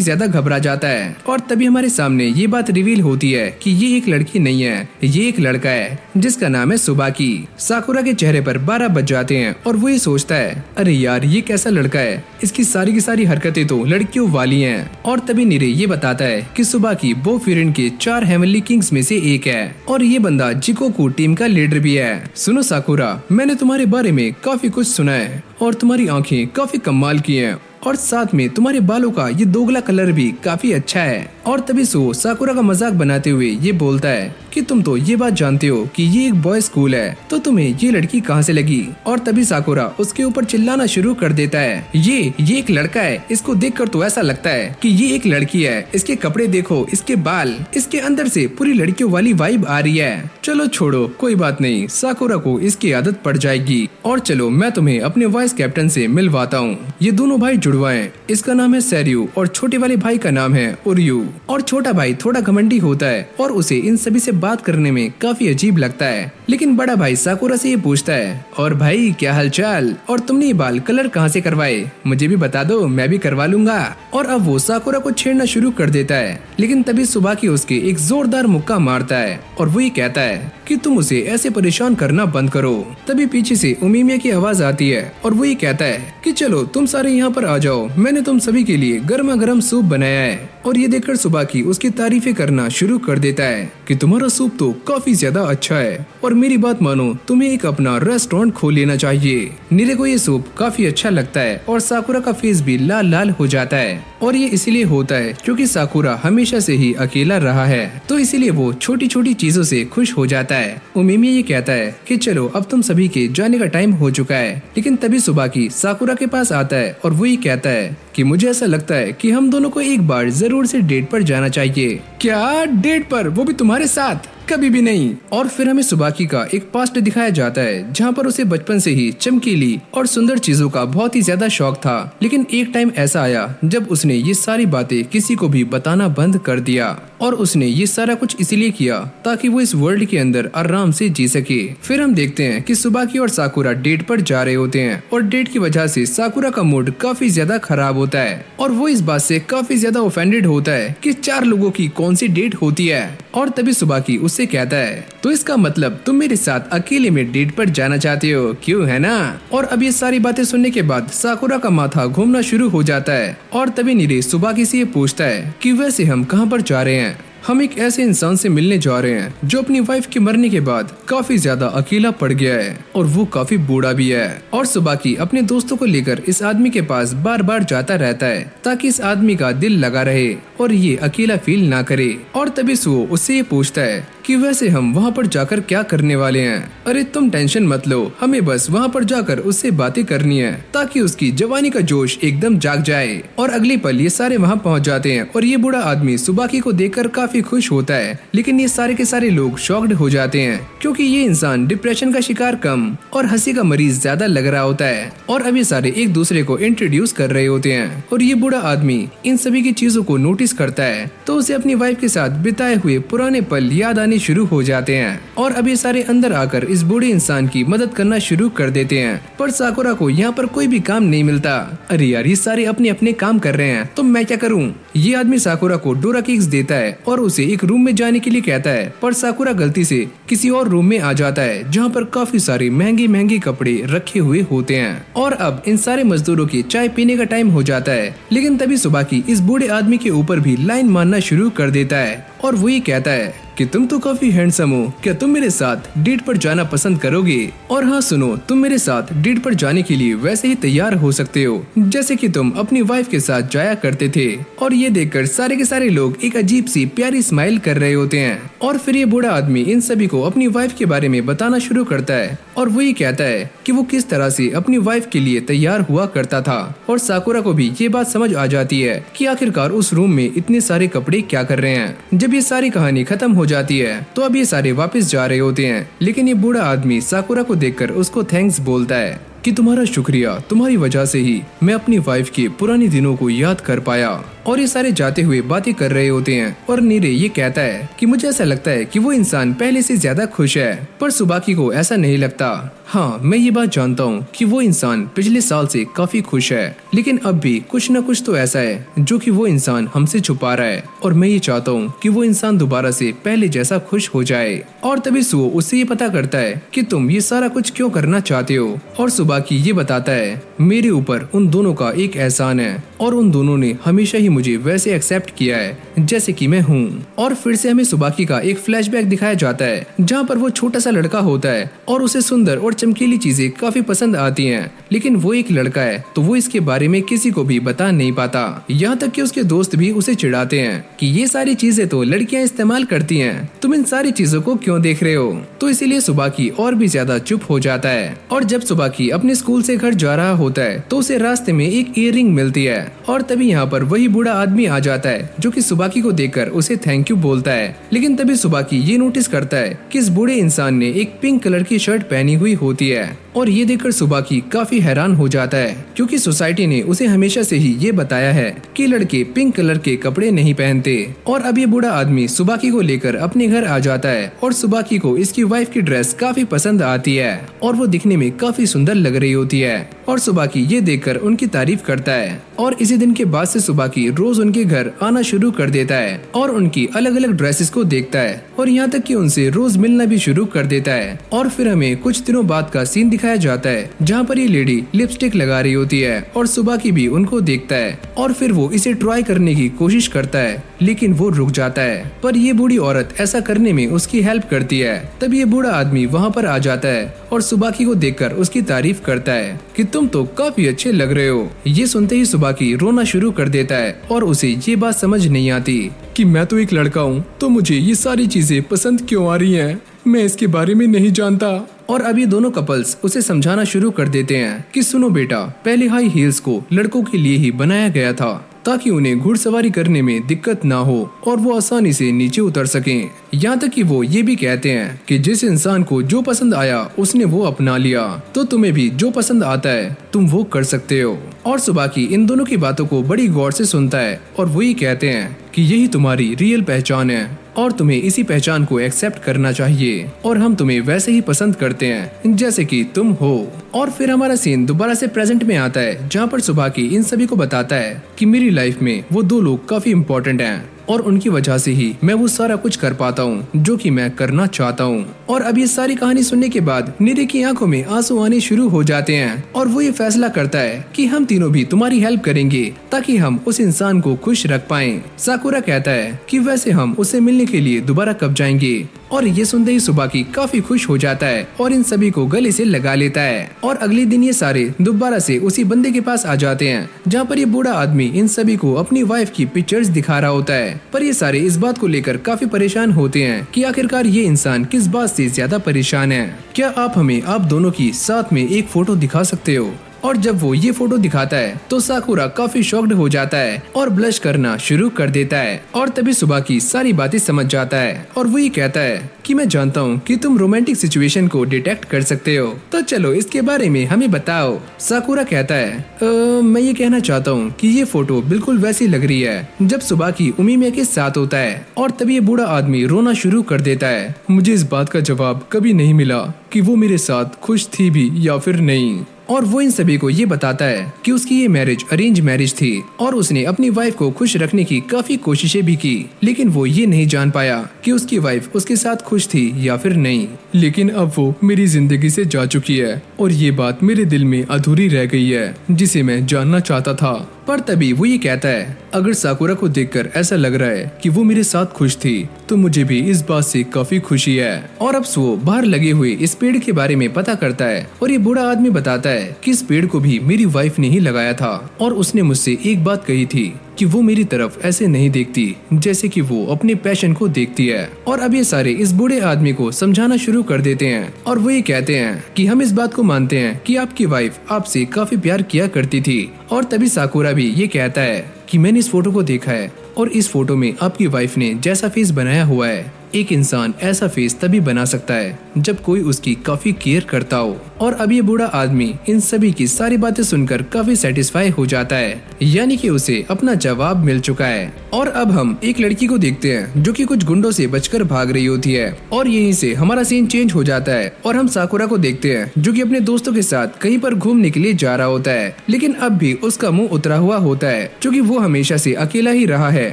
ज्यादा घबरा जाता है। और तभी हमारे सामने ये बात रिवील होती है कि ये एक लड़की नहीं है, ये एक लड़का है जिसका नाम है सुबाकी। साकुरा के चेहरे पर 12 बज जाते हैं और वो ये सोचता है अरे यार ये कैसा लड़का है, इसकी सारी की सारी हरकतें तो लड़कियों वाली हैं। और तभी नीरे ये बताता है कि सुबाकी बो फ्यूरिन के 4 हेवनली किंग्स में से एक है और ये बंदा जिकोकू टीम का लीडर भी है। सुनो साकुरा मैंने तुम्हारे बारे में काफी कुछ सुना है और तुम्हारी आंखें काफी कमाल की हैं और साथ में तुम्हारे बालों का ये दोगला कलर भी काफी अच्छा है। और तभी सो साकुरा का मजाक बनाते हुए ये बोलता है कि तुम तो ये बात जानते हो कि ये एक बॉय स्कूल है, तो तुम्हें ये लड़की कहाँ से लगी। और तभी साकुरा उसके ऊपर चिल्लाना शुरू कर देता है, ये एक लड़का है, इसको देखकर तो ऐसा लगता है कि ये एक लड़की है, इसके कपड़े देखो, इसके बाल, इसके अंदर से पूरी लड़कियों वाली वाइब आ रही है। चलो छोड़ो, कोई बात नहीं, साकुरा को इसकी आदत पड़ जाएगी। और चलो मैं तुम्हें अपने वाइस कैप्टन से मिलवाता हूँ। ये दोनों भाई जुड़वा हैं, इसका नाम है सैर्यू और छोटे वाले भाई का नाम है उर्यू। और छोटा भाई थोड़ा घमंडी होता है और उसे इन सभी से बात करने में काफी अजीब लगता है। लेकिन बड़ा भाई साकुरा से ये पूछता है, और भाई क्या हालचाल, और तुमने ये बाल कलर कहाँ से करवाए, मुझे भी बता दो, मैं भी करवा लूंगा। और अब वो साकुरा को छेड़ना शुरू कर देता है। लेकिन तभी सुबाकी उसके एक जोरदार मुक्का मारता है और वो ये कहता है कि तुम उसे ऐसे परेशान करना बंद करो। तभी पीछे से उमीमिया की आवाज आती है और वो ये कहता है कि चलो तुम सारे यहाँ पर आ जाओ, मैंने तुम सभी के लिए गर्मा गर्म सूप बनाया है। और ये देखकर सुबाकी उसकी तारीफें करना शुरू कर देता है कि तुम्हारा सूप तो काफी ज्यादा अच्छा है, और मेरी बात मानो, तुम्हें एक अपना रेस्टोरेंट खोल लेना चाहिए। नीरे को ये सूप काफी अच्छा लगता है और साकुरा का फेस भी लाल लाल हो जाता है। और ये इसीलिए होता है क्योंकि साकुरा हमेशा से ही अकेला रहा है, तो इसीलिए वो छोटी छोटी चीजों से खुश हो जाता है। उमीमिया ये कहता है कि चलो अब तुम सभी के जाने का टाइम हो चुका है। लेकिन तभी सुबाकी साकुरा के पास आता है और वो ये कहता है कि मुझे ऐसा लगता है कि हम दोनों को एक बार जरूर से डेट पर जाना चाहिए। क्या डेट पर, वो भी तुम्हारे साथ? कभी भी नहीं। और फिर हमें सुबाकी का एक पास्ट दिखाया जाता है जहाँ पर उसे बचपन से ही चमकीली और सुंदर चीजों का बहुत ही ज्यादा शौक था। लेकिन एक टाइम ऐसा आया जब उसने ये सारी बातें किसी को भी बताना बंद कर दिया, और उसने ये सारा कुछ इसलिए किया ताकि वो इस वर्ल्ड के अंदर आराम से जी सके। फिर हम देखते हैं कि सुबाकी और साकुरा डेट पर जा रहे होते हैं और डेट की वजह से साकुरा का मूड काफी ज्यादा खराब होता है और वो इस बात से काफी ज्यादा ऑफेंडेड होता है कि 4 लोगों की कौन सी डेट होती है। और तभी सुबाकी उससे कहता है, तो इसका मतलब तुम मेरे साथ अकेले में डेट पर जाना चाहते हो, क्यों, है ना? और अब ये सारी बातें सुनने के बाद साकुरा का माथा घूमना शुरू हो जाता है। और तभी नीरे सुबाकी से ये पूछता है कि वैसे हम कहाँ पर जा रहे हैं। हम एक ऐसे इंसान से मिलने जा रहे हैं जो अपनी वाइफ के मरने के बाद काफी ज्यादा अकेला पड़ गया है और वो काफी बूढ़ा भी है। और सुबाकी अपने दोस्तों को लेकर इस आदमी के पास बार बार जाता रहता है ताकि इस आदमी का दिल लगा रहे और ये अकेला फील ना करे। और तभी सुओ उससे ये पूछता है कि वैसे हम वहाँ पर जाकर क्या करने वाले हैं। अरे तुम टेंशन मत लो, हमें बस वहाँ पर जाकर उससे बातें करनी है ताकि उसकी जवानी का जोश एकदम जाग जाए। और अगले पल ये सारे वहाँ पहुँच जाते हैं और ये बूढ़ा आदमी सुबाकी को देखकर काफी खुश होता है। लेकिन ये सारे के सारे लोग शॉक्ड हो जाते हैं क्योंकि ये इंसान डिप्रेशन का शिकार कम और हंसी का मरीज ज्यादा लग रहा होता है। और अब ये सारे एक दूसरे को इंट्रोड्यूस कर रहे होते हैं और ये बूढ़ा आदमी इन सभी की चीजों को नोटिस करता है तो उसे अपनी वाइफ के साथ बिताए हुए पुराने पल याद आने शुरू हो जाते हैं। और अब ये सारे अंदर आकर इस बूढ़े इंसान की मदद करना शुरू कर देते हैं, पर साकुरा को यहाँ पर कोई भी काम नहीं मिलता। अरे यार, ये सारे अपने अपने काम कर रहे हैं तो मैं क्या करूँ। ये आदमी साकुरा को डोरा किक्स देता है और उसे एक रूम में जाने के लिए कहता है, पर साकुरा गलती से किसी और रूम में आ जाता है जहाँ पर काफी सारे महंगे महंगे कपड़े रखे हुए होते हैं। और अब इन सारे मजदूरों की चाय पीने का टाइम हो जाता है। लेकिन तभी सुबाकी इस बूढ़े आदमी के ऊपर भी लाइन मारना शुरू कर देता है और वो ये कहता है कि तुम तो काफी हैंडसम हो, क्या तुम मेरे साथ डेट पर जाना पसंद करोगे? और हाँ सुनो, तुम मेरे साथ डेट पर जाने के लिए वैसे ही तैयार हो सकते हो जैसे कि तुम अपनी वाइफ के साथ जाया करते थे। और ये देखकर सारे के सारे लोग एक अजीब सी प्यारी स्माइल कर रहे होते हैं। और फिर ये बूढ़ा आदमी इन सभी को अपनी वाइफ के बारे में बताना शुरू करता है और वो ये कहता है कि वो किस तरह से अपनी वाइफ के लिए तैयार हुआ करता था। और साकुरा को भी ये बात समझ आ जाती है कि आखिरकार उस रूम में इतने सारे कपड़े क्या कर रहे हैं। जब ये सारी कहानी खत्म हो जाती है तो अब ये सारे वापस जा रहे होते हैं। लेकिन ये बूढ़ा आदमी साकुरा को देखकर उसको थैंक्स बोलता है कि तुम्हारा शुक्रिया, तुम्हारी वजह से ही मैं अपनी वाइफ के पुराने दिनों को याद कर पाया। और ये सारे जाते हुए बातें कर रहे होते हैं और नीरे ये कहता है कि मुझे ऐसा लगता है कि वो इंसान पहले से ज्यादा खुश है, पर सुबाकी को ऐसा नहीं लगता। हाँ, मैं ये बात जानता हूँ कि वो इंसान पिछले साल से काफी खुश है, लेकिन अब भी कुछ न कुछ तो ऐसा है जो कि वो इंसान हमसे छुपा रहा है और मैं ये चाहता हूँ कि वो इंसान दोबारा से पहले जैसा खुश हो जाए। और तभी सुओ उससे ये पता करता है कि तुम ये सारा कुछ क्यों करना चाहते हो। और सुबाकी ये बताता है, मेरे ऊपर उन दोनों का एक एहसान है और उन दोनों ने हमेशा ही मुझे वैसे एक्सेप्ट किया है जैसे कि मैं हूँ। और फिर से हमें सुबाकी का एक फ्लैशबैक दिखाया जाता है जहाँ पर वो छोटा सा लड़का होता है और उसे सुंदर और चमकीली चीजें काफी पसंद आती हैं, लेकिन वो एक लड़का है तो वो इसके बारे में किसी को भी बता नहीं पाता। यहाँ तक कि उसके दोस्त भी उसे चिढ़ाते हैं कि ये सारी चीजें तो लड़कियां इस्तेमाल करती हैं, तुम इन सारी चीजों को क्यों देख रहे हो। तो इसीलिए सुबाकी और भी ज्यादा चुप हो जाता है। और जब सुबाकी अपने स्कूल से घर जा रहा होता है तो उसे रास्ते में एक ईयररिंग मिलती है और तभी यहाँ पर वही बूढ़ा आदमी आ जाता है जो कि सुबाकी को देखकर उसे थैंक यू बोलता है। लेकिन तभी सुबाकी ये नोटिस करता है कि इस बूढ़े इंसान ने एक पिंक कलर की शर्ट पहनी हुई होती है और ये देखकर सुबाकी काफी हैरान हो जाता है, क्योंकि सोसाइटी ने उसे हमेशा से ही ये बताया है कि लड़के पिंक कलर के कपड़े नहीं पहनते। और अब ये बूढ़ा आदमी सुबाकी को लेकर अपने घर आ जाता है और सुबाकी को इसकी वाइफ की ड्रेस काफी पसंद आती है और वो दिखने में काफी सुंदर लग रही होती है और सुबाकी ये देखकर उनकी तारीफ करता है। और इसी दिन के बाद से सुबाकी रोज उनके घर आना शुरू कर देता है और उनकी अलग अलग ड्रेसेस को देखता है और यहाँ तक कि उनसे रोज मिलना भी शुरू कर देता है। और फिर हमें कुछ दिनों बाद का सीन दिखाया जाता है जहाँ पर ये लेडी लिपस्टिक लगा रही होती है और सुबाकी भी उनको देखता है और फिर वो इसे ट्राई करने की कोशिश करता है, लेकिन वो रुक जाता है। पर ये बूढ़ी औरत ऐसा करने में उसकी हेल्प करती है। तब ये बूढ़ा आदमी वहाँ पर आ जाता है और सुबाकी को देखकर उसकी तारीफ करता है कि तुम तो काफी अच्छे लग रहे हो। ये सुनते ही सुबाकी रोना शुरू कर देता है और उसे ये बात समझ नहीं आती कि मैं तो एक लड़का हूँ, तो मुझे ये सारी चीजें पसंद क्यों आ रही हैं? मैं इसके बारे में नहीं जानता। और अभी दोनों कपल्स उसे समझाना शुरू कर देते हैं कि सुनो बेटा, पहले हाई हील्स को लड़कों के लिए ही बनाया गया था ताकि उन्हें घुड़सवारी करने में दिक्कत ना हो और वो आसानी से नीचे उतर सकें। यहाँ तक कि वो ये भी कहते हैं कि जिस इंसान को जो पसंद आया उसने वो अपना लिया, तो तुम्हें भी जो पसंद आता है तुम वो कर सकते हो। और सुबाकी इन दोनों की बातों को बड़ी गौर से सुनता है और वो ही कहते हैं कि यही तुम्हारी रियल पहचान है और तुम्हें इसी पहचान को एक्सेप्ट करना चाहिए और हम तुम्हें वैसे ही पसंद करते हैं जैसे कि तुम हो। और फिर हमारा सीन दोबारा से प्रेजेंट में आता है जहाँ पर सुबाकी इन सभी को बताता है कि मेरी लाइफ में वो दो लोग काफी इम्पोर्टेंट हैं और उनकी वजह से ही मैं वो सारा कुछ कर पाता हूँ जो कि मैं करना चाहता हूँ। और अब ये सारी कहानी सुनने के बाद नीरे की आंखों में आंसू आने शुरू हो जाते हैं और वो ये फैसला करता है कि हम तीनों भी तुम्हारी हेल्प करेंगे ताकि हम उस इंसान को खुश रख पाएं। साकुरा कहता है कि वैसे हम उसे मिलने के लिए दोबारा कब जाएंगे। और ये सुनते ही सुबाकी काफी खुश हो जाता है और इन सभी को गले से लगा लेता है। और अगले दिन ये सारे दोबारा से उसी बंदे के पास आ जाते हैं जहाँ पर ये बूढ़ा आदमी इन सभी को अपनी वाइफ की पिक्चर्स दिखा रहा होता है। पर ये सारे इस बात को लेकर काफी परेशान होते हैं कि आखिरकार ये इंसान किस बात से ज्यादा परेशान है। क्या आप हमें आप दोनों की साथ में एक फोटो दिखा सकते हो? और जब वो ये फोटो दिखाता है तो साकुरा काफी शॉक्ड हो जाता है और ब्लश करना शुरू कर देता है। और तभी सुबाकी सारी बातें समझ जाता है और वो ये कहता है कि मैं जानता हूँ कि तुम रोमांटिक सिचुएशन को डिटेक्ट कर सकते हो, तो चलो इसके बारे में हमें बताओ। साकुरा कहता है मैं ये कहना चाहता हूँ कि ये फोटो बिल्कुल वैसी लग रही है जब सुबाकी उमीमिया के साथ होता है। और तभी ये बूढ़ा आदमी रोना शुरू कर देता है। मुझे इस बात का जवाब कभी नहीं मिला कि वो मेरे साथ खुश थी भी या फिर नहीं। और वो इन सभी को ये बताता है कि उसकी ये मैरिज अरेंज मैरिज थी और उसने अपनी वाइफ को खुश रखने की काफी कोशिशें भी की, लेकिन वो ये नहीं जान पाया कि उसकी वाइफ उसके साथ खुश थी या फिर नहीं। लेकिन अब वो मेरी जिंदगी से जा चुकी है और ये बात मेरे दिल में अधूरी रह गई है जिसे मैं जानना चाहता था। पर तभी वो ये कहता है अगर साकुरा को देखकर ऐसा लग रहा है कि वो मेरे साथ खुश थी तो मुझे भी इस बात से काफी खुशी है। और अब वो बाहर लगे हुए इस पेड़ के बारे में पता करता है और ये बूढ़ा आदमी बताता है कि इस पेड़ को भी मेरी वाइफ ने ही लगाया था और उसने मुझसे एक बात कही थी कि वो मेरी तरफ ऐसे नहीं देखती जैसे कि वो अपने पैशन को देखती है। और अब ये सारे इस बूढ़े आदमी को समझाना शुरू कर देते हैं और वो ये कहते हैं कि हम इस बात को मानते हैं कि आपकी वाइफ आपसे काफी प्यार किया करती थी। और तभी साकुरा भी ये कहता है कि मैंने इस फोटो को देखा है और इस फोटो में आपकी वाइफ ने जैसा फेस बनाया हुआ है, एक इंसान ऐसा फेस तभी बना सकता है जब कोई उसकी काफी केयर करता हो। और अब ये बूढ़ा आदमी इन सभी की सारी बातें सुनकर काफी सेटिस्फाई हो जाता है, यानी कि उसे अपना जवाब मिल चुका है। और अब हम एक लड़की को देखते हैं जो कि कुछ गुंडों से बचकर भाग रही होती है और यहीं से हमारा सीन चेंज हो जाता है और हम साकुरा को देखते हैं जो कि अपने दोस्तों के साथ कहीं पर घूमने के लिए जा रहा होता है, लेकिन अब भी उसका मुंह उतरा हुआ होता है क्योंकि वो हमेशा से अकेला ही रहा है,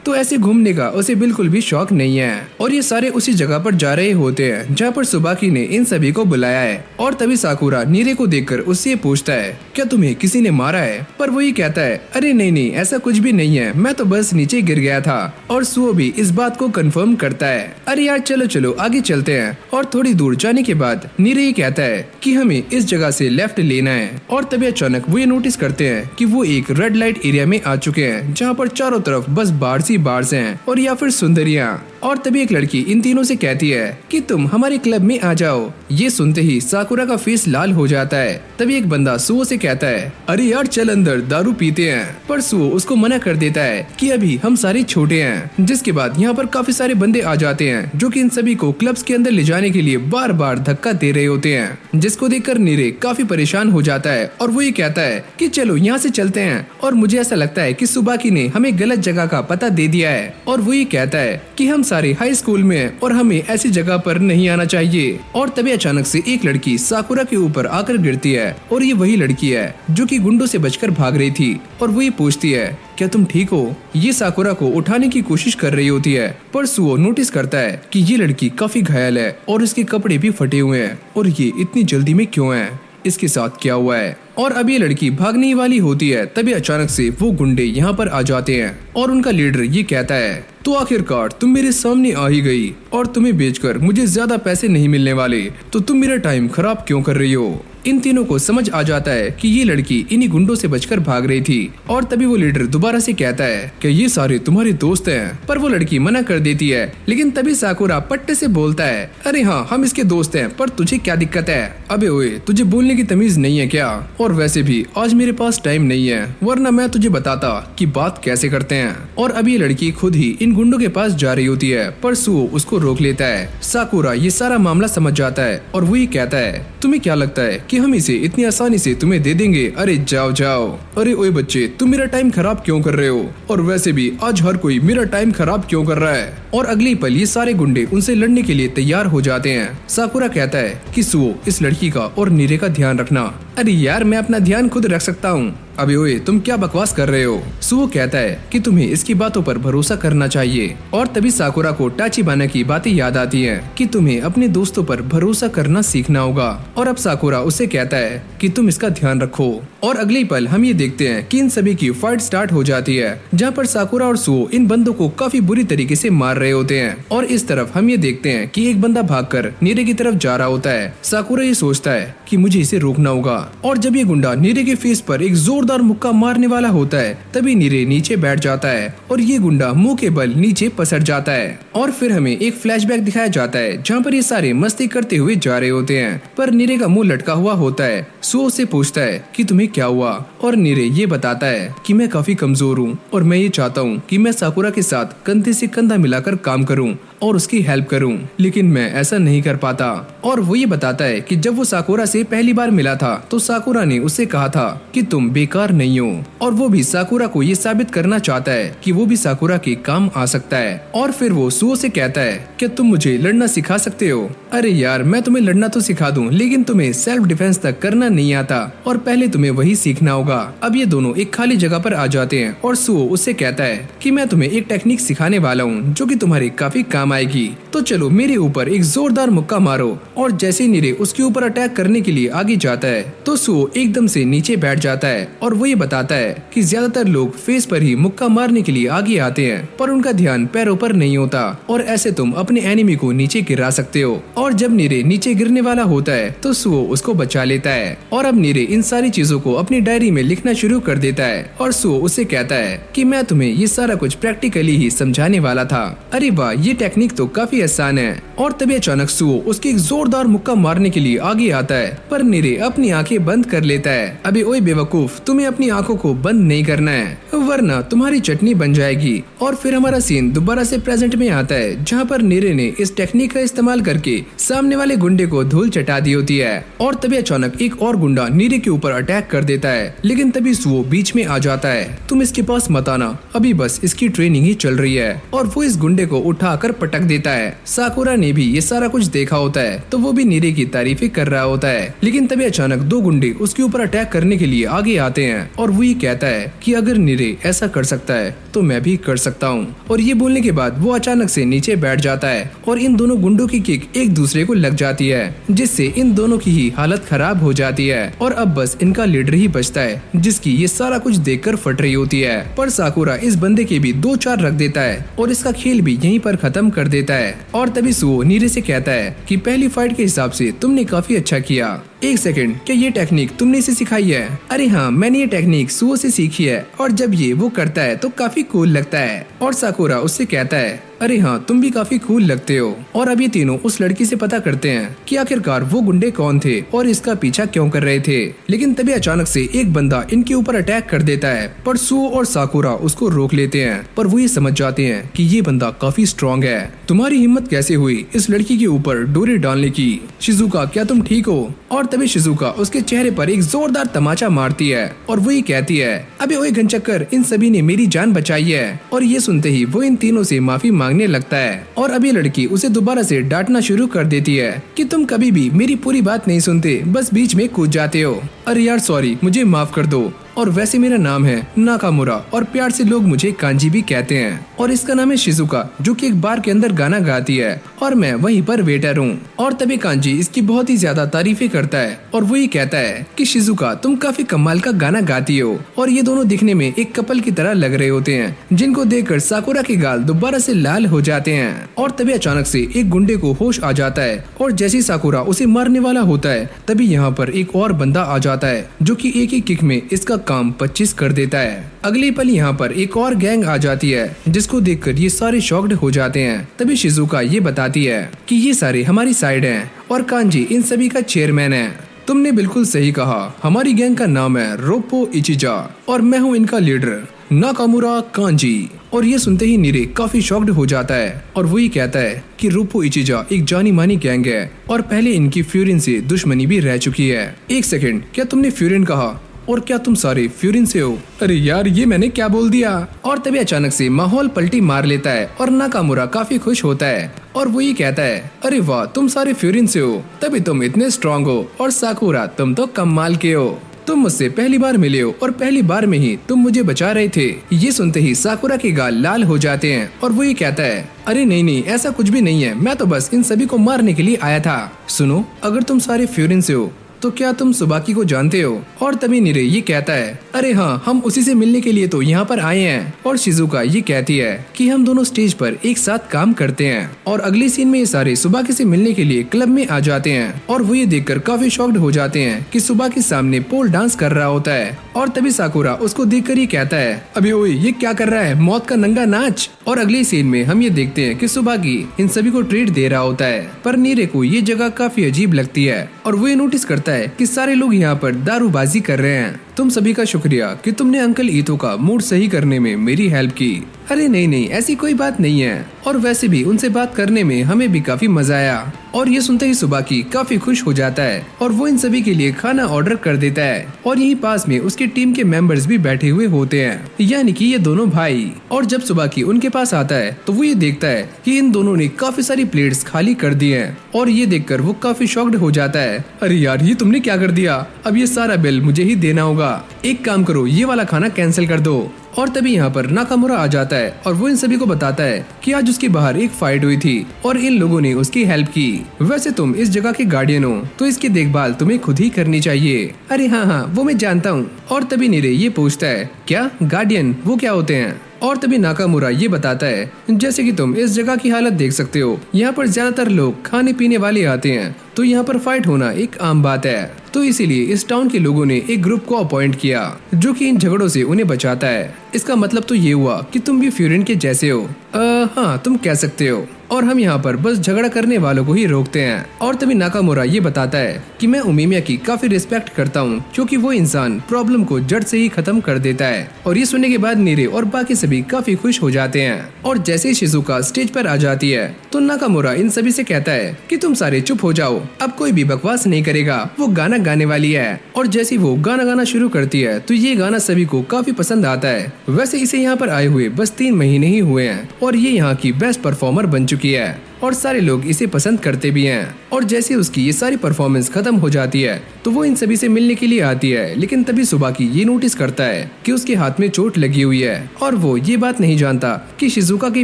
तो ऐसे घूमने का उसे बिल्कुल भी शौक नहीं है। और ये सारे उसी जगह पर जा रहे होते हैं जहाँ पर सुबाकी ने इन सभी को बुलाया है। और तभी साकुरा नीरे को देखकर उससे पूछता है, क्या तुम्हें किसी ने मारा है? पर वो ये कहता है, अरे नहीं नहीं, ऐसा कुछ भी नहीं है, मैं तो बस नीचे गिर गया था। और सुओ भी इस बात को कंफर्म करता है। अरे यार चलो चलो आगे चलते हैं। और थोड़ी दूर जाने के बाद नीरे ये कहता है कि हमें इस जगह से लेफ्ट लेना है। और तभी अचानक वो ये नोटिस करते हैं कि वो एक रेड लाइट एरिया में आ चुके हैं जहाँ पर चारों तरफ बस बार्स ही बार्स हैं और या फिर सुंदरियाँ। और तभी एक लड़की इन तीनों से कहती है कि तुम हमारे क्लब में आ जाओ। ये सुनते ही साकुरा का फेस लाल हो जाता है। तभी एक बंदा सुओ से कहता है, अरे यार चल अंदर दारू पीते हैं। पर सुओ उसको मना कर देता है कि अभी हम सारे छोटे हैं। जिसके बाद यहाँ पर काफी सारे बंदे आ जाते हैं जो कि इन सभी को क्लब्स के अंदर ले जाने के लिए बार बार धक्का दे रहे होते हैं, जिसको देखकर नीरे काफी परेशान हो जाता है। और वो ये कहता है कि चलो यहाँ से चलते हैं। और मुझे ऐसा लगता है कि सुबाकी ने हमें गलत जगह का पता दे दिया है। और वो ये कहता है कि हम सारे हाई स्कूल में हैं और हमें ऐसी जगह पर नहीं आना चाहिए। और तभी अचानक से एक लड़की साकुरा के ऊपर आकर गिरती है। और ये वही लड़की है जो कि गुंडों से बचकर भाग रही थी। और वो ये पूछती है, क्या तुम ठीक हो? ये साकुरा को उठाने की कोशिश कर रही होती है। पर सुओ नोटिस करता है कि ये लड़की काफी घायल है और इसके कपड़े भी फटे हुए हैं। और ये इतनी जल्दी में क्यों है? इसके साथ क्या हुआ है? और अब ये लड़की भागने वाली होती है। तभी अचानक से वो गुंडे यहाँ पर आ जाते हैं और उनका लीडर ये कहता है, तो आखिरकार तुम मेरे सामने आ ही गई और तुम्हें बेचकर मुझे ज्यादा पैसे नहीं मिलने वाले, तो तुम मेरा टाइम खराब क्यों कर रही हो? इन तीनों को समझ आ जाता है कि ये लड़की इन्हीं गुंडों से बचकर भाग रही थी। और तभी वो लीडर दोबारा से कहता है कि ये सारे तुम्हारे दोस्त हैं। पर वो लड़की मना कर देती है। लेकिन तभी साकुरा पट्टे से बोलता है, अरे हाँ हम इसके दोस्त हैं, पर तुझे क्या दिक्कत है? अबे ओए, तुझे बोलने की तमीज नहीं है क्या? और वैसे भी आज मेरे पास टाइम नहीं है, वरना मैं तुझे बताता कि बात कैसे करते हैं। और अब ये लड़की खुद ही इन गुंडों के पास जा रही होती है। पर सुओ उसको रोक लेता है। साकुरा ये सारा मामला समझ जाता है और वो ये कहता है, तुम्हें क्या लगता है कि हम इसे इतनी आसानी से तुम्हें दे देंगे? अरे जाओ जाओ। अरे ओए बच्चे, तुम मेरा टाइम खराब क्यों कर रहे हो? और वैसे भी आज हर कोई मेरा टाइम खराब क्यों कर रहा है? और अगली पल ये सारे गुंडे उनसे लड़ने के लिए तैयार हो जाते हैं। साकुरा कहता है कि सुओ इस लड़की का और नीरे का ध्यान रखना। अरे यार मैं अपना ध्यान खुद रख सकता हूँ। अबे ओए, तुम क्या बकवास कर रहे हो? सुओ कहता है कि तुम्हें इसकी बातों पर भरोसा करना चाहिए। और तभी साकुरा को टाचिबाना की बातें याद आती हैं कि तुम्हें अपने दोस्तों पर भरोसा करना सीखना होगा। और अब साकुरा उसे कहता है कि तुम इसका ध्यान रखो। और अगले पल हम ये देखते हैं कि इन सभी की फाइट स्टार्ट हो जाती है, जहाँ पर साकुरा और सुओ इन बंदों को काफी बुरी तरीके से मार रहे होते हैं। और इस तरफ हम ये देखते हैं कि एक बंदा भागकर नीरे की तरफ जा रहा होता है। साकुरा ये सोचता है कि मुझे इसे रोकना होगा। और जब ये गुंडा नीरे के फेस पर एक जोरदार मुक्का मारने वाला होता है, तभी नीरे नीचे बैठ जाता है और ये गुंडा मुंह के बल नीचे पसर जाता है। और फिर हमें एक फ्लैशबैक दिखाया जाता है जहाँ पर ये सारे मस्ती करते हुए जा रहे होते हैं। पर नीरे का मुंह लटका हुआ होता है। सुओ से पूछता है कि तुम्हें क्या हुआ? और नीरे ये बताता है कि मैं काफी कमजोर हूँ और मैं ये चाहता हूँ कि मैं साकुरा के साथ कंधे से कंधा मिलाकर काम करूँ और उसकी हेल्प करूं, लेकिन मैं ऐसा नहीं कर पाता। और वो ये बताता है कि जब वो साकुरा से पहली बार मिला था तो साकुरा ने उससे कहा था कि तुम बेकार नहीं हो। और वो भी साकुरा को ये साबित करना चाहता है कि वो भी साकुरा के काम आ सकता है। और फिर वो सुओ से कहता है कि तुम मुझे लड़ना सिखा सकते हो। अरे यार मैं तुम्हें लड़ना तो सिखा दूं, लेकिन तुम्हें सेल्फ डिफेंस तक करना नहीं आता और पहले तुम्हें वही सीखना होगा। अब ये दोनों एक खाली जगह पर आ जाते हैं और सुओ उससे कहता है कि मैं तुम्हें एक टेक्निक सिखाने वाला हूँ जो कि तुम्हारे काफी काम आएगी, तो चलो मेरे ऊपर एक जोरदार मुक्का मारो। और जैसे नीरे उसके ऊपर अटैक करने के लिए आगे जाता है तो सुओ एकदम से नीचे बैठ जाता है। और वो ये बताता है कि ज्यादातर लोग फेस पर ही मुक्का मारने के लिए आगे आते हैं, पर उनका ध्यान पैरों पर नहीं होता और ऐसे तुम अपने एनिमी को नीचे गिरा सकते हो। और जब नीरे नीचे गिरने वाला होता है तो सुओ उसको बचा लेता है। और अब नीरे इन सारी चीजों को अपनी डायरी में लिखना शुरू कर देता है और सुओ उसे कहता है कि मैं तुम्हें ये सारा कुछ प्रैक्टिकली ही समझाने वाला था। अरे वाह, ये टेक्निक तो काफी आसान है। और तभी अचानक सुओ उसके एक जोरदार मुक्का मारने के लिए आगे आता है, पर नीरे अपनी आंखें बंद कर लेता है। अबे ओए बेवकूफ, तुम्हें अपनी आंखों को बंद नहीं करना है वरना तुम्हारी चटनी बन जाएगी। और फिर हमारा सीन दोबारा से प्रेजेंट में आता है, जहाँ पर नीरे ने इस टेक्निक का इस्तेमाल करके सामने वाले गुंडे को धूल चटा दी होती है। और तभी अचानक एक और गुंडा नीरे के ऊपर अटैक कर देता है, लेकिन तभी सुओ बीच में आ जाता है। तुम इसके पास मत आना, अभी बस इसकी ट्रेनिंग ही चल रही है। और वो इस गुंडे को उठाकर पटक देता है। साकुरा ने भी ये सारा कुछ देखा होता है तो वो भी नीरे की तारीफें कर रहा होता है, लेकिन तभी अचानक दो गुंडे उसके ऊपर अटैक करने के लिए आगे आते हैं और वो ये कहता है कि अगर नीरे ऐसा कर सकता है तो मैं भी कर सकता हूँ। और ये बोलने के बाद वो अचानक से नीचे बैठ जाता है और इन दोनों गुंडों की किक एक दूसरे को लग जाती है, जिससे इन दोनों की ही हालत खराब हो जाती है और अब बस इनका लीडर ही बचता है जिसकी ये सारा कुछ देखकर फट रही होती है। पर साकुरा इस बंदे के भी 2-4 रख देता है और इसका खेल भी यहीं पर खत्म कर देता है। और तभी सुओ नीरे से कहता है कि पहली फाइट के हिसाब से तुमने काफी अच्छा किया। एक सेकंड, क्या ये टेक्निक तुमने इसे सिखाई है? अरे हाँ, मैंने ये टेक्निक सुओ से सीखी है और जब ये वो करता है तो काफी कूल लगता है। और साकुरा उससे कहता है अरे हाँ, तुम भी काफी कूल लगते हो। और अब ये तीनों उस लड़की से पता करते हैं कि आखिरकार वो गुंडे कौन थे और इसका पीछा क्यों कर रहे थे। लेकिन तभी अचानक से एक बंदा इनके ऊपर अटैक कर देता है, पर सुओ और साकुरा उसको रोक लेते हैं। पर वो ये समझ जाते हैं कि ये बंदा काफी स्ट्रॉन्ग है। तुम्हारी हिम्मत कैसे हुई इस लड़की के ऊपर डोरी डालने की? शिजुका, क्या तुम ठीक हो? और तभी शिजुका उसके चेहरे पर एक जोरदार तमाचा मारती है और वो ये कहती है अबे ओए घनचक्कर, इन सभी ने मेरी जान बचाई है। और ये सुनते ही वो इन तीनों से माफी मांगने लगता है और अभी लड़की उसे दोबारा से डांटना शुरू कर देती है कि तुम कभी भी मेरी पूरी बात नहीं सुनते, बस बीच में कूद जाते हो। अरे यार सॉरी, मुझे माफ कर दो। और वैसे मेरा नाम है नाकामुरा और प्यार से लोग मुझे कांजी भी कहते हैं। और इसका नाम है शिजुका, जो कि एक बार के अंदर गाना गाती है और मैं वहीं पर वेटर हूँ। और तभी कांजी इसकी बहुत ही ज्यादा तारीफें करता है और वो ये कहता है कि शिजुका, तुम काफी कमाल का गाना गाती हो। और ये दोनों दिखने में एक कपल की तरह लग रहे होते हैं, जिनको देखकर साकुरा के गाल दोबारा से लाल हो जाते हैं। और तभी अचानक से एक गुंडे को होश आ जाता है और जैसे साकुरा उसे मारने वाला होता है तभी यहाँ पर एक और बंदा आ जाता है, जो कि एक ही किक में इसका काम 25 कर देता है। अगली पल यहाँ पर एक और गैंग आ जाती है, जिसको देखकर ये सारे शॉक्ड हो जाते हैं। तभी शिजुका ये बताती है कि ये सारे हमारी साइड हैं और कांजी इन सभी का चेयरमैन है। तुमने बिल्कुल सही कहा, हमारी गैंग का नाम है रोप्पो इचिजा और मैं हूँ इनका लीडर नाकामुरा कांजी। और ये सुनते ही नीरे काफी शॉक्ड हो जाता है और वो ये कहता है कि रोप्पो इचिजा एक जानी मानी गैंग है और पहले इनकी फ्यूरिन से दुश्मनी भी रह चुकी है। एक सेकंड, क्या तुमने फ्यूरिन कहा? और क्या तुम सारे फ्यूरिन से हो? अरे यार, ये मैंने क्या बोल दिया? और तभी अचानक से माहौल पलटी मार लेता है और नाकामुरा काफी खुश होता है और वो ये कहता है अरे वाह, तुम सारे फ्यूरिन से हो, तभी तुम इतने स्ट्रॉन्ग हो। और साकुरा, तुम तो कमाल के हो, तुम मुझसे पहली बार मिले हो और पहली बार में ही तुम मुझे बचा रहे थे। ये सुनते ही साकुरा के गाल लाल हो जाते हैं और वो ये कहता है अरे नहीं नहीं, ऐसा कुछ भी नहीं है, मैं तो बस इन सभी को मारने के लिए आया था। सुनो, अगर तुम सारे फ्यूरिन से हो तो क्या तुम सुबाकी को जानते हो? और तभी नीरे ये कहता है अरे हाँ, हम उसी से मिलने के लिए तो यहाँ पर आए हैं। और शिजुका ये कहती है कि हम दोनों स्टेज पर एक साथ काम करते हैं। और अगली सीन में ये सारे सुबाकी से मिलने के लिए क्लब में आ जाते हैं और वो ये देखकर काफी शॉक्ड हो जाते हैं कि सुबाकी सामने पोल डांस कर रहा होता है। और तभी साकुरा उसको देखकर ये कहता है अबे ओए, ये क्या कर रहा है, मौत का नंगा नाच। और अगली सीन में हम ये देखते हैं कि सुबाकी इन सभी को ट्रीट दे रहा होता है, पर नीरे को ये जगह काफी अजीब लगती है और वो ये नोटिस करता है कि सारे लोग यहाँ पर दारूबाजी कर रहे हैं। तुम सभी का शुक्रिया कि तुमने अंकल ईतो का मूड सही करने में मेरी हेल्प की। अरे नहीं नहीं, ऐसी कोई बात नहीं है, और वैसे भी उनसे बात करने में हमें भी काफी मजा आया। और ये सुनते ही सुबाकी काफी खुश हो जाता है और वो इन सभी के लिए खाना ऑर्डर कर देता है। और यहीं पास में उसकी टीम के मेंबर्स भी बैठे हुए होते हैं, यानी कि ये दोनों भाई। और जब सुबाकी उनके पास आता है तो वो ये देखता है कि इन दोनों ने काफी सारी प्लेट्स खाली कर दी हैं। और ये देखकर वो काफी शॉक्ड हो जाता है। अरे यार, ये तुमने क्या कर दिया? अब ये सारा बिल मुझे ही देना होगा। एक काम करो, ये वाला खाना कैंसिल कर दो। और तभी यहाँ पर नाकामुरा आ जाता है और वो इन सभी को बताता है कि आज उसके बाहर एक फाइट हुई थी और इन लोगों ने उसकी हेल्प की। वैसे तुम इस जगह के गार्डियन हो तो इसकी देखभाल तुम्हें खुद ही करनी चाहिए। अरे हाँ हाँ, वो मैं जानता हूँ। और तभी नीरे ये पूछता है क्या गार्डियन, वो क्या होते हैं? और तभी नाकामुरा ये बताता है जैसे कि तुम इस जगह की हालत देख सकते हो, यहाँ पर ज्यादातर लोग खाने पीने वाले आते हैं, तो यहाँ पर फाइट होना एक आम बात है। तो इसीलिए इस टाउन के लोगों ने एक ग्रुप को अपॉइंट किया जो कि इन झगड़ों से उन्हें बचाता है। इसका मतलब तो ये हुआ कि तुम भी फ्यूरिन के जैसे हो। हाँ, तुम कह सकते हो। और हम यहाँ पर बस झगड़ा करने वालों को ही रोकते हैं। और तभी नाकामुरा ये बताता है कि मैं उमिमिया की काफी रिस्पेक्ट करता हूँ, क्योंकि वो इंसान प्रॉब्लम को जड़ से ही खत्म कर देता है। और ये सुनने के बाद नीरे और बाकी सभी काफी खुश हो जाते हैं। और जैसे ही शिजुका स्टेज पर आ जाती है तो नाकामुरा इन सभी से कहता है कि तुम सारे चुप हो जाओ, अब कोई भी बकवास नहीं करेगा, वो गाना गाने वाली है। और जैसे वो गाना गाना शुरू करती है तो ये गाना सभी को काफी पसंद आता है। वैसे इसे यहाँ पर आए हुए बस 3 महीने ही हुए हैं और ये यहाँ की बेस्ट परफॉर्मर बन चुकी चुकी है और सारे लोग इसे पसंद करते भी हैं। और जैसे उसकी ये सारी परफॉर्मेंस खत्म हो जाती है तो वो इन सभी से मिलने के लिए आती है, लेकिन तभी सुबाकी ये नोटिस करता है कि उसके हाथ में चोट लगी हुई है और वो ये बात नहीं जानता कि शिजुका के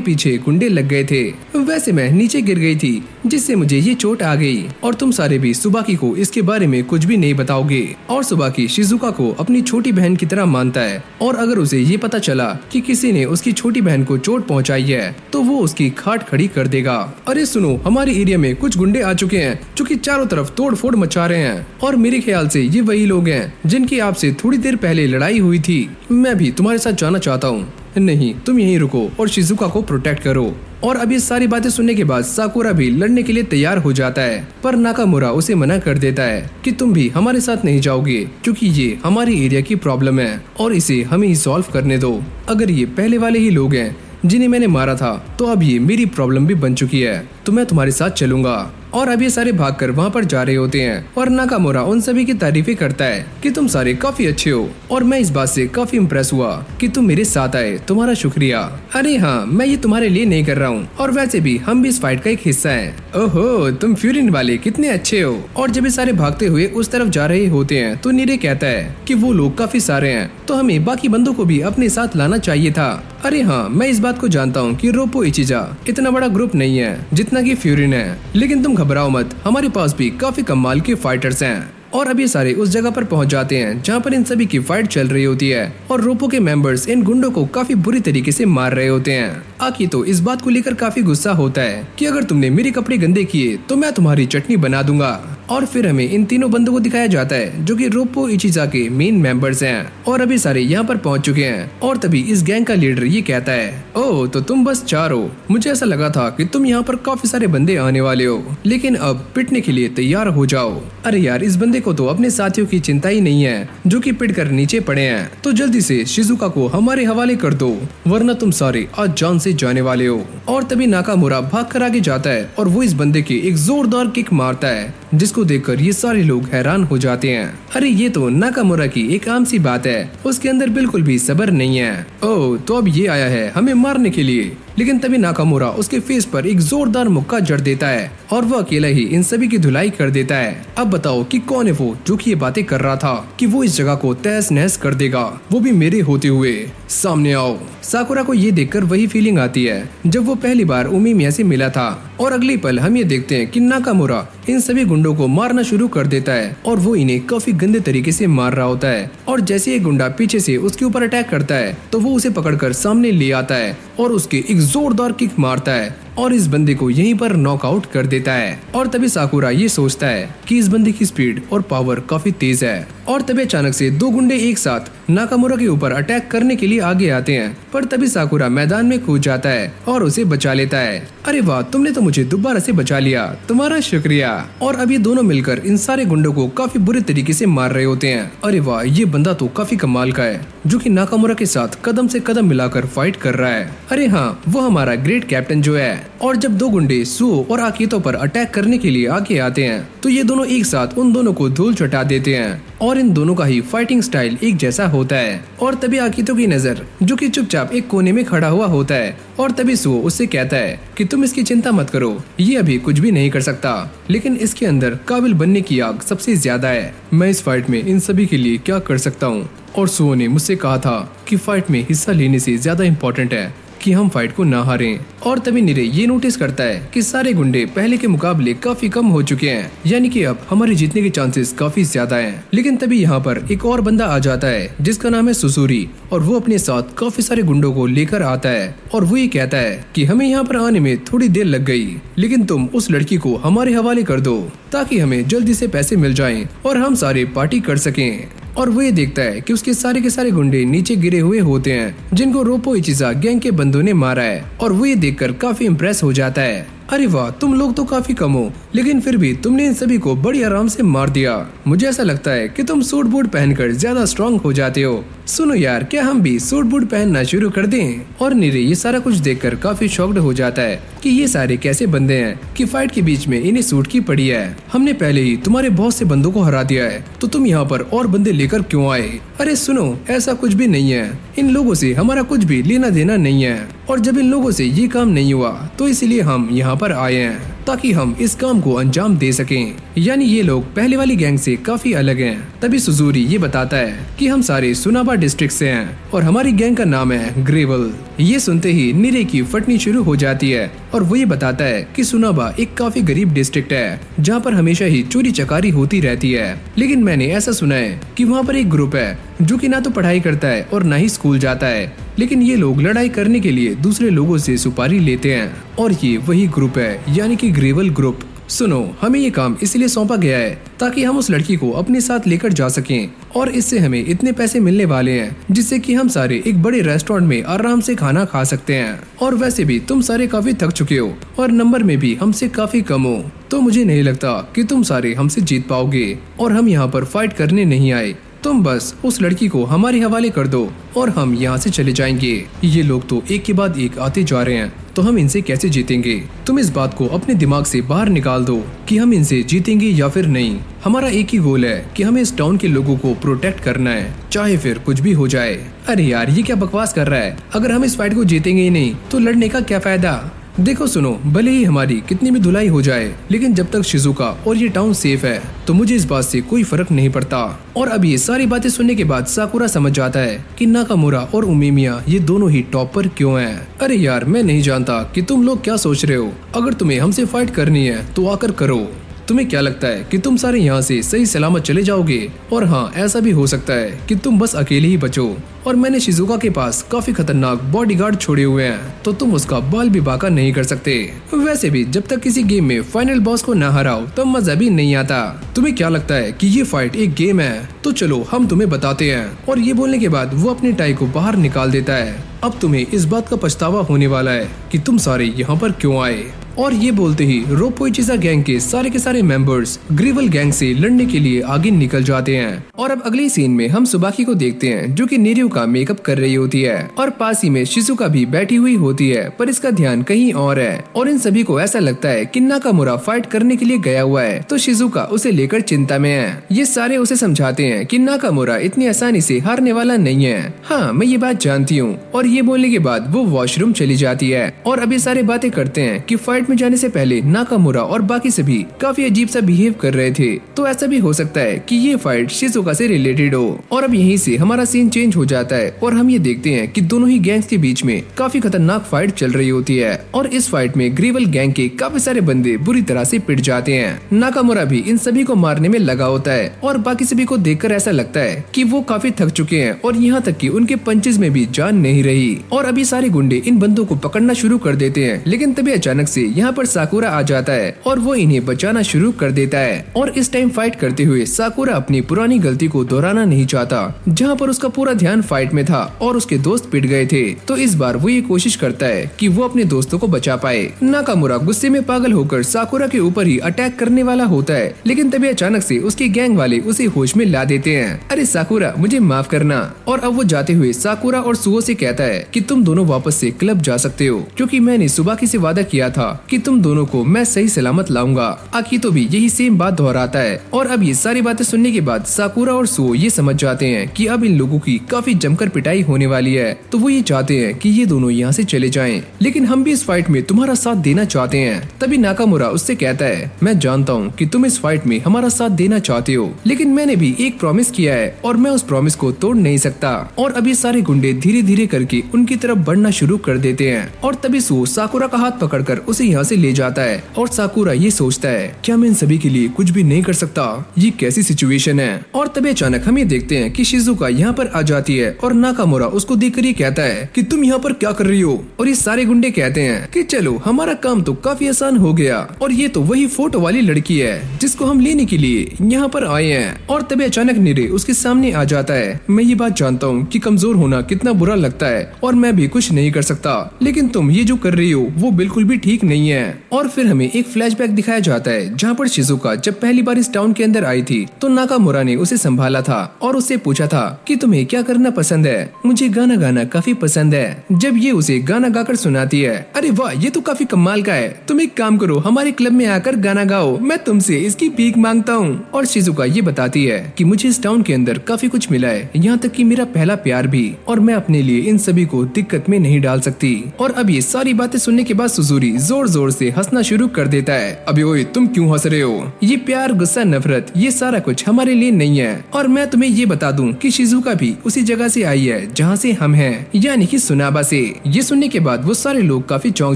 पीछे गुंडे लग गए थे। वैसे मैं नीचे गिर गई थी जिससे मुझे ये चोट आ गई और तुम सारे भी सुबाकी को इसके बारे में कुछ भी नहीं बताओगे। और सुबाकी शिजुका को अपनी छोटी बहन की तरह मानता है और अगर उसे ये पता चला कि किसी ने उसकी छोटी बहन को चोट पहुंचाई है तो वो उसकी खाट खड़ी कर देगा। अरे सुनो, हमारे एरिया में कुछ गुंडे आ चुके हैं जो कि चारों तरफ तोड़ फोड़ मचा रहे हैं और मेरे ख्याल से ये वही लोग हैं जिनकी आपसे थोड़ी देर पहले लड़ाई हुई थी। मैं भी तुम्हारे साथ जाना चाहता हूँ। नहीं, तुम यहीं रुको और शिजुका को प्रोटेक्ट करो। और अब ये सारी बातें सुनने के बाद साकुरा भी लड़ने के लिए तैयार हो जाता है, पर नाकामुरा उसे मना कर देता है कि तुम भी हमारे साथ नहीं जाओगे क्योंकि ये हमारी एरिया की प्रॉब्लम है और इसे हमें ही सॉल्व करने दो। अगर ये पहले वाले ही लोग हैं जिन्हें मैंने मारा था तो अब ये मेरी प्रॉब्लम भी बन चुकी है, तो मैं तुम्हारे साथ चलूंगा। और अब ये सारे भागकर वहाँ पर जा रहे होते हैं और नाकामुरा उन सभी की तारीफें करता है कि तुम सारे काफी अच्छे हो और मैं इस बात से काफी इम्प्रेस हुआ कि तुम मेरे साथ आए, तुम्हारा शुक्रिया। अरे हाँ, मैं ये तुम्हारे लिए नहीं कर रहा हूँ और वैसे भी हम भी इस फाइट का एक हिस्सा हैं। ओहो, तुम फ्यूरिन वाले कितने अच्छे हो। और जब ये सारे भागते हुए उस तरफ जा रहे होते हैं तो नीरे कहता है कि वो लोग काफी सारे हैं तो हमें बाकी बंदों को भी अपने साथ लाना चाहिए था। अरे हाँ, मैं इस बात को जानता हूँ कि रोपो इचिजा इतना बड़ा ग्रुप नहीं है जितना कि फ्यूरिन है, लेकिन तुम घबराओ मत, हमारे पास भी काफी कमाल के फाइटर्स हैं। और अब ये सारे उस जगह पर पहुंच जाते हैं जहां पर इन सभी की फाइट चल रही होती है और रोपो के मेंबर्स इन गुंडों को काफी बुरी तरीके से मार रहे होते हैं। आकी तो इस बात को लेकर काफी गुस्सा होता है कि अगर तुमने मेरे कपड़े गंदे किए तो मैं तुम्हारी चटनी बना दूंगा। और फिर हमें इन तीनों बंदों को दिखाया जाता है जो कि रोपो इचिजा के मेन मेंबर्स हैं और अभी सारे यहाँ पर पहुंच चुके हैं। और तभी इस गैंग का लीडर ये कहता है, ओह तो तुम बस 4 हो, मुझे ऐसा लगा था कि तुम यहाँ पर काफी सारे बंदे आने वाले हो, लेकिन अब पिटने के लिए तैयार हो जाओ। अरे यार, इस बंदे को तो अपने साथियों की चिंता ही नहीं है जो कि पिट कर नीचे पड़े हैं, तो जल्दी से शिजुका को हमारे हवाले कर दो वरना तुम सारे आज जान से जाने वाले हो। और तभी नाकामुरा भाग कर आगे जाता है और वो इस बंदे के एक जोरदार किक मारता है जिसको देखकर ये सारे लोग हैरान हो जाते हैं। अरे ये तो नाकामुरा की एक आम सी बात है, उसके अंदर बिल्कुल भी सब्र नहीं है। ओह तो अब ये आया है हमें मारने के लिए। लेकिन तभी नाकामुरा उसके फेस पर एक जोरदार मुक्का जड़ देता है और वो अकेला ही इन सभी की धुलाई कर देता है। अब बताओ कि कौन है वो जो कि ये बातें कर रहा था कि वो इस जगह को तहस नहस कर देगा, वो भी मेरे होते हुए। सामने आओ। साकुरा को ये देखकर वही फीलिंग आती है जब वो पहली बार उमिमिया से मिला था और अगले पल हम ये देखते हैं कि नाकामुरा इन सभी गुंडों को मारना शुरू कर देता है और वो इन्हें काफी गंदे तरीके से मार रहा होता है। और जैसे एक गुंडा पीछे से उसके ऊपर अटैक करता है तो वो उसे पकड़कर सामने ले आता है और उसके एक जोरदार किक मारता है और इस बंदे को यहीं पर नॉकआउट कर देता है। और तभी साकुरा ये सोचता है कि इस बंदे की स्पीड और पावर काफी तेज है। और तभी अचानक से 2 गुंडे एक साथ नाकामुरा के ऊपर अटैक करने के लिए आगे आते हैं, पर तभी साकुरा मैदान में कूद जाता है और उसे बचा लेता है। अरे वाह, तुमने तो मुझे दोबारा से बचा लिया, तुम्हारा शुक्रिया। और अब ये दोनों मिलकर इन सारे गुंडों को काफी बुरे तरीके से मार रहे होते हैं। अरे वाह, ये बंदा तो काफी कमाल का है जो कि नाकामुरा के साथ कदम से कदम मिलाकर फाइट कर रहा है। अरे हाँ, वो हमारा ग्रेट कैप्टन जो है। और जब 2 गुंडे सुओ और आकीतो पर अटैक करने के लिए आगे आते हैं तो ये दोनों एक साथ उन दोनों को धूल चटा देते हैं और इन दोनों का ही फाइटिंग स्टाइल एक जैसा होता है। और तभी आकीतो की नजर जो कि चुपचाप एक कोने में खड़ा हुआ होता है और तभी सुओ उससे कहता है कि तुम इसकी चिंता मत करो, ये अभी कुछ भी नहीं कर सकता, लेकिन इसके अंदर काबिल बनने की आग सबसे ज्यादा है। मैं इस फाइट में इन सभी के लिए क्या कर सकता हूँ। और सुओ ने मुझसे कहा था कि फाइट में हिस्सा लेने से ज्यादा इम्पोर्टेंट है कि हम फाइट को ना हारें। और तभी नीरे ये नोटिस करता है कि सारे गुंडे पहले के मुकाबले काफी कम हो चुके हैं, यानी कि अब हमारे जीतने के चांसेस काफी ज्यादा हैं। लेकिन तभी यहाँ पर एक और बंदा आ जाता है जिसका नाम है सुसूरी और वो अपने साथ काफी सारे गुंडों को लेकर आता है और वो ये कहता है कि हमें यहाँ पर आने में थोड़ी देर लग गई, लेकिन तुम उस लड़की को हमारे हवाले कर दो ताकि हमें जल्दी से पैसे मिल जाएं और हम सारे पार्टी कर सकें। और वो ये देखता है कि उसके सारे के सारे गुंडे नीचे गिरे हुए होते हैं जिनको रोपो इचिजा गैंग के बंदों ने मारा है और वो ये देखकर काफी इम्प्रेस हो जाता है। अरे वाह, तुम लोग तो काफी कम हो, लेकिन फिर भी तुमने इन सभी को बड़ी आराम से मार दिया। मुझे ऐसा लगता है कि तुम सूट बूट पहनकर ज्यादा स्ट्रांग हो जाते हो। सुनो यार, क्या हम भी सूट बूट पहनना शुरू कर दें? और नीरे ये सारा कुछ देखकर काफी शॉक्ड हो जाता है कि ये सारे कैसे बंदे हैं कि फाइट के बीच में इन्हें सूट की पड़ी है। हमने पहले ही तुम्हारे बहुत से बंदों को हरा दिया है, तो तुम यहाँ पर और बंदे लेकर क्यों आए? अरे सुनो, ऐसा कुछ भी नहीं है, इन लोगों से हमारा कुछ भी लेना देना नहीं है। और जब इन लोगों से ये काम नहीं हुआ तो इसलिए हम यहाँ पर आए हैं ताकि हम इस काम को अंजाम दे सकें। यानी ये लोग पहले वाली गैंग से काफी अलग हैं। तभी सुजूरी ये बताता है कि हम सारे सुनाबा डिस्ट्रिक्ट से हैं और हमारी गैंग का नाम है ग्रेवल। ये सुनते ही नीरे की फटनी शुरू हो जाती है और वो ये बताता है कि सुनाबा एक काफी गरीब डिस्ट्रिक्ट है जहाँ पर हमेशा ही चोरी चकारी होती रहती है। लेकिन मैंने ऐसा सुना है कि वहाँ पर एक ग्रुप है जो कि ना तो पढ़ाई करता है और ना ही स्कूल जाता है, लेकिन ये लोग लड़ाई करने के लिए दूसरे लोगों से सुपारी लेते हैं और ये वही ग्रुप है यानी कि ग्रेवल ग्रुप। सुनो, हमें ये काम इसलिए सौंपा गया है ताकि हम उस लड़की को अपने साथ लेकर जा सकें और इससे हमें इतने पैसे मिलने वाले हैं जिससे कि हम सारे एक बड़े रेस्टोरेंट में आराम से खाना खा सकते हैं। और वैसे भी तुम सारे काफी थक चुके हो और नंबर में भी हमसे काफी कम हो, तो मुझे नहीं लगता कि तुम सारे हमसे जीत पाओगे और हम यहाँ पर फाइट करने नहीं आए। तुम बस उस लड़की को हमारे हवाले कर दो और हम यहाँ से चले जाएंगे। ये लोग तो एक के बाद एक आते जा रहे हैं, तो हम इनसे कैसे जीतेंगे? तुम इस बात को अपने दिमाग से बाहर निकाल दो कि हम इनसे जीतेंगे या फिर नहीं। हमारा एक ही गोल है कि हमें इस टाउन के लोगों को प्रोटेक्ट करना है, चाहे फिर कुछ भी हो जाए। अरे यार, ये क्या बकवास कर रहा है? अगर हम इस फाइट को जीतेंगे ही नहीं तो लड़ने का क्या फायदा? देखो सुनो, भले ही हमारी कितनी भी धुलाई हो जाए, लेकिन जब तक शिजुका और ये टाउन सेफ है तो मुझे इस बात से कोई फर्क नहीं पड़ता। और अब ये सारी बातें सुनने के बाद साकुरा समझ जाता है कि नाकामुरा और उमेमिया ये दोनों ही टॉप पर क्यों हैं। अरे यार, मैं नहीं जानता कि तुम लोग क्या सोच रहे हो। अगर तुम्हें हमसे फाइट करनी है तो आकर करो। तुम्हें क्या लगता है कि तुम सारे यहाँ से सही सलामत चले जाओगे? और हाँ, ऐसा भी हो सकता है कि तुम बस अकेले ही बचो और मैंने शिजुका के पास काफी खतरनाक बॉडीगार्ड छोड़े हुए हैं, तो तुम उसका बाल भी बाका नहीं कर सकते। वैसे भी जब तक किसी गेम में फाइनल बॉस को न हराओ तो मजा भी नहीं आता। तुम्हें क्या लगता है कि ये फाइट एक गेम है? तो चलो हम तुम्हें बताते हैं। और ये बोलने के बाद वो अपनी टाई को बाहर निकाल देता है। अब तुम्हें इस बात का पछतावा होने वाला है कि तुम सारे यहाँ पर क्यों आए। और ये बोलते ही रोपोइचिजा गैंग के सारे मेंबर्स ग्रेवल गैंग से लड़ने के लिए आगे निकल जाते हैं। और अब अगले सीन में हम सुबाकी को देखते हैं जो कि नेरियो का मेकअप कर रही होती है और पास ही में शिजुका भी बैठी हुई होती है, पर इसका ध्यान कहीं और है। और इन सभी को ऐसा लगता है कि नाकामुरा फाइट करने के लिए गया हुआ है, तो शिजुका उसे लेकर चिंता में है। ये सारे उसे समझाते हैं कि नाकामुरा इतनी आसानी से हारने वाला नहीं है। हाँ, मैं ये बात जानती हूँ। और ये बोलने के बाद वो वॉशरूम चली जाती है। और अभी सारे बातें करते हैं कि फाइट में जाने से पहले नाकामुरा और बाकी सभी काफी अजीब सा बिहेव कर रहे थे, तो ऐसा भी हो सकता है कि ये फाइट शिजुका से रिलेटेड हो। और अब यहीं से हमारा सीन चेंज हो जाता है और हम ये देखते हैं कि दोनों ही गैंग्स के बीच में काफी खतरनाक फाइट चल रही होती है। और इस फाइट में ग्रेवल गैंग के काफी सारे बंदे बुरी तरह से पिट जाते हैं। नाकामुरा भी इन सभी को मारने में लगा होता है और बाकी सभी को देखकर ऐसा लगता है कि वो काफी थक चुके हैं और यहाँ तक कि उनके पंचेस में भी जान नहीं रही। और अभी सारे गुंडे इन बंदों को पकड़ना शुरू कर देते हैं, लेकिन तभी अचानक से यहाँ पर साकुरा आ जाता है और वो इन्हें बचाना शुरू कर देता है। और इस टाइम फाइट करते हुए साकुरा अपनी पुरानी गलती को दोहराना नहीं चाहता, जहाँ पर उसका पूरा ध्यान फाइट में था और उसके दोस्त पिट गए थे। तो इस बार वो ये कोशिश करता है कि वो अपने दोस्तों को बचा पाए। नाकामुरा गुस्से में पागल होकर साकुरा के ऊपर ही अटैक करने वाला होता है, लेकिन तभी अचानक से उसके गैंग वाले उसे होश में ला देते हैं। अरे साकुरा, मुझे माफ करना। और अब वो जाते हुए साकुरा और सुओ से कहता है कि तुम दोनों वापस से क्लब जा सकते हो, क्योंकि मैंने सुबाकी से वादा किया था कि तुम दोनों को मैं सही सलामत लाऊंगा। आकितो भी यही सेम बात दोहराता है। और अब ये सारी बातें सुनने के बाद साकुरा और सुओ ये समझ जाते हैं कि अब इन लोगों की काफी जमकर पिटाई होने वाली है, तो वो ये चाहते हैं कि ये दोनों यहाँ से चले जाएं। लेकिन हम भी इस फाइट में तुम्हारा साथ देना चाहते हैं। तभी नाकामुरा उससे कहता है, मैं जानता हूँ कि तुम इस फाइट में हमारा साथ देना चाहते हो, लेकिन मैंने भी एक प्रॉमिस किया है और मैं उस प्रॉमिस को तोड़ नहीं सकता। और अभी सारे गुंडे धीरे धीरे करके उनकी तरफ बढ़ना शुरू कर देते हैं। और तभी सुओ साकुरा का हाथ पकड़कर उसे यहाँ से ले जाता है। और साकुरा ये सोचता है, क्या मैं इन सभी के लिए कुछ भी नहीं कर सकता? ये कैसी सिचुएशन है? और तभी अचानक हम ये देखते हैं कि शिजुका यहाँ पर आ जाती है और नाकामुरा उसको देखकर ये कहता है कि तुम यहाँ पर क्या कर रही हो? और ये सारे गुंडे कहते हैं कि चलो, हमारा काम तो काफी आसान हो गया और ये तो वही फोटो वाली लड़की है जिसको हम लेने के लिए यहाँ पर आए हैं। और तभी अचानक नीरे उसके सामने आ जाता है। मैं ये बात जानता हूँ कि कमजोर होना कितना बुरा लगता है और मैं भी कुछ नहीं कर सकता, लेकिन तुम ये जो कर रही हो वो बिल्कुल भी ठीक नहीं है। और फिर हमें एक फ्लैशबैक दिखाया जाता है जहाँ पर शिजुका जब पहली बार इस टाउन के अंदर आई थी तो नाकामुरा ने उसे संभाला था और उससे पूछा था कि तुम्हें क्या करना पसंद है। मुझे गाना गाना काफी पसंद है। जब ये उसे गाना गाकर सुनाती है, अरे वाह ये तो काफी कमाल का है, तुम एक काम करो हमारे क्लब में आकर गाना गाओ, मैं तुमसे इसकी भीख मांगता हूँ। और शिजुका ये बताती है कि मुझे इस टाउन के अंदर काफी कुछ मिला है, यहाँ तक कि मेरा पहला प्यार भी, और मैं अपने लिए इन सभी को दिक्कत में नहीं डाल सकती। और अब ये सारी बातें सुनने के बाद सुजुरी जोर जोर से हंसना शुरू कर देता है। अबे ओए तुम क्यों हंस रहे हो? ये प्यार गुस्सा नफरत ये सारा कुछ हमारे लिए नहीं है। और मैं तुम्हें ये बता दूं कि शिजुका भी उसी जगह से आई है जहाँ से हम हैं, यानी कि सुनाबा से। ये सुनने के बाद वो सारे लोग काफी चौंक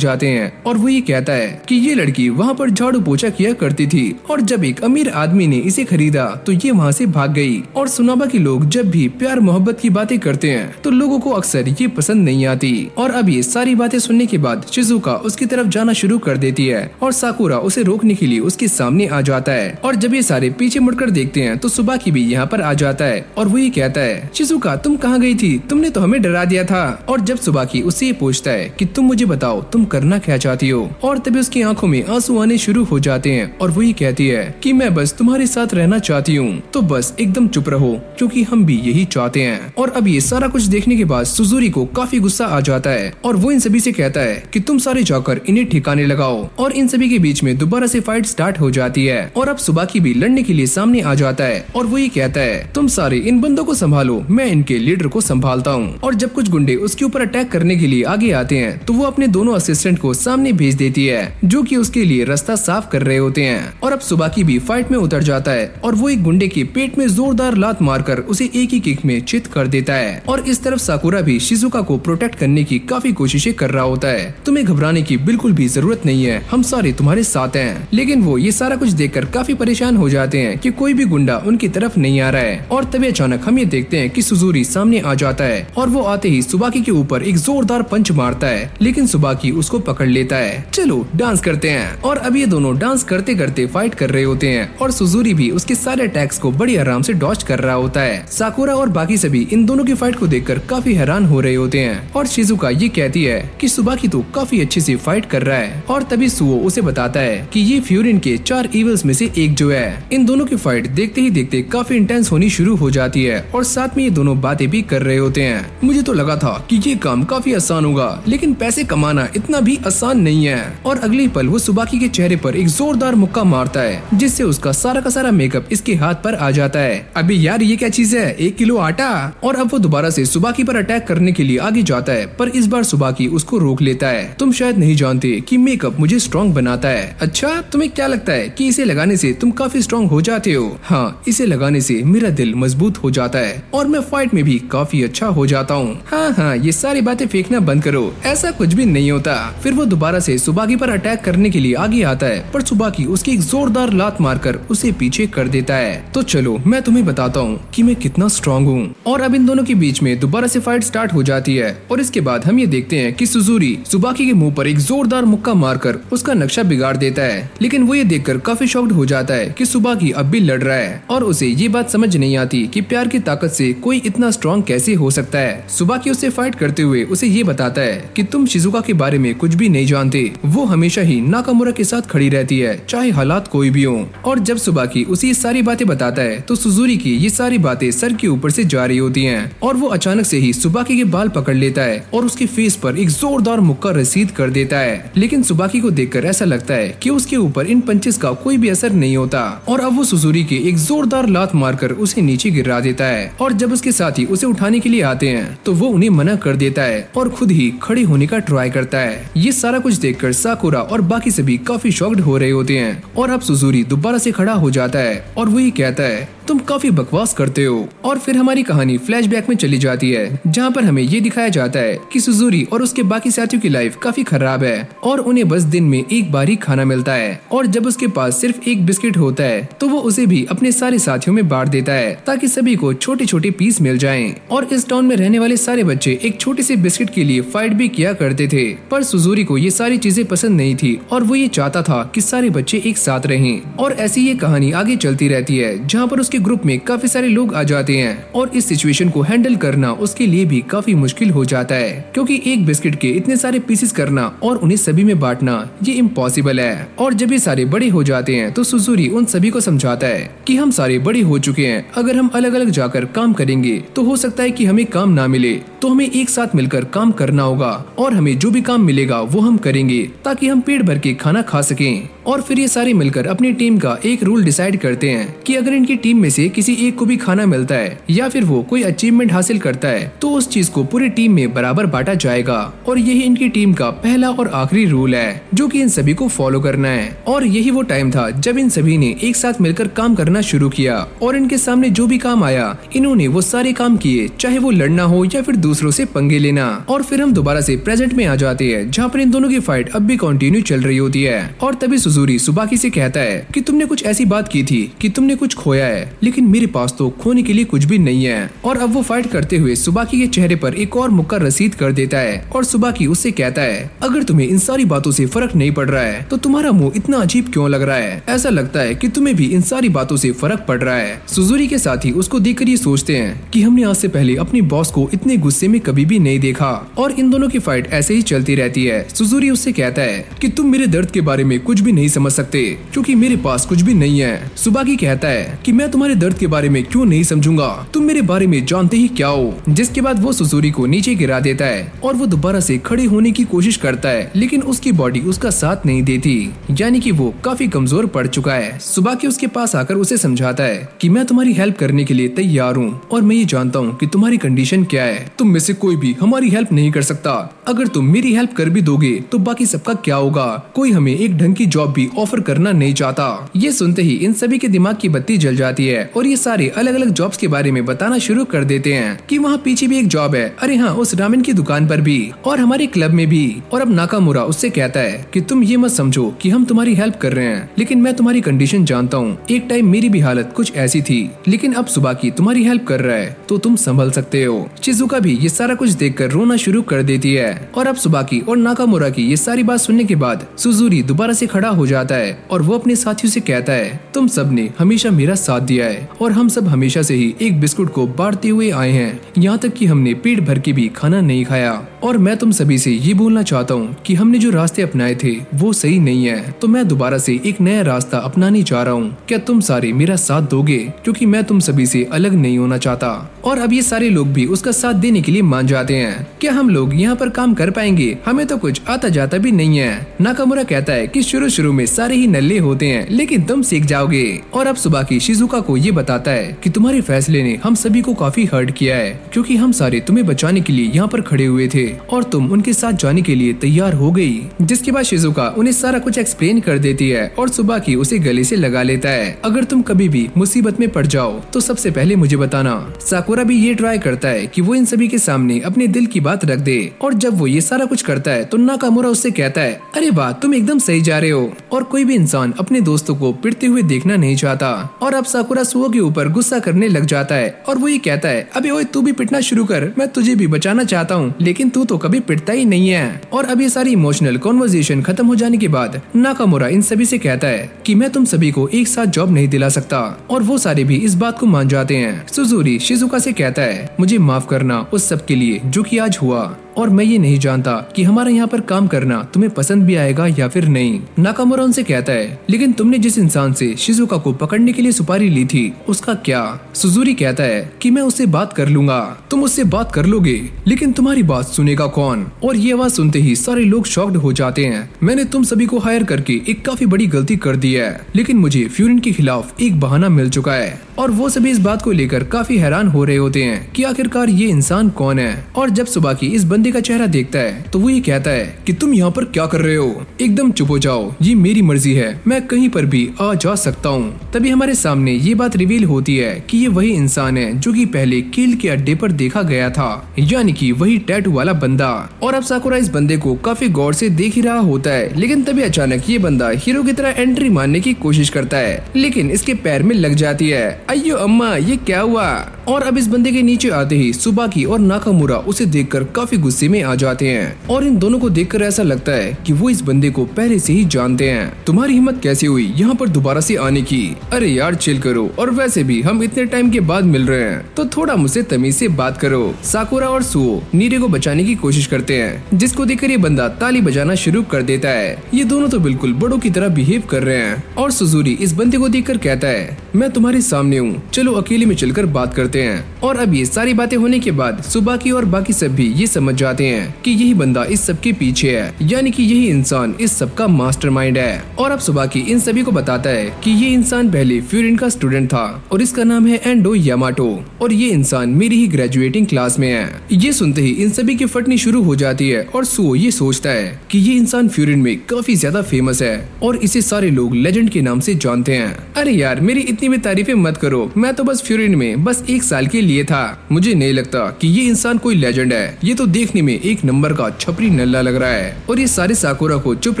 जाते हैं और वो ये कहता है कि ये लड़की वहाँ पर झाड़ू पोछा किया करती थी और जब एक अमीर आदमी ने इसे खरीदा तो ये वहाँ से भाग गई। और सुनाबा के लोग जब भी प्यार मोहब्बत की बातें करते हैं तो लोगों को अक्सर ये पसंद नहीं आती। और अब ये सारी बातें सुनने के बाद शिजुका उसकी तरफ जाना शुरू कर देती है और साकुरा उसे रोकने के लिए उसके सामने आ जाता है। और जब ये सारे पीछे मुड़कर देखते हैं तो सुबाकी भी यहाँ पर आ जाता है और वो ये कहता है, शिजुका तुम कहाँ गई थी? तुमने तो हमें डरा दिया था। और जब सुबाकी उससे ये पूछता है कि तुम मुझे बताओ तुम करना क्या चाहती हो, और तभी उसकी आंखों में आंसू आने शुरू हो जाते हैं और वो ये कहती है कि मैं बस तुम्हारे साथ रहना चाहती हूँ, तो बस एकदम चुप रहो क्योंकि हम भी यही चाहते हैं। और अब ये सारा कुछ देखने के बाद सुजुरी को काफी गुस्सा आ जाता है और वो इन सभी से कहता है कि तुम सारे जाकर इन्हें ठिकाने लगाओ। और इन सभी के बीच में दोबारा से फाइट स्टार्ट हो जाती है और अब सुबाकी भी लड़ने के लिए सामने आ जाता है और वो ये कहता है, तुम सारे इन बंदों को संभालो, मैं इनके लीडर को संभालता हूँ। और जब कुछ गुंडे उसके ऊपर अटैक करने के लिए आगे आते हैं तो वो अपने दोनों असिस्टेंट को सामने भेज देती है जो कि उसके लिए रास्ता साफ कर रहे होते हैं। और अब सुबाकी भी फाइट में उतर जाता है और वो एक गुंडे के पेट में जोरदार लात मारकर उसे एक ही किक में चित कर देता है। और इस तरफ साकुरा भी शिजुका को प्रोटेक्ट करने की काफी कोशिशें कर रहा होता है। तुम्हें घबराने की बिल्कुल भी जरूरत नहीं है, हम सारे तुम्हारे साथ हैं। लेकिन वो ये सारा कुछ देखकर काफी परेशान हो जाते हैं कि कोई भी गुंडा उनकी तरफ नहीं आ रहा है। और तभी अचानक हम ये देखते हैं कि सुजुरी सामने आ जाता है और वो आते ही सुबाकी के ऊपर एक जोरदार पंच मारता है, लेकिन सुबाकी उसको पकड़ लेता है। चलो डांस करते हैं। और अब ये दोनों डांस करते करते फाइट कर रहे होते हैं और सुजुरी भी उसके सारे अटैक्स को बड़ी आराम से डॉज कर रहा होता है। साकुरा और बाकी सभी इन दोनों की फाइट को देखकर काफी हैरान हो रहे होते हैं और शिजुका ये कहती है कि सुबाकी तो काफी अच्छे से फाइट कर रहा है। और तभी सुओ उसे बताता है कि ये फ्यूरिन के 4 इविल्स में से एक जो है। इन दोनों की फाइट देखते ही देखते काफी इंटेंस होनी शुरू हो जाती है और साथ में ये दोनों बातें भी कर रहे होते हैं। मुझे तो लगा था कि ये काम काफी आसान होगा, लेकिन पैसे कमाना इतना भी आसान नहीं है। और अगले पल वो सुबाकी के चेहरे पर एक जोरदार मुक्का मारता है जिससे उसका सारा का सारा मेकअप इसके हाथ पर आ जाता है। अबे यार ये क्या चीज है, 1 किलो आटा। और अब वो दोबारा से सुबाकी पर अटैक करने के लिए आगे जाता है पर इस बार सुबाकी उसको रोक लेता है। तुम शायद नहीं जानते कि मेकअप मुझे स्ट्रॉन्ग बनाता है। अच्छा तुम्हें क्या लगता है कि इसे लगाने से तुम काफी स्ट्रॉन्ग हो जाते हो? हाँ, इसे लगाने से मेरा दिल मजबूत हो जाता है और मैं फाइट में भी काफी अच्छा हो जाता हूँ। हाँ, ये सारी बातें फेंकना बंद करो, ऐसा कुछ भी नहीं होता। फिर वो दोबारा से सुबाकी पर अटैक करने के लिए आगे आता है पर सुबाकी उसकी एक जोरदार लात मारकर उसे पीछे कर देता है। तो चलो मैं तुम्हें बताता हूँ कि मैं कितना स्ट्रॉन्ग हूँ। और अब इन दोनों के बीच में दोबारा से फाइट स्टार्ट हो जाती है और इसके बाद हम ये देखते हैं कि सुजुरी सुबाकी के मुंह पर एक जोरदार मुक्का मारकर उसका नक्शा बिगाड़ देता है। लेकिन वो ये देखकर काफी शॉक्ड हो जाता है कि सुबाकी अब भी लड़ रहा है और उसे ये बात समझ नहीं आती कि प्यार की ताकत से कोई इतना स्ट्रॉन्ग कैसे हो सकता है। सुबाकी उससे फाइट करते हुए उसे ये बताता है कि तुम शिजुका के बारे में कुछ भी नहीं जानते, वो हमेशा ही नाकामुरा के साथ खड़ी रहती है चाहे हालात कोई भी हो। और जब सुबाकी उसे ये सारी बातें बताता है तो सुजुरी की ये सारी बातें सर के ऊपर से जा रही होती हैं और वो अचानक से ही सुबाकी के बाल पकड़ लेता है और उसके फेस पर एक जोरदार मुक्का रसीद कर देता है। लेकिन सुबाकी को देखकर ऐसा लगता है कि उसके ऊपर इन पंचेस का कोई भी असर नहीं होता और अब वो सुजुरी के एक जोरदार लात मारकर उसे नीचे गिरा देता है। और जब उसके साथी उसे उठाने के लिए आते हैं तो वो उन्हें मना कर देता है और खुद ही खड़े होने का ट्राई करता है। ये सारा कुछ देखकर साकुरा और बाकी सभी काफी शॉक्ड हो रहे होते हैं। और अब सुजुरी दोबारा से खड़ा हो जाता है और वो ये कहता है तुम काफी बकवास करते हो। और फिर हमारी कहानी फ्लैशबैक में चली जाती है जहाँ पर हमें ये दिखाया जाता है कि सुजुरी और उसके बाकी साथियों की लाइफ काफी खराब है और उन्हें बस दिन में एक बार ही खाना मिलता है और जब उसके पास सिर्फ एक बिस्किट होता है तो वो उसे भी अपने सारे साथियों में बांट देता है ताकि सभी को छोटे छोटे पीस मिल जाएं। और इस टाउन में रहने वाले सारे बच्चे एक छोटे से बिस्किट के लिए फाइट भी किया करते थे पर सुजुरी को ये सारी चीजें पसंद नहीं थी और वो ये चाहता था कि सारे बच्चे एक साथ रहें। और ऐसी ये कहानी आगे चलती रहती है जहाँ पर उसके ग्रुप में काफी सारे लोग आ जाते हैं और इस सिचुएशन को हैंडल करना उसके लिए भी काफी मुश्किल हो जाता है क्योंकि एक बिस्किट के इतने सारे पीसेस करना और उन्हें सभी में में बांटना ये इम्पॉसिबल है। और जब ये सारे बड़े हो जाते हैं तो सुजुरी उन सभी को समझाता है कि हम सारे बड़े हो चुके हैं, अगर हम अलग अलग जाकर काम करेंगे तो हो सकता है कि हमें काम ना मिले, तो हमें एक साथ मिलकर काम करना होगा और हमें जो भी काम मिलेगा वो हम करेंगे ताकि हम पेट भर के खाना खा सकें। और फिर ये सारे मिलकर अपनी टीम का एक रूल डिसाइड करते हैं कि अगर इनकी टीम में से किसी एक को भी खाना मिलता है या फिर वो कोई अचीवमेंट हासिल करता है तो उस चीज को पूरी टीम में बराबर बांटा जाएगा। और यही इनकी टीम का पहला और आखिरी रूल है जो कि इन सभी को फॉलो करना है। और यही वो टाइम था जब इन सभी ने एक साथ मिलकर काम करना शुरू किया और इनके सामने जो भी काम आया इन्होंने वो सारे काम किए, चाहे वो लड़ना हो या फिर दूसरों से पंगे लेना। और फिर हम दोबारा से प्रेजेंट में आ जाते हैं जहाँ पर इन दोनों की फाइट अब भी कंटिन्यू चल रही होती है। और तभी सुजुरी सुबाकी से कहता है कि तुमने कुछ ऐसी बात की थी कि तुमने कुछ खोया है, लेकिन मेरे पास तो खोने के लिए कुछ भी नहीं है। और अब वो फाइट करते हुए सुबाकी के चेहरे पर एक और मुक्का रसीद कर देता है और सुबाकी उससे कहता है अगर तुम्हें इन सारी बातों से फर्क नहीं पड़ रहा है तो तुम्हारा मुंह इतना अजीब क्यों लग रहा है, ऐसा लगता है कि तुम्हें भी इन सारी बातों से फर्क पड़ रहा है। सुजुरी के साथी उसको देखकर ये सोचते हैं कि हमने आज से पहले अपने बॉस को इतने गुस्से में कभी भी नहीं देखा। और इन दोनों की फाइट ऐसे ही चलती रहती है। सुजुरी उससे कहता है कि तुम मेरे दर्द के बारे में कुछ भी नहीं समझ सकते क्योंकि मेरे पास कुछ भी नहीं है। सुबाकी कहता है कि मैं तुम्हारे दर्द के बारे में क्यों नहीं समझूंगा, तुम मेरे बारे में जानते ही क्या हो। जिसके बाद वो सुजुरी को नीचे गिरा देता है और वो दोबारा से खड़े होने की कोशिश करता है लेकिन उसकी बॉडी उसका साथ नहीं देती, यानी कि वो काफी कमजोर पड़ चुका है। सुबाकी उसके पास आकर उसे समझाता है कि मैं तुम्हारी हेल्प करने के लिए तैयार हूँ और मैं ये जानता हूँ कि तुम्हारी कंडीशन क्या है, तुम में से कोई भी हमारी हेल्प नहीं कर सकता। अगर तुम मेरी हेल्प कर भी दोगे तो बाकी सबका क्या होगा, कोई हमें एक ढंग की जॉब भी ऑफर करना नहीं चाहता। ये सुनते ही इन सभी के दिमाग की बत्ती जल जाती है और ये सारे अलग अलग जॉब्स के बारे में बताना शुरू कर देते हैं कि वहाँ पीछे भी एक जॉब है, अरे हाँ उस रामेन की दुकान पर भी और हमारे क्लब में भी। और अब नाकामुरा उससे कहता है कि तुम ये मत समझो कि हम तुम्हारी हेल्प कर रहे हैं, लेकिन मैं तुम्हारी कंडीशन जानता हूँ। एक टाइम मेरी भी हालत कुछ ऐसी थी, लेकिन अब सुबाकी तुम्हारी हेल्प कर रहा है तो तुम संभल सकते हो। शिजुका भी ये सारा कुछ देखकर रोना शुरू कर देती है। और अब सुबाकी और नाकामुरा की ये सारी बात सुनने के बाद सुजुरी दोबारा से खड़ा हो जाता है और वो अपने साथियों से कहता है तुम सब ने हमेशा मेरा साथ दिया है और हम सब हमेशा से ही एक बिस्कुट को बांटते हुए आए हैं, यहाँ तक कि हमने पेट भर के भी खाना नहीं खाया। और मैं तुम सभी से ये बोलना चाहता हूँ कि हमने जो रास्ते अपनाए थे वो सही नहीं है, तो मैं दोबारा से एक नया रास्ता अपनाने जा रहा हूँ। क्या तुम सारे मेरा साथ दोगे, क्योंकि मैं तुम सभी से अलग नहीं होना चाहता। और अब ये सारे लोग भी उसका साथ देने के लिए मान जाते हैं। क्या हम लोग यहाँ पर काम कर पाएंगे, हमें तो कुछ आता जाता भी नहीं है। नाकामुरा कहता है कि शुरू में सारे ही नल्ले होते हैं लेकिन तुम सीख जाओगे। और अब सुबाकी शिजुका को ये बताता है कि तुम्हारे फैसले ने हम सभी को काफी हर्ट किया है, क्योंकि हम सारे तुम्हें बचाने के लिए यहाँ पर खड़े हुए थे और तुम उनके साथ जाने के लिए तैयार हो गई। जिसके बाद शिजुका उन्हें सारा कुछ एक्सप्लेन कर देती है और सुबाकी उसे गले से लगा लेता है। अगर तुम कभी भी मुसीबत में पड़ जाओ तो सबसे पहले मुझे बताना। साकुरा भी ये ट्राई करता है कि वो इन सभी के सामने अपने दिल की बात रख दे। और जब वो ये सारा कुछ करता है तो नाकामुरा उससे कहता है अरे वाह तुम एकदम सही जा रहे हो। और कोई भी इंसान अपने दोस्तों को पिटते हुए देखना नहीं चाहता। और अब साकुरा सुओ के ऊपर गुस्सा करने लग जाता है और वो ये कहता है अबे ओए तू भी पिटना शुरू कर, मैं तुझे भी बचाना चाहता हूँ लेकिन तू तो कभी पिटता ही नहीं है। और अब ये सारी इमोशनल कॉन्वर्सेशन खत्म हो जाने के बाद नाकामुरा इन सभी से कहता है कि मैं तुम सभी को एक साथ जॉब नहीं दिला सकता। और वो सारे भी इस बात को मान जाते हैं। सुजुरी शिजुका से कहता है मुझे माफ करना उस सब के लिए जो कि आज हुआ, और मैं ये नहीं जानता कि हमारा यहाँ पर काम करना तुम्हें पसंद भी आएगा या फिर नहीं। नाकामुरा उनसे कहता है लेकिन तुमने जिस इंसान से शिजुका को पकड़ने के लिए सुपारी ली थी उसका क्या। सुजुरी कहता है कि मैं उससे बात कर लूंगा, तुम उससे बात कर लोगे लेकिन तुम्हारी बात सुनेगा कौन। और ये आवाज सुनते ही सारे लोग शॉक्ड हो जाते हैं। मैंने तुम सभी को हायर करके एक काफी बड़ी गलती कर दी है, लेकिन मुझे फ्यूरिन के खिलाफ एक बहाना मिल चुका है। और वो सभी इस बात को लेकर काफी हैरान हो रहे होते हैं कि आखिरकार ये इंसान कौन है। और जब सुबाकी इस बंदे का चेहरा देखता है तो वो ये कहता है कि तुम यहाँ पर क्या कर रहे हो, एकदम चुप हो जाओ, ये मेरी मर्जी है, मैं कहीं पर भी आ जा सकता हूँ। तभी हमारे सामने ये बात रिवील होती है कि ये वही इंसान है जो कि पहले किल के अड्डे पर देखा गया था, यानी कि वही टैटू वाला बंदा। और अब साकुरा इस बंदे को काफी गौर से देख ही रहा होता है, लेकिन तभी अचानक ये बंदा हीरो की तरह एंट्री मारने की कोशिश करता है, लेकिन इसके पैर में लग जाती है अयो अम्मा ये क्या हुआ। और अब इस बंदे के नीचे आते ही सुबाकी और नाकामुरा उसे देखकर काफी गुस्से में आ जाते हैं और इन दोनों को देखकर ऐसा लगता है कि वो इस बंदे को पहले से ही जानते हैं। तुम्हारी हिम्मत कैसे हुई यहाँ पर दोबारा से आने की? अरे यार चिल करो, और वैसे भी हम इतने टाइम के बाद मिल रहे हैं तो थोड़ा मुझसे तमीज से बात करो। साकुरा और सुओ नीरे को बचाने की कोशिश करते हैं, जिसको देखकर ये बंदा ताली बजाना शुरू कर देता है। ये दोनों तो बिल्कुल बड़ों की तरह बिहेव कर रहे हैं और सुजुरी इस बंदे को देखकर कहता है मैं तुम्हारे सामने हूँ, चलो अकेले में चलकर बात करते हैं। और अब ये सारी बातें होने के बाद सुबाकी और बाकी सब भी ये समझ जाते हैं कि यही बंदा इस सब के पीछे है, यानी कि यही इंसान इस सब का मास्टरमाइंड है। और अब सुबाकी इन सभी को बताता है कि ये इंसान पहले फ्यूरिन का स्टूडेंट था और इसका नाम है एंडो यामाटो और ये इंसान मेरी ही ग्रेजुएटिंग क्लास में है। ये सुनते ही इन सभी की फटनी शुरू हो जाती है और सुओ ये सोचता है कि ये इंसान फ्यूरिन में काफी ज्यादा फेमस है और इसे सारे लोग लेजेंड के नाम से जानते हैं। अरे यार मेरी इतनी भी तारीफें मत करो, मैं तो बस फ्यूरिन में बस 1 साल के लिए था, मुझे नहीं लगता कि ये इंसान कोई लेजेंड है। ये तो देखने में 1 नंबर का छपरी नल्ला लग रहा है। और ये सारे साकुरा को चुप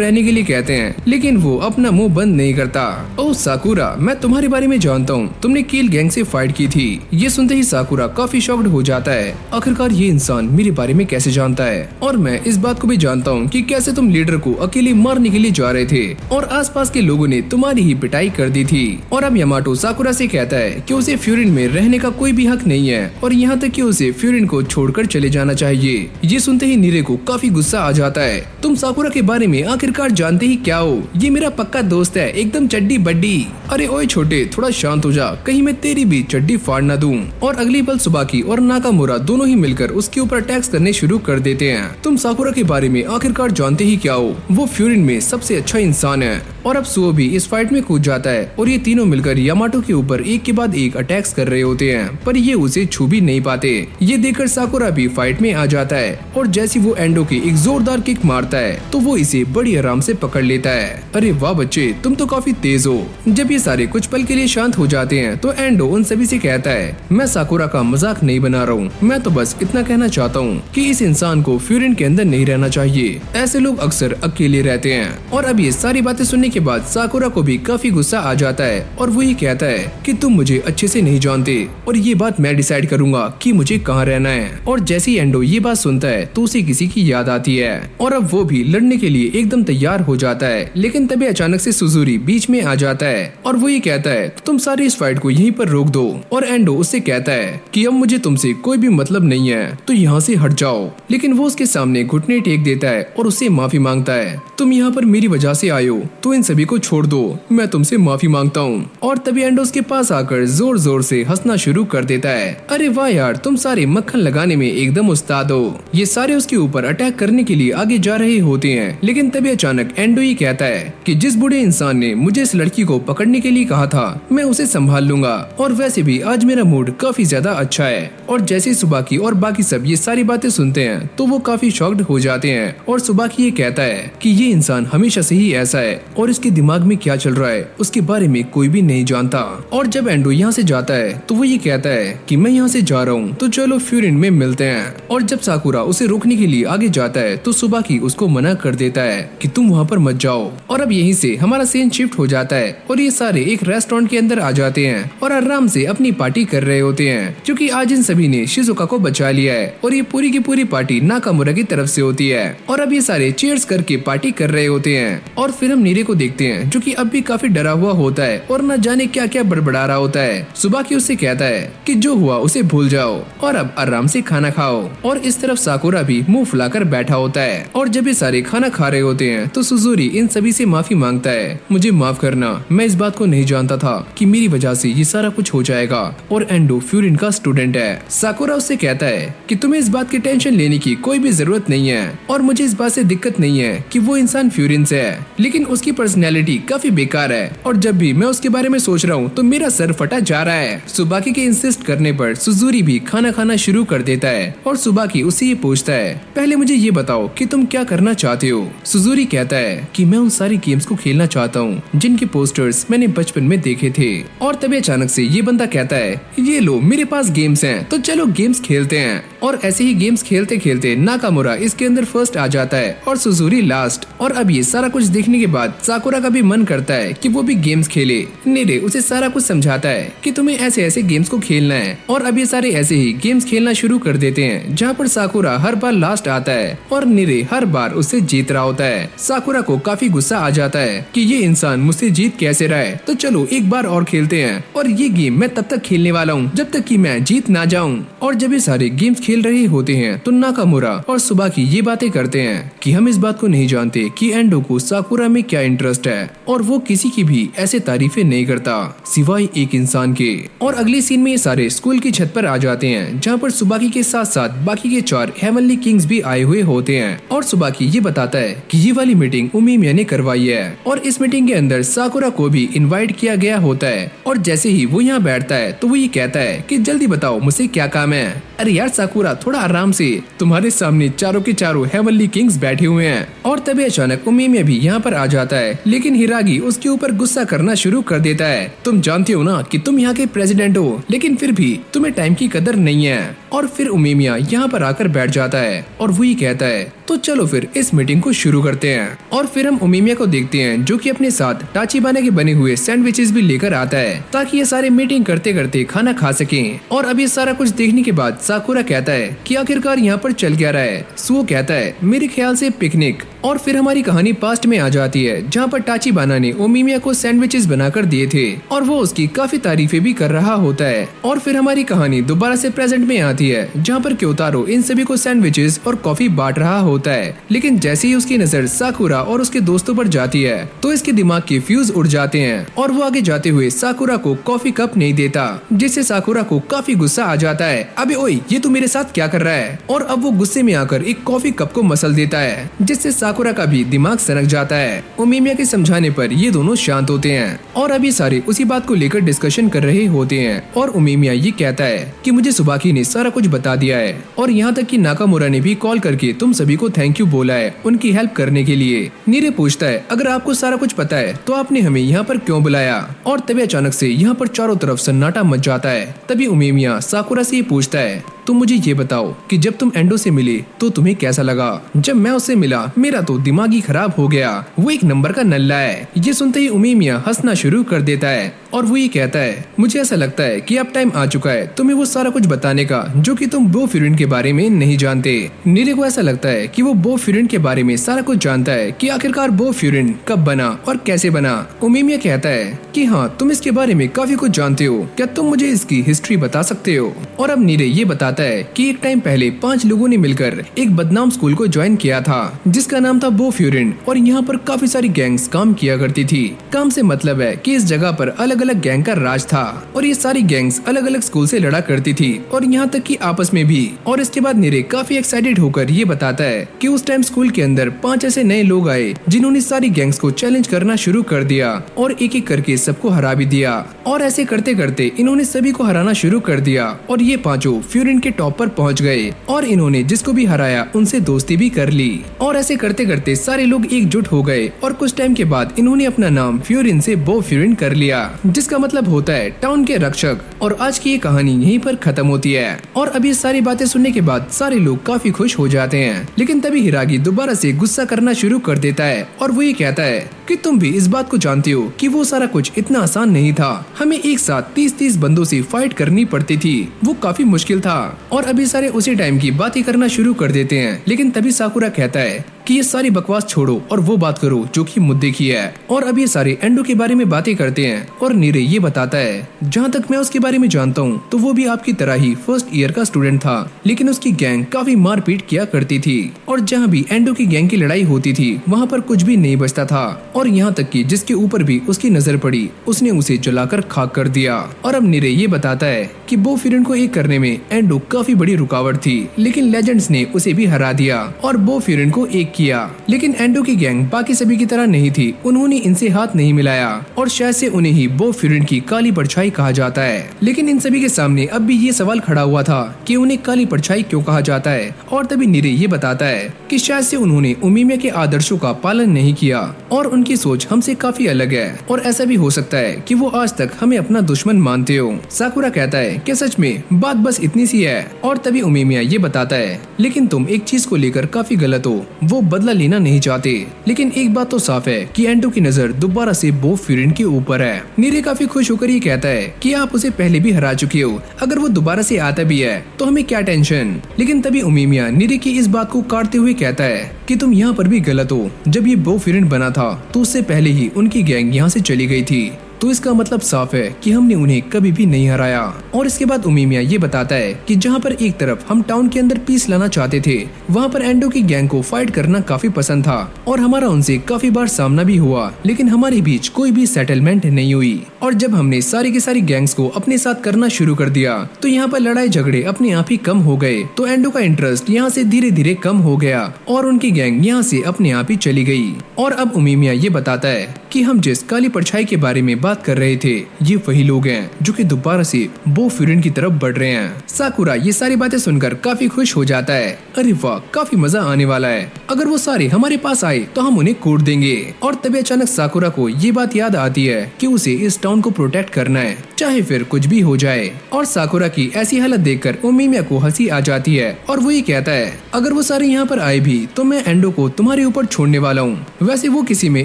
रहने के लिए कहते हैं, लेकिन वो अपना मुंह बंद नहीं करता। ओह साकुरा, मैं तुम्हारे बारे में जानता हूँ, तुमने किल गैंग से फाइट की थी। ये सुनते ही साकुरा काफी शॉक्ड हो जाता है, आखिरकार ये इंसान मेरे बारे में कैसे जानता है? और मैं इस बात को भी जानता हूँ कि कैसे तुम लीडर को अकेले मारने के लिए जा रहे थे और आसपास के लोगों ने तुम्हारी ही पिटाई कर दी थी। और अब यामाटो साकुरा से कहता है कि उसे फ्यूरिन में रहने का कोई भी हक नहीं है और यहाँ तक कि उसे फ्यूरिन को छोड़कर चले जाना चाहिए। ये सुनते ही नीरे को काफी गुस्सा आ जाता है, तुम साकुरा के बारे में आखिरकार जानते ही क्या हो? ये मेरा पक्का दोस्त है, एकदम चड्डी बड्डी। अरे ओए छोटे, थोड़ा शांत हो जा, कहीं मैं तेरी भी चड्डी फाड़ ना दूं। और अगली पल सुबाकी और नाकामुरा दोनों ही मिलकर उसके ऊपर अटैक्स करने शुरू कर देते हैं। तुम साकुरा के बारे में आखिरकार जानते ही क्या हो? वो फ्यूरिन में सबसे अच्छा इंसान है। और अब सुओ भी इस फाइट में कूद जाता है और ये तीनों मिलकर यामाटो के ऊपर एक के बाद एक अटैक्स कर रहे होते हैं, पर ये उसे छू भी नहीं पाते। ये देखकर साकुरा भी फाइट में आ जाता है और जैसे वो एंडो की एक जोरदार किक मारता है तो वो इसे बड़ी आराम से पकड़ लेता है। अरे वाह बच्चे, तुम तो काफी तेज हो। जब ये सारे कुछ पल के लिए शांत हो जाते हैं तो एंडो उन सभी से कहता है, मैं साकुरा का मजाक नहीं बना रहा हूँ, मैं तो बस इतना कहना चाहता हूँ कि इस इंसान को फ्यूरिन के अंदर नहीं रहना चाहिए, ऐसे लोग अक्सर अकेले रहते हैं। और अब ये सारी बातें सुनने के बाद साकुरा को भी काफी गुस्सा आ जाता है और वो ये कहता है कि तुम मुझे अच्छे से नहीं जानते और ये बात मैं डिसाइड करूंगा कि मुझे कहाँ रहना है। और जैसे ही एंडो ये बात सुनता है तो उसे किसी की याद आती है और अब वो भी लड़ने के लिए एकदम तैयार हो जाता है, लेकिन तभी अचानक से सुजुरी बीच में आ जाता है और वो ये कहता है तुम सारी इस फाइट को यहीं पर रोक दो। और एंडो उससे कहता है कि अब मुझे तुमसे कोई भी मतलब नहीं है तो यहाँ से हट जाओ, लेकिन वो उसके सामने घुटने टेक देता है और उससे माफी मांगता है, तुम यहाँ पर मेरी वजह से आए हो तो इन सभी को छोड़ दो, मैं तुमसे माफी मांगता हूँ। और तभी एंडो उसके पास आकर जोर जोर से हंसना शुरू कर देता है। अरे वाह यार, तुम सारे मक्खन लगाने में एकदम उस्ताद हो। ये सारे उसके ऊपर अटैक करने के लिए आगे जा रहे होते हैं, लेकिन तभी अचानक एंडो ही कहता है कि जिस बूढ़े इंसान ने मुझे इस लड़की को पकड़ने के लिए कहा था मैं उसे संभाल लूंगा, और वैसे भी आज मेरा मूड काफी ज्यादा अच्छा है। और जैसे सुबाकी और बाकी सब ये सारी बातें सुनते हैं तो वो काफी शॉक्ड हो जाते हैं और सुबाकी ये कहता है कि ये इंसान हमेशा से ही ऐसा है और इसके दिमाग में क्या चल रहा है उसके बारे में कोई भी नहीं जानता। और जब एंडो यहाँ से जाता है तो वो ये कहता है कि मैं यहाँ से जा रहा हूँ तो चलो फ्यूरिन में मिलते हैं। और जब साकुरा उसे रोकने के लिए आगे जाता है तो सुबाकी उसको मना कर देता है कि तुम वहाँ पर मत जाओ। और अब यहीं से हमारा सीन शिफ्ट हो जाता है और ये सारे एक रेस्टोरेंट के अंदर आ जाते हैं और आराम से अपनी पार्टी कर रहे होते हैं, क्योंकि आज इन सभी ने शिजुका को बचा लिया है और ये पूरी की पूरी पार्टी नाकामुरा की तरफ से होती है। और अब ये सारे चीयर्स करके पार्टी कर रहे होते हैं और फिर हम नीरे को देखते हैं जो कि अब भी काफी डरा हुआ होता है और न जाने क्या क्या बड़बड़ा रहा होता है। सुबाकी उससे कहता है कि जो हुआ उसे भूल जाओ और अब आराम से खाना खाओ। और इस तरफ साकुरा भी मुंह फुलाकर बैठा होता है और जब ये सारे खाना खा रहे होते हैं तो सुजुरी इन सभी से माफी मांगता है, मुझे माफ करना, मैं इस बात को नहीं जानता था कि मेरी वजह से ये सारा कुछ हो जाएगा और एंडो फ्यूरिन का स्टूडेंट है। साकुरा उससे कहता है कि तुम्हें इस बात की टेंशन लेने की कोई भी जरूरत नहीं है और मुझे इस बात से दिक्कत नहीं है कि वो इंसान फ्यूरिन से है, लेकिन उसकी पर्सनैलिटी काफी बेकार है और जब भी मैं उसके बारे में सोच रहा हूँ तो मेरा सर फटा जा रहा है। सुबाकी के इंसिस्ट करने पर सुजुरी भी खाना खाना शुरू कर देता है और सुबाकी उससे ये पूछता है, पहले मुझे ये बताओ कि तुम क्या करना चाहते हो। सुजुरी कहता है कि मैं उन सारी गेम्स को खेलना चाहता हूँ जिनके पोस्टर्स मैंने बचपन में देखे थे। और तभी अचानक से ये बंदा कहता है, ये लो मेरे पास गेम्स हैं तो चलो गेम्स खेलते हैं। और ऐसे ही गेम्स खेलते खेलते नाकामुरा इसके अंदर फर्स्ट आ जाता है और सुजुरी लास्ट। और अब ये सारा कुछ देखने के बाद साकुरा का भी मन करता है कि वो भी गेम्स खेले। नीरे उसे सारा कुछ समझा समझाता है कि तुम्हें ऐसे ऐसे गेम्स को खेलना है और अब ये सारे ऐसे ही गेम्स खेलना शुरू कर देते हैं जहाँ पर साकुरा हर बार लास्ट आता है और नीरे हर बार उससे जीत रहा होता है। साकुरा को काफी गुस्सा आ जाता है कि ये इंसान मुझसे जीत कैसे रहा है, तो चलो एक बार और खेलते हैं और ये गेम मैं तब तक खेलने वाला हूँ जब तक कि मैं जीत ना जाऊँ। और जब ये सारे गेम्स खेल रहे होते हैं तो नाकामुरा और सुबाकी ये बातें करते हैं कि हम इस बात को नहीं जानते कि एंडो को साकुरा में क्या इंटरेस्ट है और वो किसी की भी ऐसे तारीफें नहीं करता सिवाय एक इंसान के। और अगली सीन में ये सारे स्कूल की छत पर आ जाते हैं जहाँ पर सुबाकी के साथ साथ बाकी के 4 हेवनली किंग्स भी आए हुए होते हैं। और सुबाकी ये बताता है कि ये वाली मीटिंग उमिमिया ने करवाई है और इस मीटिंग के अंदर साकुरा को भी इनवाइट किया गया होता है। और जैसे ही वो यहाँ बैठता है तो वो ये कहता है कि जल्दी बताओ मुझसे क्या काम है। अरे यार साकुरा थोड़ा आराम से, तुम्हारे सामने चारों के चारों हेवनली किंग्स बैठे हुए हैं। और तभी अचानक उमिमिया भी यहाँ पर आ जाता है, लेकिन हिरागी उसके ऊपर गुस्सा करना शुरू कर देता है। तुम जानते हो ना कि तुम यहाँ के प्रेसिडेंट हो, लेकिन फिर भी तुम्हें टाइम की कदर नहीं है। और फिर उमिमिया यहाँ पर आकर बैठ जाता है और वो ही कहता है तो चलो फिर इस मीटिंग को शुरू करते हैं। और फिर हम उमिमिया को देखते हैं जो कि अपने साथ टाचिबाना के बने हुए सैंडविचेस भी लेकर आता है ताकि ये सारे मीटिंग करते करते खाना खा सकें। और अब ये सारा कुछ देखने के बाद साकुरा कहता है कि आखिरकार यहाँ पर चल क्या रहा है। सुओ कहता है मेरे ख्याल से पिकनिक। और फिर हमारी कहानी पास्ट में आ जाती है जहाँ पर टाचिबाना ने उमिमिया को सैंडविचेस बनाकर दिए थे और वो उसकी काफी तारीफें भी कर रहा होता है। और फिर हमारी कहानी दोबारा से प्रेजेंट में आती है जहाँ पर क्योतारो इन सभी को सैंडविचेस और कॉफी बांट रहा होता है। लेकिन जैसे ही उसकी नजर साकुरा और उसके दोस्तों पर जाती है तो इसके दिमाग के फ्यूज उड़ जाते हैं और वो आगे जाते हुए साकुरा को कॉफी कप नहीं देता, जिससे साकुरा को काफी गुस्सा आ जाता है। अबे ओए ये तू मेरे साथ क्या कर रहा है। और अब वो गुस्से में आकर एक कॉफी कप को मसल देता है जिससे साकुरा का भी दिमाग सनक जाता है। उमिमिया के समझाने पर ये दोनों शांत होते हैं और अभी सारे उसी बात को लेकर डिस्कशन कर रहे होते हैं। और उमिमिया ये कहता है कि मुझे सुबाकी ने सारा कुछ बता दिया है और यहाँ तक कि नाकामुरा ने भी कॉल करके तुम सभी को थैंक यू बोला है उनकी हेल्प करने के लिए। नीरे पूछता है अगर आपको सारा कुछ पता है तो आपने हमें यहाँ पर क्यों बुलाया। और तभी अचानक से यहाँ पर चारों तरफ सन्नाटा मच जाता है। तभी उमिमिया साकुरा से ये पूछता है तुम मुझे ये बताओ कि जब तुम एंडो से मिले तो तुम्हें कैसा लगा। जब मैं उससे मिला मेरा तो दिमाग ही खराब हो गया, वो एक नंबर का नल्ला है। ये सुनते ही उमिमिया हंसना शुरू कर देता है और वो ये कहता है मुझे ऐसा लगता है कि अब टाइम आ चुका है तुम्हें वो सारा कुछ बताने का जो कि तुम बो फ्यूरिन के बारे में नहीं जानते। नीरे को ऐसा लगता है कि वो बो फ्यूरिन के बारे में सारा कुछ जानता है कि आखिरकार बो फ्यूरिन कब बना और कैसे बना। उमिमिया कहता है कि हाँ तुम इसके बारे में काफी कुछ जानते हो, क्या तुम मुझे इसकी हिस्ट्री बता सकते हो। और अब नीरे ये बताता है कि एक टाइम पहले 5 लोगों ने मिलकर एक बदनाम स्कूल को ज्वाइन किया था जिसका नाम था बो फ्यूरिन और यहाँ पर काफी सारी गैंग्स काम किया करती थी। काम से मतलब है कि इस जगह पर अलग अलग गैंग का राज था और ये सारी गैंग्स अलग अलग स्कूल से लड़ा करती थी और यहाँ तक कि आपस में भी। और इसके बाद नीरे काफी एक्साइटेड होकर ये बताता है कि उस टाइम स्कूल के अंदर 5 ऐसे नए लोग आए जिन्होंने सारी गैंग्स को चैलेंज करना शुरू कर दिया और एक एक करके सबको हरा भी दिया। और ऐसे करते करते इन्होंने सभी को हराना शुरू कर दिया और ये पांचों फ्यूरिन के टॉप पर पहुंच गए और इन्होंने जिसको भी हराया उनसे दोस्ती भी कर ली। और ऐसे करते करते सारे लोग एकजुट हो गए और कुछ टाइम के बाद इन्होंने अपना नाम फ्यूरिन से बो फ्यूरिन कर लिया जिसका मतलब होता है टाउन के रक्षक। और आज की ये कहानी यहीं पर खत्म होती है। और अब ये सारी बातें सुनने के बाद सारे लोग काफी खुश हो जाते हैं। लेकिन तभी हिरागी दोबारा से गुस्सा करना शुरू कर देता है और वो ये कहता है कि तुम भी इस बात को जानते हो कि वो सारा कुछ इतना आसान नहीं था, हमें एक साथ 30-30 बंदों से फाइट करनी पड़ती थी, वो काफी मुश्किल था। और अभी सारे उसी टाइम की बातें करना शुरू कर देते हैं। लेकिन तभी साकुरा कहता है कि ये सारी बकवास छोड़ो और वो बात करो जो कि मुद्दे की है। और अब ये सारे एंडो के बारे में बातें करते हैं और नीरे ये बताता है जहाँ तक मैं उसके बारे में जानता हूँ तो वो भी आपकी तरह ही फर्स्ट ईयर का स्टूडेंट था, लेकिन उसकी गैंग काफी मारपीट किया करती थी और जहाँ भी एंडो की गैंग की लड़ाई होती थी वहाँ पर कुछ भी नहीं बचता था। और यहाँ तक कि जिसके ऊपर भी उसकी नजर पड़ी उसने उसे जलाकर खाक कर दिया। और अब नीरे ये बताता है कि बो फ्यूरिन को एक करने में एंडो काफी बड़ी रुकावट थी, लेकिन लेजेंड्स ने उसे भी हरा दिया और बो फ्यूरिन को एक किया। लेकिन एंडो की गैंग बाकी सभी की तरह नहीं थी, उन्होंने इनसे हाथ नहीं मिलाया और शायद से उन्हें ही बो फ्यूरिन की काली परछाई कहा जाता है। लेकिन इन सभी के सामने अब भी ये सवाल खड़ा हुआ था कि उन्हें काली परछाई क्यों कहा जाता है। और तभी नीरे ये बताता है कि शायद से उन्होंने उमिमिया के आदर्शों का पालन नहीं किया और उनकी सोच हमसे काफी अलग है और ऐसा भी हो सकता है कि वो आज तक हमें अपना दुश्मन मानते हो। साकुरा कहता है कि सच में बात बस इतनी सी है। और तभी उमिमिया ये बताता है लेकिन तुम एक चीज को लेकर काफी गलत हो, वो बदला लेना नहीं चाहते। लेकिन एक बात तो साफ है कि एंडो की नजर दोबारा से बॉब फ्यूरिन के ऊपर है। नीरे काफी खुश होकर ये कहता है कि आप उसे पहले भी हरा चुके हो, अगर वो दोबारा से आता भी है तो हमें क्या टेंशन। लेकिन तभी उमीमिया नीरे की इस बात को काटते हुए कहता है कि तुम यहाँ पर भी गलत हो। जब ये बॉब फ्यूरिन बना था तो उससे पहले ही उनकी गैंग यहाँ से चली गई थी, तो इसका मतलब साफ है कि हमने उन्हें कभी भी नहीं हराया। और इसके बाद उमीमिया ये बताता है कि जहाँ पर एक तरफ हम टाउन के अंदर पीस लाना चाहते थे, वहाँ पर एंडो की गैंग को फाइट करना काफी पसंद था और हमारा उनसे काफी बार सामना भी हुआ, लेकिन हमारे बीच कोई भी सेटलमेंट नहीं हुई। और जब हमने सारी की सारी गैंग्स को अपने साथ करना शुरू कर दिया तो यहाँ पर लड़ाई झगड़े अपने आप ही कम हो गए। तो एंडो का इंटरेस्ट यहाँ से धीरे धीरे कम हो गया और उनकी गैंग यहाँ से अपने आप ही चली गई। और अब उमीमिया ये बताता है कि हम जिस काली परछाई के बारे में बात कर रहे थे, ये वही लोग हैं जो कि दोबारा से बॉब फ्यूरिन की तरफ बढ़ रहे हैं। साकुरा ये सारी बातें सुनकर काफी खुश हो जाता है। अरे वाह, काफी मजा आने वाला है। अगर वो सारे हमारे पास आए तो हम उन्हें कूट देंगे। और तभी अचानक साकुरा को ये बात याद आती है कि उसे इस टाउन को प्रोटेक्ट करना है, चाहे फिर कुछ भी हो जाए। और साकुरा की ऐसी हालत देखकर उमीमिया को हंसी आ जाती है और वो ये कहता है, अगर वो सारे यहाँ पर आए भी तो मैं एंडो को तुम्हारे ऊपर छोड़ने वाला हूँ। वैसे वो किसी में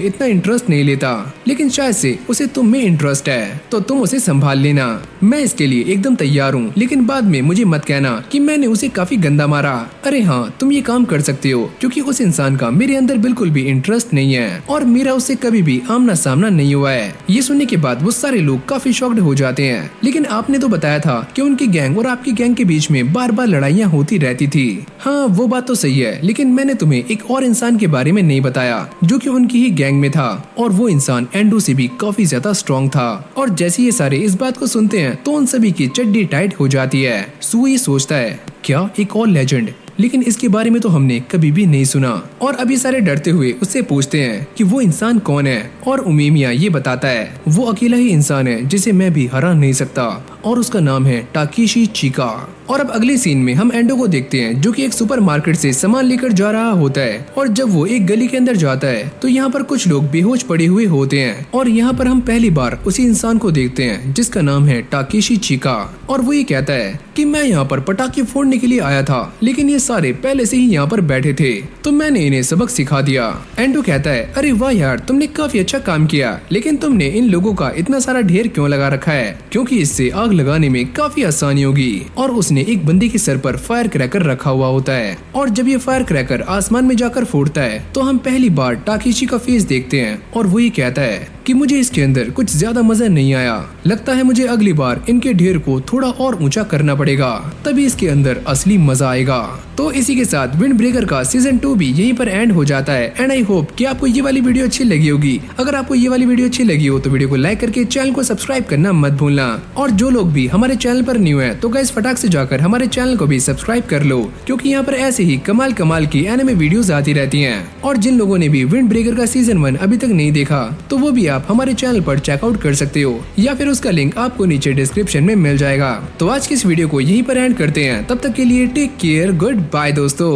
इतना इंटरेस्ट नहीं लेता, लेकिन शायद से उसे तुम में इंटरेस्ट है, तो तुम उसे संभाल लेना। मैं इसके लिए एकदम तैयार हूँ, लेकिन बाद में मुझे मत कहना कि मैंने उसे काफी गंदा मारा। अरे हाँ, तुम ये काम कर सकते हो क्योंकि उस इंसान का मेरे अंदर बिल्कुल भी इंटरेस्ट नहीं है और मेरा उससे कभी भी आमना सामना नहीं हुआ है। ये सुनने के बाद वो सारे लोग काफी शॉक्ड हो जाते हैं। लेकिन आपने तो बताया था कि उनकी गैंग और आपकी गैंग के बीच में बार बार लड़ाइयाँ होती रहती थी। हाँ, वो बात तो सही है, लेकिन मैंने तुम्हें एक और इंसान के बारे में नहीं बताया जो कि उनकी ही गैंग में था, और वो इंसान एंडो से भी काफी ज्यादा स्ट्रॉन्ग था। और जैसे ये सारे इस बात को सुनते हैं तो उन सभी की चड्डी टाइट हो जाती है। सू ये सोचता है, क्या एक और लेजेंड, लेकिन इसके बारे में तो हमने कभी भी नहीं सुना। और अभी सारे डरते हुए उससे पूछते हैं कि वो इंसान कौन है, और उमीमिया ये बताता है वो अकेला ही इंसान है जिसे मैं भी हरा नहीं सकता, और उसका नाम है टाकेशी चिका। और अब अगले सीन में हम एंडो को देखते हैं जो कि एक सुपरमार्केट से सामान लेकर जा रहा होता है। और जब वो एक गली के अंदर जाता है तो यहाँ पर कुछ लोग बेहोश पड़े हुए होते हैं, और यहाँ पर हम पहली बार उसी इंसान को देखते हैं जिसका नाम है टाकेशी चिका। और वो ये कहता है कि मैं यहाँ पर पटाखे फोड़ने के लिए आया था, लेकिन ये सारे पहले से ही यहाँ पर बैठे थे, तो मैंने इन्हें सबक सिखा दिया। एंडो कहता है, अरे वाह यार, तुमने काफी अच्छा काम किया, लेकिन तुमने इन लोगों का इतना सारा ढेर क्यों लगा रखा है, क्योंकि इससे आग लगाने में काफी आसानी होगी। और उसने एक बंदे के सर पर फायर क्रैकर रखा हुआ होता है, और जब ये फायर क्रैकर आसमान में जाकर फूटता है तो हम पहली बार टाकेशी का फेस देखते हैं, और वो ये कहता है कि मुझे इसके अंदर कुछ ज्यादा मजा नहीं आया, लगता है मुझे अगली बार इनके ढेर को थोड़ा और ऊंचा करना पड़ेगा, तभी इसके अंदर असली मजा आएगा। तो इसी के साथ विंड ब्रेकर का सीजन 2 भी यहीं पर एंड हो जाता है। एंड आई होप कि आपको ये वाली वीडियो अच्छी लगी होगी। अगर आपको ये वाली वीडियो अच्छी लगी हो तो वीडियो को लाइक करके चैनल को सब्सक्राइब करना मत भूलना। और जो लोग भी हमारे चैनल पर न्यू है तो गाइस फटाक से जाकर हमारे चैनल को भी सब्सक्राइब कर लो, क्योंकि यहाँ पर ऐसे ही कमाल कमाल की एनिमे वीडियोस आती रहती हैं। और जिन लोगों ने भी विंड ब्रेकर का सीजन 1 अभी तक नहीं देखा तो वो भी आप हमारे चैनल पर चेकआउट कर सकते हो, या फिर उसका लिंक आपको नीचे डिस्क्रिप्शन में मिल जाएगा। तो आज की इस वीडियो को यहीं पर एंड करते हैं, तब तक के लिए टेक केयर, गुड बाय दोस्तों।